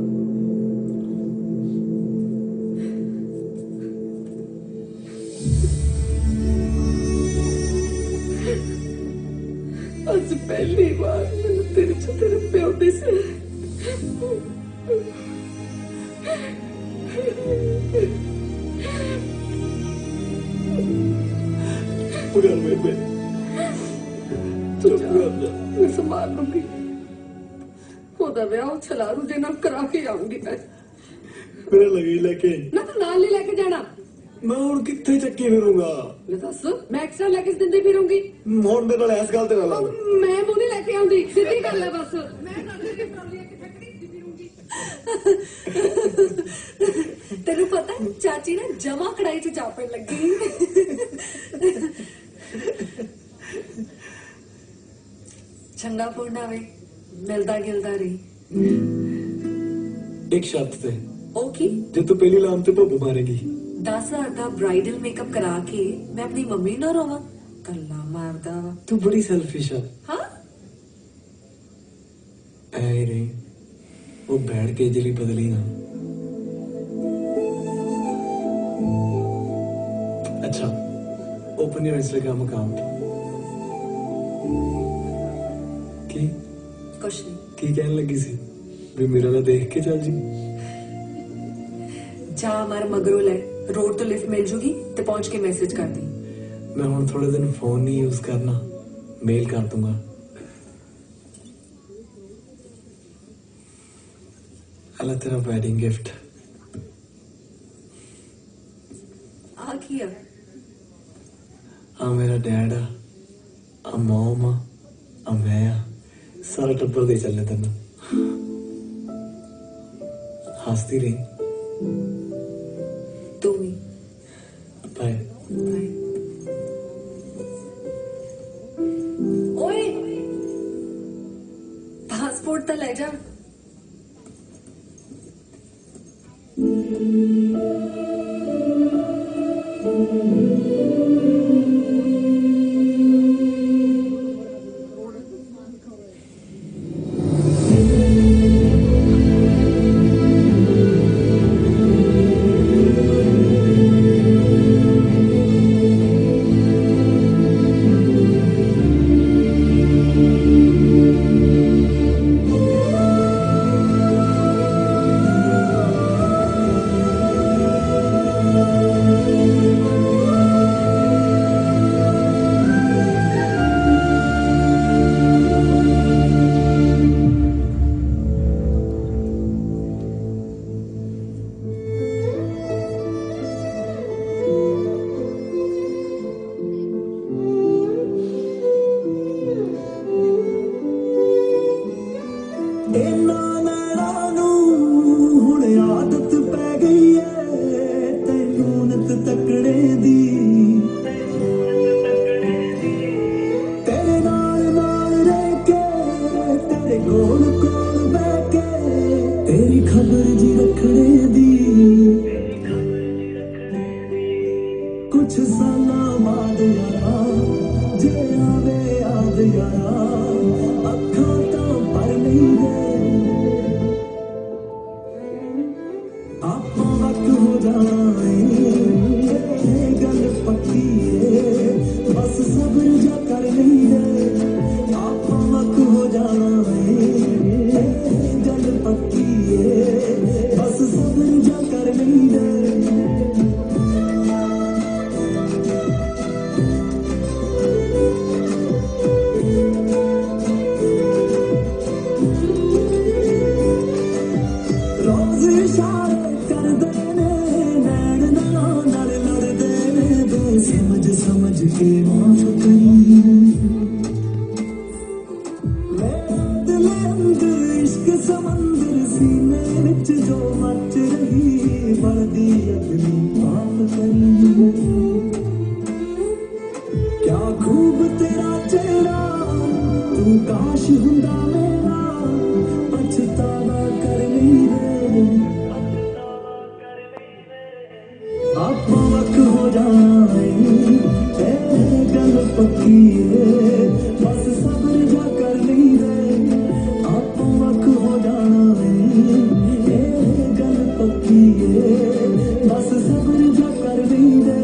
ਅੱਜ ਪਹਿਲੀ ਵਾਰ ਮੈਨੂੰ ਤੇਰੇ ਚ ਤੇਰੇ ਪਿਓ ਦੀ ਸੀ। ਪੁਗਰ ਬੇਬੇ मैं संभाल लूंगी। ਉਹਦਾ ਵਿਆਹ ਛਲਾਰੂ ਦੇ ਨਾਲ ਕਰਾ ਕੇ ਆਉਂਗੀ ਮੈਂ। ਮੇਰਾ ਲਗੀ ਲੈ ਕੇ ਆਈ। ਨਾ ਤੂੰ ਨਾਲ ਨਹੀਂ ਲੈ ਕੇ ਜਾਣਾ। ਮੈਂ ਹੁਣ ਕਿੱਥੇ ਚੱਕੀ ਫਿਰੂੰਗਾ? ਲੈ ਦੱਸ, ਮੈਂ ਐਕਸਟਰਾ ਲੈ ਕੇ ਦਿੰਦੀ ਫਿਰੂੰਗੀ। ਹੁਣ ਮੇਰੇ ਨਾਲ ਇਸ ਗੱਲ ਤੇ ਨਾ ਲਾ। ਮੈਂ ਮੂੰਹ ਨਹੀਂ ਲੈ ਕੇ ਆਉਂਦੀ, ਸਿੱਧੀ ਗੱਲ ਹੈ ਬਸ। ਮੈਂ ਨਾਲ ਲੈ ਕੇ ਟਰਾਲੀ ਕਿੱਥੇ ਖੜੀ ਫਿਰੂੰਗੀ। ਤੈਨੂੰ ਪਤਾ ਚਾਚੀ ਨੇ ਜਮਾ ਕੜਾਈ ਚ ਚਾਪਣ ਲੱਗੀ। ਚੰਗਾ ਪੂਰਨਾ ਵੇ, ਮਿਲਦਾ ਗਿਲਦਾ ਰਹੀ। ਇੱਕ ਸ਼ਰਤ ਤੇ। ਉਹ ਕੀ? ਜੇ ਤੂੰ ਪਹਿਲੀ ਲਾਮ ਤੇ ਭੁੱਬ ਮਾਰੇਗੀ 10,000 ਦਾ ਬ੍ਰਾਈਡਲ ਮੇਕਅਪ ਕਰਾ ਕੇ ਮੈਂ ਆਪਣੀ ਮੰਮੀ ਨਾਲ ਰੋਵਾਂ? ਕੱਲਾ ਮਾਰਦਾ ਵਾ। ਤੂੰ ਬੜੀ ਸੈਲਫਿਸ਼ ਆ। ਹਾਂ ਐ ਨਹੀਂ, ਉਹ ਬੈਠ ਕੇ ਜਲੀ ਬਦਲੀ ਨਾ। अच्छा ओपन योर इंस्टाग्राम अकाउंट। की कुछ नहीं। की कहने लगी सी भी मेरा ला देख के चल जी। जा मार मगरों ले, रोड तो लिफ्ट मिल जूगी ते पहुंच के मैसेज कर दी। मैं हुण थोड़े दिन फोन नहीं यूज करना, मेल कर दूंगा। अल्लाह तेरा वेडिंग गिफ्ट। आ किया? आ मेरा डैड आ मॉम आ मैं आ, सारा टब्बर दे चलने तेन। हंसती रही। तू भी। बाय। ओए पासपोर्ट तो ले जा। खूब तेरा चेहरा तू काश हुंदा मेरा पछतावा कर नहीं रे आप वक्त हो जाए ए गल पक्की है बस सब्र जा कर नहीं रे आप वक्त हो जाए ए गल पक्की है बस सब्र जा कर नहीं रे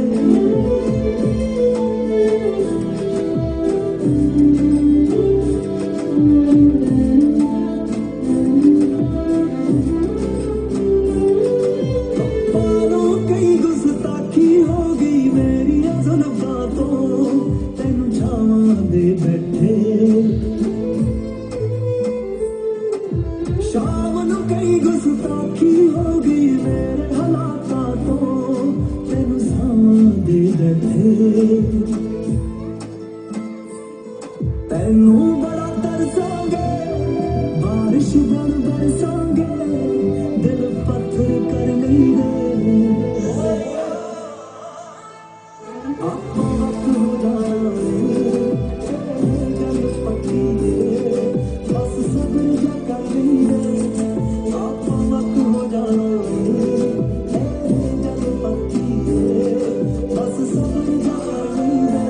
शाम ਨੂੰ ਕਈ ਗੁਸਤਾਖੀ ਹੋ ਗਈ ਮੇਰੇ ਹਾਲਾਤਾਂ ਤੋਂ ਤੈਨੂੰ ਸਾਵਾਂ ਦੇ ਬੈਠੇ ਤੈਨੂੰ ਬੜਾ ਤਰਸਾਂਗੇ ਬਾਰਿਸ਼ ਬਣ ਬਰਸਾਂਗੇ ਦਿਲ ਪੱਥਰ ਕਰ ਨਹੀਂ ਦੇ ਆਪਾਂ ਵਕਤ ਹੋ ਜਾਏ ਗੱਲ ਪੱਕੀ ਏ ਬਸ ਸਬਰ ਜਾ ਕਰ ਨਹੀਂ ਦੇ ਆਪਾਂ ਵਕਤ ਹੋ ਜਾਏ ਗੱਲ ਪੱਕੀ ਏ ਬਸ ਸਬਰ ਜਾ ਕਰ ਨਹੀਂ ਦੇ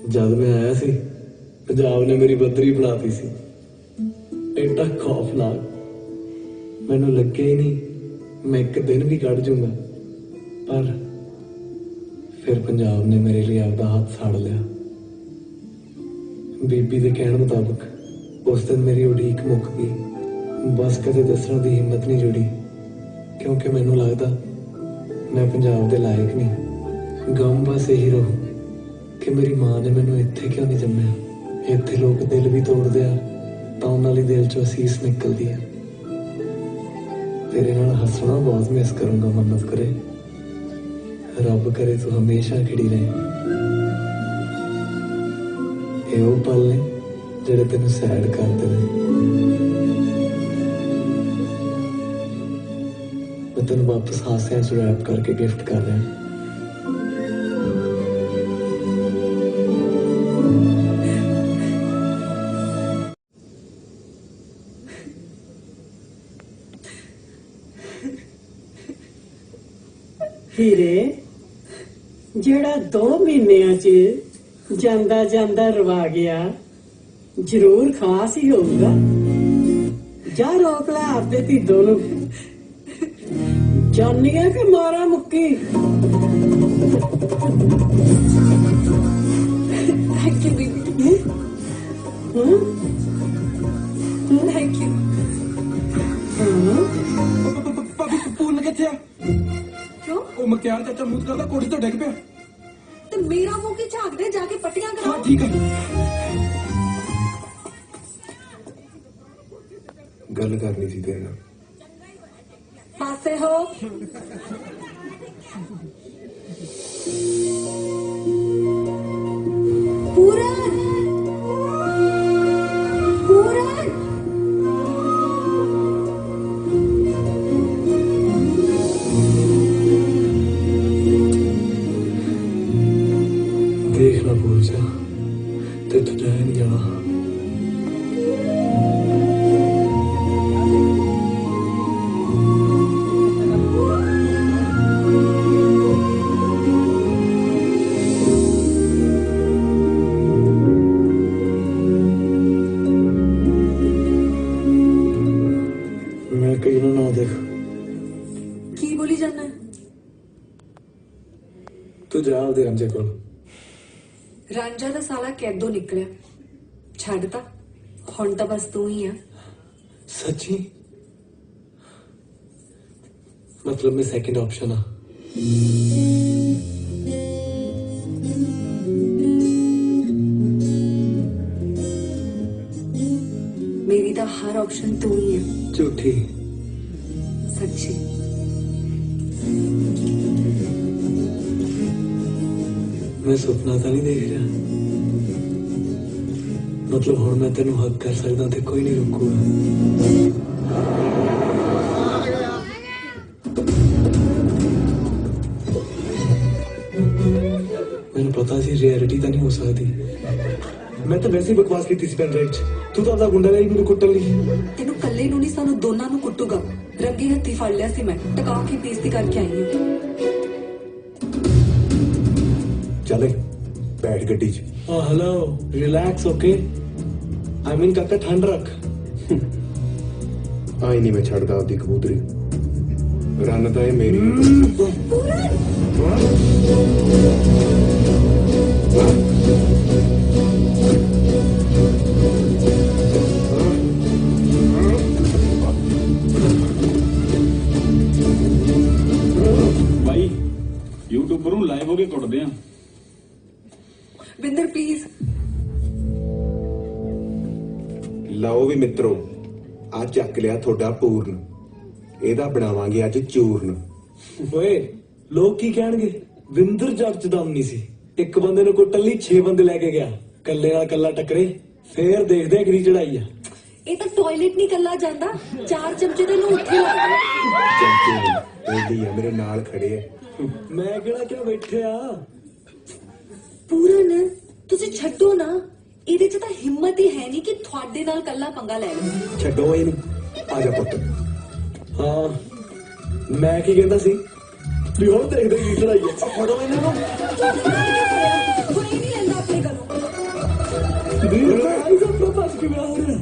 जब मैं आया सी पंजाब ने मेरी बदरी बनाती सी एडा खौफनाक मैनू लगे ही नहीं मैं एक दिन भी कट जूंगा पर फिर पंजाब ने मेरे लिए आपदा हाथ साड़ लिया बीबी के कहने मुताबिक उस दिन मेरी उड़ीक मुक गई बस कदे दसण की हिम्मत नहीं जुड़ी क्योंकि मैनू लगता मैं पंजाब के लायक नहीं गम बस यही रहू कि मेरी माँ ने मैनू इत्थे क्यों नहीं जम्मिया इत्थे लोग दिल भी तोड़ते आ तो उन्हां लई दिल चों असीस निकलदी है तेरे नाल हसना बहुत मिस करूंगा मन्नत करे रब करे तू हमेशा खिड़ी रहे ये वो पल ने जेड़े तेनू सैड करते हैं मैं तेन वापस हासियां च रैप करके गिफ्ट कर रहा हीरे ਜਿਹੜਾ 2 ਮਹੀਨਿਆਂ 'ਚ ਜਾਂਦਾ ਜਾਂਦਾ ਰਵਾ ਗਿਆ ਜ਼ਰੂਰ ਖਾਸ ਹੀ ਹੋਊਗਾ ਜਾ ਰੋਕ ਲੈ ਆਪਦੇ ਧੀਦੋਂ ਨੂੰ ਜਾਨੀਆਂ ਕਿ ਮਾਰਾ ਮੁੱਕੀ thank you baby thank you pool किथे आ क्यों ਉਹ ਮਕਿਆਰ ਚਾਚਾ ਮੂੰਹ ਕਰਦਾ ਕੋੜੀ ਤੋਂ ਡਿੱਗ ਪਿਆ ਤੇ ਮੇਰਾ ਮੂੰਹ ਕੀ ਝਾਕਦੇ ਜਾ ਕੇ ਪੱਟੀਆਂ ਹਾਂ ਕਰਾਓ ਠੀਕ ਹੈ ਗੱਲ ਕਰਨੀ ਸੀ ਤੇਰੇ ਨਾਲ ਪਾਸੇ ਹੋ ਪੂਰਨ ਪੂਰਨ देखना भूल जा ते तू जाए नहीं जाना मैं कहीं ना देख ਕੀ ਬੋਲੀ ਜਾਣਾ तू जा दे रंजे को ਰਾਂਝਾ ਦਾ ਸਾਲਾ ਕੈਦੋਂ ਨਿਕਲਿਆ ਛੱਡ ਤਾ ਹੁਣ ਤਾਂ ਬਸ ਤੂੰ ਹੀ ਆ सच्ची मतलब मैं सेकंड ऑप्शन हाँ मेरी तो हर ऑप्शन तू ही है। झूठी। सच्ची। मैं सुपना तो नहीं देख रहा, मतलब हुण मैं तेनू हक कर सकदा ते कोई नहीं रोकूगा। मैंने पता सी रियलिटी तो नहीं हो सकती। मैं तो वैसे ही बकवास की थी पेन राइट। तू तो अपना गुंडा नहीं मेरे कुੱਟਣ ਲਈ। तेनू कल्ले नू नहीं सानू दोनों नू कुੱਟੂगा। रंगे हत्थी फड़ लिया सी मैं, टका के बेइज्जती करके आई हूं। चल बैठ गड्डी च। हाँ hello relax okay. I mean काका ठंड रख। आई नहीं मैं छड़दा आपदी कबूतरी। रन तो है मेरी। भाई यूट्यूबर ਨੂੰ ਲਾਈਵ ਹੋ ਕੇ ਕੁੱਟਦੇ ਆ। बिंदर प्लीज। ਲਓ ਵੀ ਮਿੱਤਰੋ ਆ ਚੱਕ ਲਿਆ ਤੁਹਾਡਾ ਪੂਰਨ। ਇਹਦਾ ਬਣਾਵਾਂਗੇ ਅੱਜ ਚੂਰਨ। ਓਏ ਲੋਕ ਕੀ ਕਹਿਣਗੇ? ਵਿੰਦਰ ਜੱਟ ਚ ਦਮ ਨਹੀਂ ਸੀ। ਇੱਕ ਬੰਦੇ ਨੂੰ ਕੁੱਟਣ ਲਈ 6 ਬੰਦੇ ਲੈ ਕੇ ਗਿਆ। ਕੱਲੇ ਨਾਲ ਕੱਲਾ ਟੱਕਰੇ ਫੇਰ ਦੇਖਦੇ ਆ ਕਿਹਦੀ ਚੜਾਈ ਆ। ਇਹ ਤਾਂ ਟਾਇਲਟ ਨਹੀਂ ਕੱਲਾ ਜਾਂਦਾ, 4 ਚਮਚੇ ਤੇ ਨੂੰ ਉੱਥੇ ਲਾ ਦੇ। ਚਮਚੇ ਇਹਦੀ ਆ ਮੇਰੇ ਨਾਲ ਖੜੇ ਆ। ਮੈਂ ਕਿਹੜਾ ਕਿਉਂ ਬੈਠਿਆ? ਪੂਰਨ ਤੁਸੀਂ ਛੱਡੋ ਨਾ, ਇਹਦੇ ਚ ਤਾਂ ਹਿੰਮਤ ਹੀ ਹੈ ਨਹੀਂ ਕਿ ਤੁਹਾਡੇ ਨਾਲ ਕੱਲਾ ਪੰਗਾ ਲੈ ਲਓ। ਛੱਡੋ ਇਹਨੂੰ, ਆ ਜਾ ਪੁੱਤ। ਹਾਂ ਮੈਂ ਕੀ ਕਹਿੰਦਾ ਸੀ ਵੀ ਹੁਣ ਦੇਖਦੇ ਕੀ ਚੜਾਈ ਆ। ਫੜੋ ਇਹਨਾਂ ਨੂੰ। ਕੋਈ ਨਹੀਂ ਲੈਂਦਾ ਆਪਣੇ ਘਰੋਂ। ਬਸ ਕਿ ਵਿਆਹ ਹੋ ਰਿਹਾ।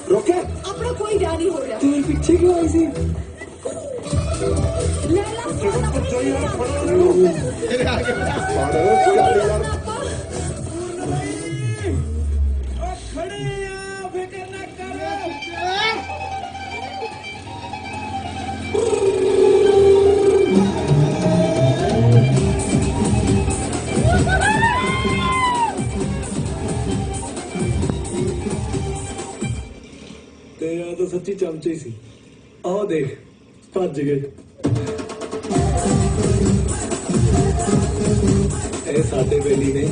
ਰੋਕੇ ਆਪਣਾ ਕੋਈ ਵਿਆਹ ਨਹੀਂ ਹੋ ਰਿਹਾ। ਤੂੰ ਮੇਰੇ ਪਿੱਛੇ ਕਿਉਂ ਆਈ ਸੀ? ਲੈ ਲਾ ਫੋਨ ਆਪਣੀ। ਤੇਰੇ ਆਗੇ ਫੜ ਚੱਲ ਯਾਰ। ਤੇ ਆ ਤਾਂ ਸੱਚੀ ਚਮਚੇ ਸੀ। ਆਹ ਦੇਖ ਭੱਜ ਗਏ। ਇਹ ਸਾਡੇ ਬੇਲੀ ਨੇ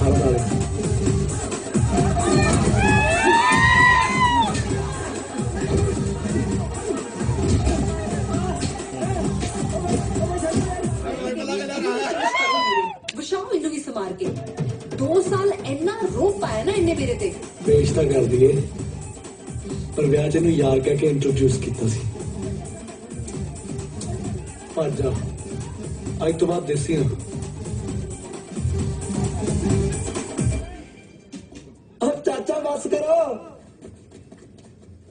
ਹਰ ਵਾਲੇ। ਵਿਸ਼ਾਲ ਇਹਨੂੰ ਵੀ ਸਮਾਰ ਕੇ 2 ਸਾਲ ਇੰਨਾ ਰੋਪ ਪਾਇਆ ਨਾ ਇਹਨੇ ਮੇਰੇ ਤੇ। ਪੇਸ਼ ਤਾਂ ਕਰ ਦਈਏ ਪਰ ਵਿਆਹ ਚ ਇਹਨੂੰ ਯਾਰ ਕਹਿ ਕੇ ਇੰਟਰੋਡਿਊਸ ਕੀਤਾ ਸੀ। ਭੱਜ ਜਾ ਅੱਜ ਤੋਂ ਬਾਅਦ ਦੇਸੀ ਨਾ। अब चाचा बस करो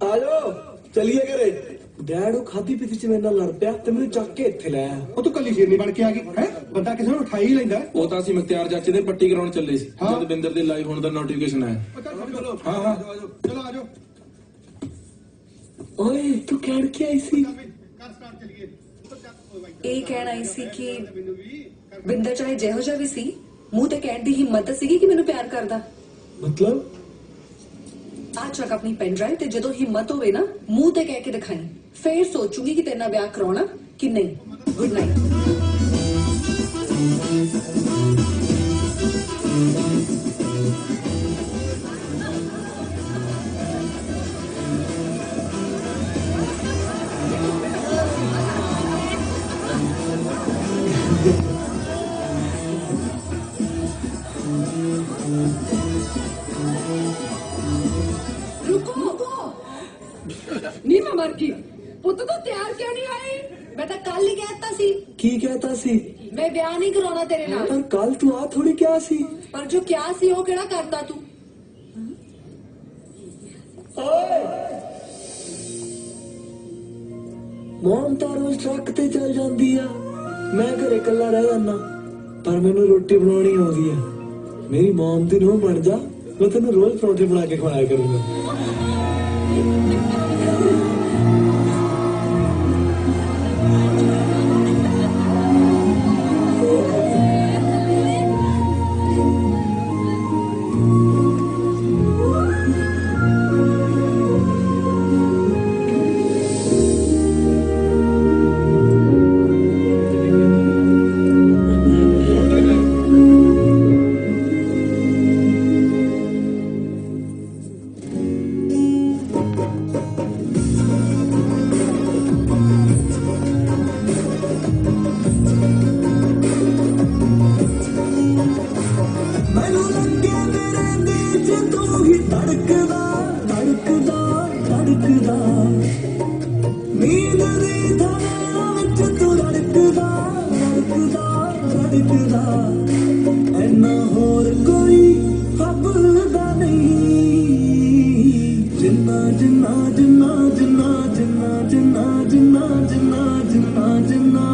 आ जाओ चलिए करे। डैड खाधी पीती च मेरे नाल लड़ पिया ते मैनूं चक के इत्थे ले आया। ਉਹ ਤੂੰ ਕੱਲੀ ਸ਼ੇਰਨੀ ਬਣ ਕੇ ਆ ਗਈ ਹੈ। ਬੰਦਾ ਕਿਸੇ ਨੂੰ ਉਠਾ ਹੀ ਲੈਂਦਾ। ਉਹ ਤਾਂ ਅਸੀਂ ਮੁਖਤਿਆਰ ਚਾਚੇ ਦੇ ਪੱਟੀ ਕਰਾਉਣ ਚੱਲੇ ਸੀ ਜਦ ਬਿੰਦਰ ਦੇ ਲਾਈਵ ਹੋਣ ਦਾ ਨੋਟੀਫਿਕੇਸ਼ਨ ਆਇਆ। ਹਾਂ ਹਾਂ ਚਲੋ ਆ ਜਾਓ। ਓਏ ਤੂੰ ਕਹਿਣ ਕੀ ਆਈ ਸੀ? ਇਹ ਕਹਿਣ ਆਈ ਸੀ ਕਿ ਬਿੰਦਰ ਚਾਹੇ ਜਿਹੋ ਜਿਹਾ ਵੀ ਸੀ, ਮੂੰਹ ਤੇ ਕਹਿਣ ਦੀ ਹਿੰਮਤ ਸੀਗੀ ਕਿ ਮੈਨੂੰ ਪਿਆਰ ਕਰਦਾ। मतलब ਆ ਚੱਕ ਆਪਣੀ ਪੈਨ ਡਰਾਈਵ ਤੇ ਜਦੋਂ ਹਿੰਮਤ ਹੋਵੇ ਨਾ ਮੂੰਹ ਤੇ ਕਹਿ ਕੇ ਦਿਖਾਈ, ਫੇਰ ਸੋਚੂਗੀ ਕਿ ਤੇਰੇ ਨਾਲ ਵਿਆਹ ਕਰਾਉਣਾ ਕਿ ਨਹੀਂ। Good night. ਨੀ ਮੈਂ ਮਰ ਗਈ। ਪੁੱਤ ਤੂੰ ਤਿਆਰ ਕਿਉਂ ਨਹੀਂ ਆਈ? ਮੈਂ ਤਾਂ ਕੱਲ ਹੀ ਕਹਿਤਾ ਸੀ की कहता सी? ਮੈਂ ਵਿਆਹ ਨਹੀਂ ਕਰਾਉਣਾ ਤੇਰੇ ਨਾਲ। पर कल तू आ थोड़ी क्या सी? ਪਰ ਜੋ ਕਿਹਾ ਸੀ ਉਹ ਕਿਹੜਾ ਕਰਤਾ ਤੂੰ? ਮੋਮ ਤਾਂ ਰੋਜ਼ ਟਰੱਕ ਤੇ ਚੱਲ ਜਾਂਦੀ ਆ, ਮੈਂ ਘਰੇ ਇਕੱਲਾ ਰਹਿ ਜਾਂਦਾ। ਪਰ ਮੈਨੂੰ ਰੋਟੀ ਬਣਾਉਣੀ ਆਉਂਦੀ ਆ। ਮੇਰੀ ਮੋਮ ਦੀ ਨੂੰਹ ਬਣ ਜਾ, ਮੈਂ ਤੈਨੂੰ ਰੋਜ਼ ਪਰੌਂਠੇ ਬਣਾ ਕੇ ਖਵਾਇਆ ਕਰੂੰਗਾ। जिन्ना जिन्ना जिन्ना जिन्ना जिन्ना जिन्ना जिन्ना जिन्ना जिन्ना